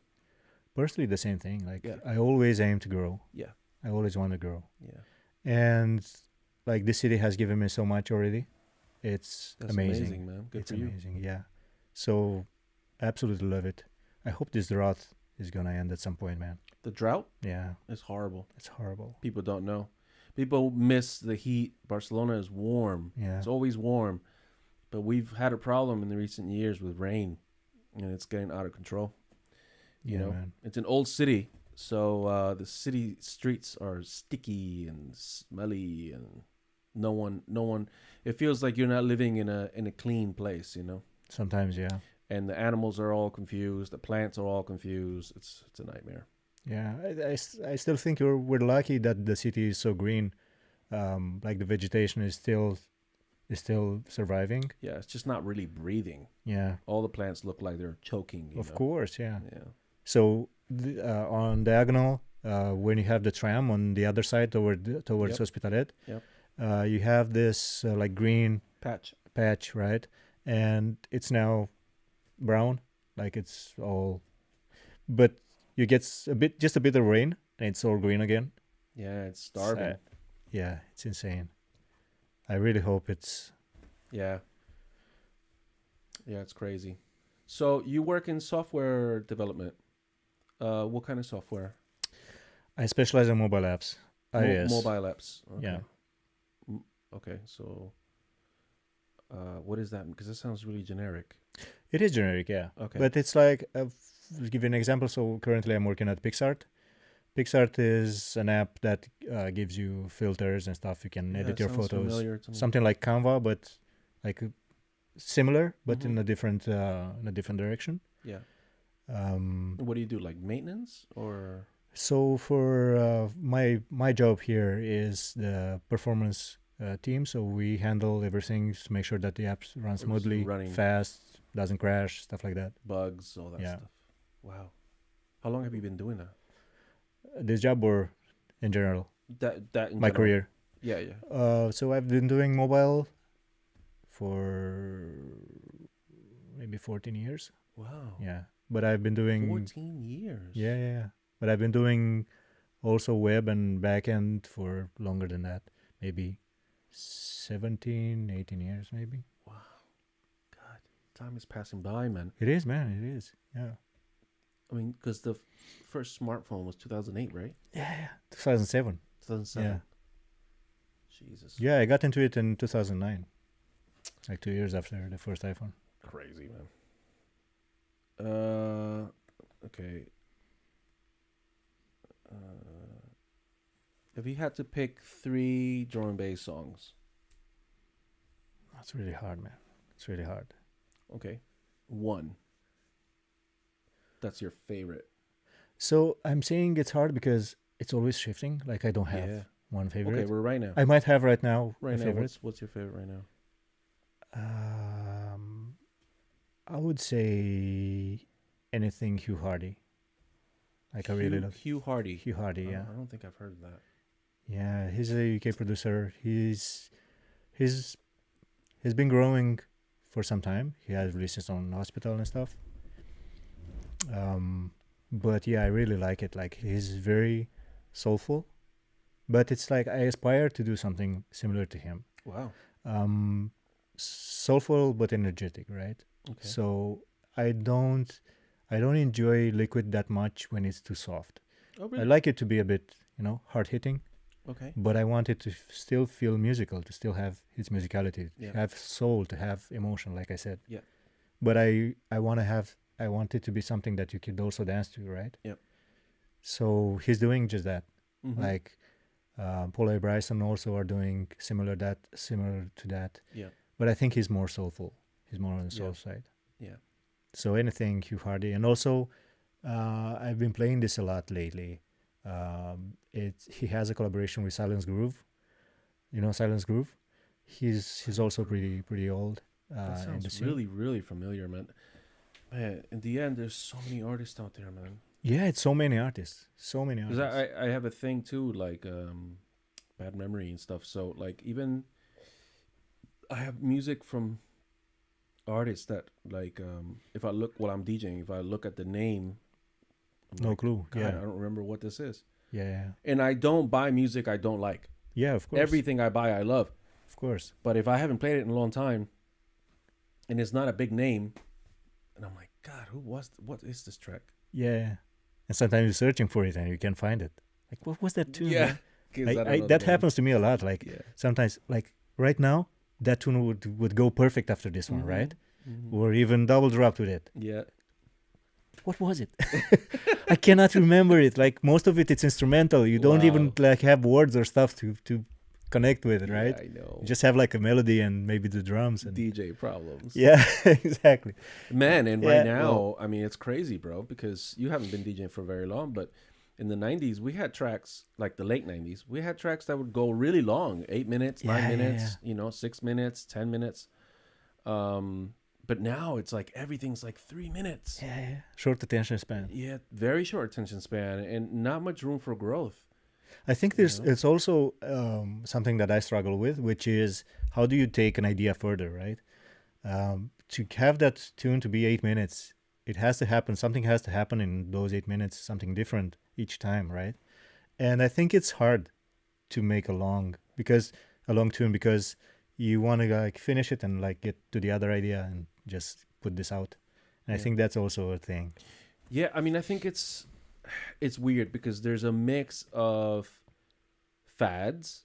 Personally, the same thing. Like I always aim to grow. Yeah. I always want to grow. Yeah. And like this city has given me so much already. That's amazing, man. Good for you. It's amazing. Yeah. So absolutely love it. I hope this drought is gonna end at some point, man. The drought? Yeah. It's horrible. It's horrible. People don't know. People miss the heat. Barcelona is warm. Yeah. It's always warm. But we've had a problem in the recent years with rain. And it's getting out of control. You know, man. It's an old city. So the city streets are sticky and smelly, and no one it feels like you're not living in a clean place, you know. Sometimes, yeah. And the animals are all confused, the plants are all confused. It's a nightmare. Yeah, I still think we're lucky that the city is so green. Like the vegetation is still surviving. Yeah, it's just not really breathing. Yeah. All the plants look like they're choking. Of course, yeah. Yeah. So on diagonal, when you have the tram on the other side towards Hospitalet, you have this like green patch, right? And it's now brown, like it's all. But you get just a bit of rain, and it's all green again. Yeah, it's starving. Yeah, it's insane. I really hope it's... Yeah. Yeah, it's crazy. So you work in software development. What kind of software? I specialize in mobile apps. iOS. Mobile apps. Okay. Yeah. Okay, so what is that? Because it sounds really generic. It is generic, yeah. Okay. But it's like, I'll give you an example. So currently I'm working at PixArt. PixArt is an app that gives you filters and stuff. You can edit your photos. Something like Canva, but like similar, but in a different direction. Yeah. What do you do? Like maintenance or? So for my job here is the performance team. So we handle everything to make sure that the app runs smoothly, fast, doesn't crash, stuff like that. Bugs, all that stuff. Wow. How long have you been doing that? This job or in general? That in my general. Career. Yeah, yeah. So I've been doing mobile for maybe 14 years. Wow. Yeah. But I've been doing 14 years. Yeah. But I've been doing also web and backend for longer than that. Maybe 17, 18 years maybe. Wow. God, time is passing by, man. It is, man. It is. Yeah. I mean, because the first smartphone was 2008, right? Yeah. 2007. 2007. Yeah. Jesus. Yeah, I got into it in 2009. Like 2 years after the first iPhone. Crazy, man. Okay. If you had to pick 3 drum and bass songs. That's really hard, man. It's really hard. Okay. 1. That's your favorite. So I'm saying it's hard because it's always shifting. Like I don't have one favorite. Okay, we're right now. I might have right now. Right now, what's your favorite right now? I would say anything Hugh Hardy. Like I really love Hugh Hardy. Hugh Hardy, yeah. I don't think I've heard of that. Yeah, he's a UK producer. He's been growing for some time. He has releases on Hospital and stuff. But yeah, I really like it. Like he's very soulful, but it's like I aspire to do something similar to him. Wow. Soulful but energetic, right? Okay. So I don't enjoy liquid that much when it's too soft. Oh, really? I like it to be a bit, hard hitting. Okay. But I want it to still feel musical, to still have its musicality, to have soul, to have emotion, like I said. Yeah. But I want it to be something that you could also dance to, right? Yeah. So he's doing just that. Like Paul A. Bryson also are doing similar to that. Yeah. But I think he's more soulful. He's more on the soul side. Yeah. So anything Hugh Hardy. And also I've been playing this a lot lately. He has a collaboration with Silence Groove. You know Silence Groove? He's also pretty old. That sounds really, really familiar, man. Man, in the end, there's so many artists out there, man. Yeah, it's so many artists. So many artists. Because I have a thing too, like bad memory and stuff. So like even I have music from artists that like if I look while I'm DJing, if I look at the name, I'm no clue. God, I don't remember what this is. Yeah. And I don't buy music I don't like. Yeah, of course. Everything I buy I love. Of course. But if I haven't played it in a long time and it's not a big name, and I'm like, God, what is this track? Yeah. And sometimes you're searching for it and you can't find it. Like, what was that tune? Yeah. That happens to me a lot. Like sometimes, like right now, that tune would go perfect after this one, right? Or even double dropped with it. Yeah. What was it? I cannot remember it. Like most of it's instrumental. You don't even like have words or stuff to connect with it, right? I know. You just have like a melody and maybe the drums and DJ problems. Yeah, exactly. Man, and right now, I mean, it's crazy, bro, because you haven't been DJing for very long, but in the 90s, we had tracks, like the late 90s, we had tracks that would go really long, 8 minutes, 9 minutes, 6 minutes, 10 minutes. But now it's like everything's like 3 minutes. Yeah. Short attention span. Yeah, very short attention span and not much room for growth. I think it's also something that I struggle with, which is how do you take an idea further, right? To have that tune to be 8 minutes, it has to happen. Something has to happen in those 8 minutes, something different each time, right? And I think it's hard to make a long tune because you want to like finish it and like get to the other idea and just put this out. And I think that's also a thing. Yeah, I mean, I think it's weird because there's a mix of fads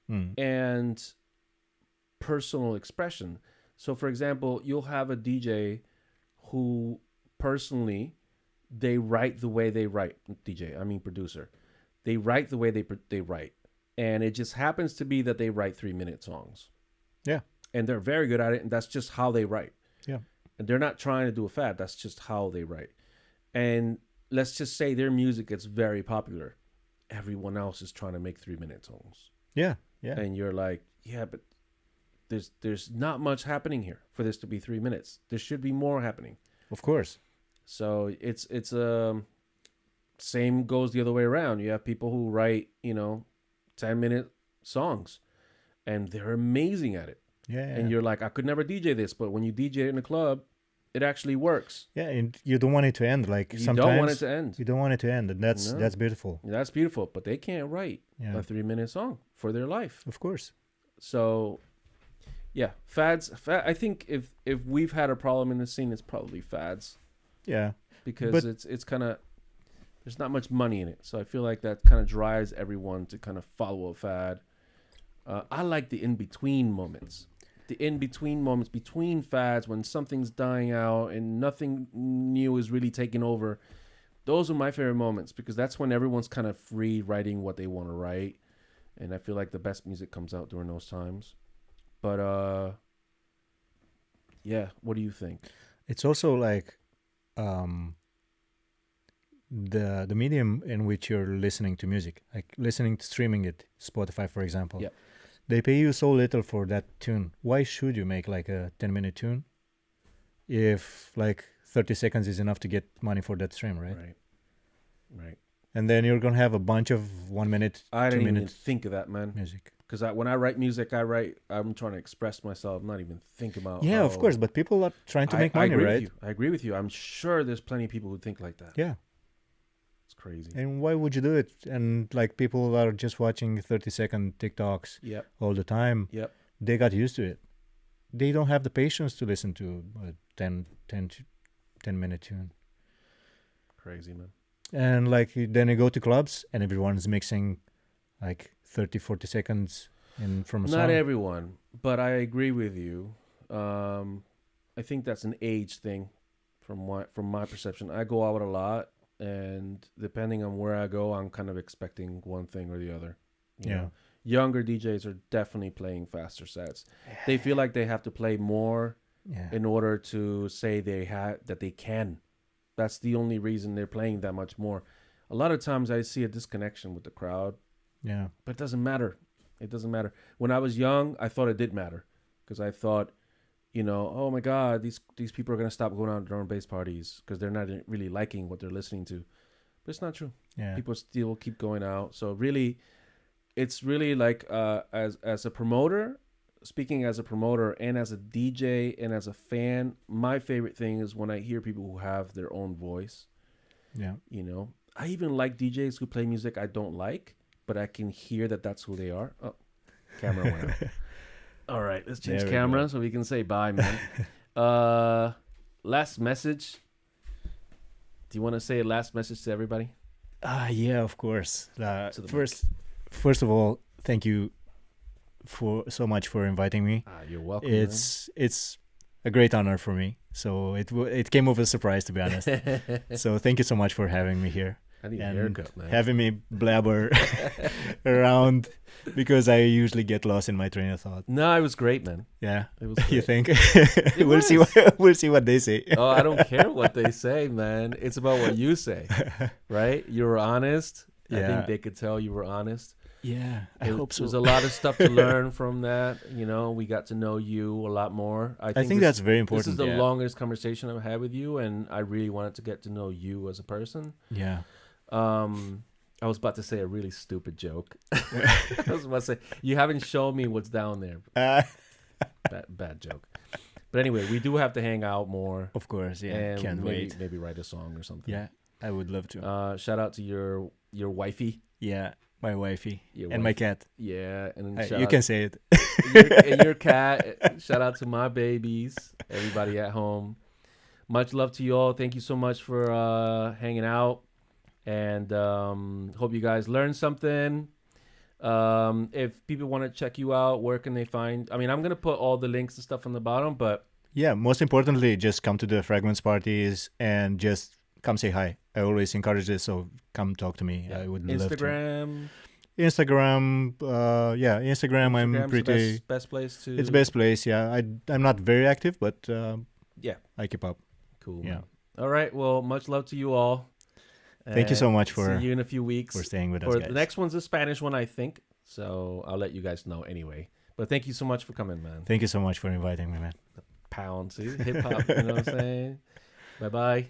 and personal expression. So, for example, you'll have a DJ who personally, they write the way they write. DJ, I mean producer. They write the way they write. And it just happens to be that they write 3-minute songs. Yeah. And they're very good at it, and that's just how they write. Yeah. And they're not trying to do a fad. That's just how they write. And let's just say their music gets very popular. Everyone else is trying to make 3-minute songs. Yeah. Yeah. And you're like, yeah, but there's not much happening here for this to be 3 minutes. There should be more happening. Of course. So it's same goes the other way around. You have people who write, 10-minute songs, and they're amazing at it. Yeah. And you're like, I could never DJ this, but when you DJ it in a club, it actually works. Yeah, and you don't want it to end. Like you sometimes don't want it to end. You don't want it to end, and that's beautiful. That's beautiful, but they can't write a 3-minute song for their life. Of course. So, yeah, fads. I think if we've had a problem in the scene, it's probably fads. Yeah, because it's kind of, there's not much money in it, so I feel like that kind of drives everyone to kind of follow a fad. I like the in-between moments. The in-between moments between fads when something's dying out and nothing new is really taking over. Those are my favorite moments because that's when everyone's kind of free writing what they want to write. And I feel like the best music comes out during those times. But, yeah, what do you think? It's also like the medium in which you're listening to music, like streaming it, Spotify, for example. Yeah. They pay you so little for that tune. Why should you make like a 10-minute tune if like 30 seconds is enough to get money for that stream, right? Right. And then you're going to have a bunch of 1 minute, I 2 didn't minutes even think of that, man. music. Because when I write music, I'm trying to express myself, not even think about. Yeah, of course. But people are trying to make money, right? I agree with you. I'm sure there's plenty of people who think like that. Yeah. It's crazy. And why would you do it? And like people are just watching 30-second TikToks all the time. Yep. They got used to it. They don't have the patience to listen to a 10-minute tune. Crazy, man. And like then you go to clubs and everyone's mixing like 30-40 seconds from a song. Not everyone, but I agree with you. I think that's an age thing from my perception. I go out a lot, and depending on where I go, I'm kind of expecting one thing or the other. You know? Younger DJs are definitely playing faster sets. They feel like they have to play more in order to say that they can. That's the only reason they're playing that much more. A lot of times I see a disconnection with the crowd. Yeah. But it doesn't matter. It doesn't matter. When I was young, I thought it did matter. Because I thought, oh my God, these people are going to stop going out to drum and bass parties because they're not really liking what they're listening to. But it's not true. Yeah. People still keep going out. So really, it's really like as a promoter, speaking as a promoter and as a DJ and as a fan, my favorite thing is when I hear people who have their own voice. Yeah. I even like DJs who play music I don't like, but I can hear that that's who they are. Oh, camera went out. All right, let's change camera so we can say bye, man. Last message. Do you want to say a last message to everybody? Yeah, of course. First of all, thank you so much for inviting me. You're welcome. It's a great honor for me. So it came with a surprise, to be honest. So thank you so much for having me here. I need a haircut, man. Having me blabber around because I usually get lost in my train of thought. No, it was great, man. Yeah, it was great. You think? We'll see what they say. Oh, I don't care what they say, man. It's about what you say, right? You were honest. I think they could tell you were honest. Yeah, I hope so. There's a lot of stuff to learn from that. We got to know you a lot more. I think that's very important. This is the longest conversation I've had with you, and I really wanted to get to know you as a person. Yeah. I was about to say a really stupid joke. I was about to say, you haven't shown me what's down there. Bad joke. But anyway, we do have to hang out more. Of course, yeah. And Can't wait. Maybe write a song or something. Yeah, I would love to. Shout out to your your wifey. Yeah, my wifey Your and my cat. Yeah, and You can say it. and your cat. Shout out to my babies, everybody at home. Much love to you all. Thank you so much for hanging out, and hope you guys learned something. If people want to check you out, where can they find? I mean, I'm gonna put all the links and stuff on the bottom, but yeah, most importantly, just come to the Fragments parties and just come say hi. I always encourage this, so come talk to me. yeah. I would love to. Instagram. Instagram. I'm pretty best place to. It's the best place. Yeah, I'm not very active, but yeah, I keep up. Cool. Yeah. Man. All right. Well, much love to you all. Thank you so much for see you in a few weeks. For staying with us, guys. The next one's a Spanish one, I think. So I'll let you guys know anyway. But thank you so much for coming, man. Thank you so much for inviting me, man. Pound, see, hip hop. You know what I'm saying? Bye bye.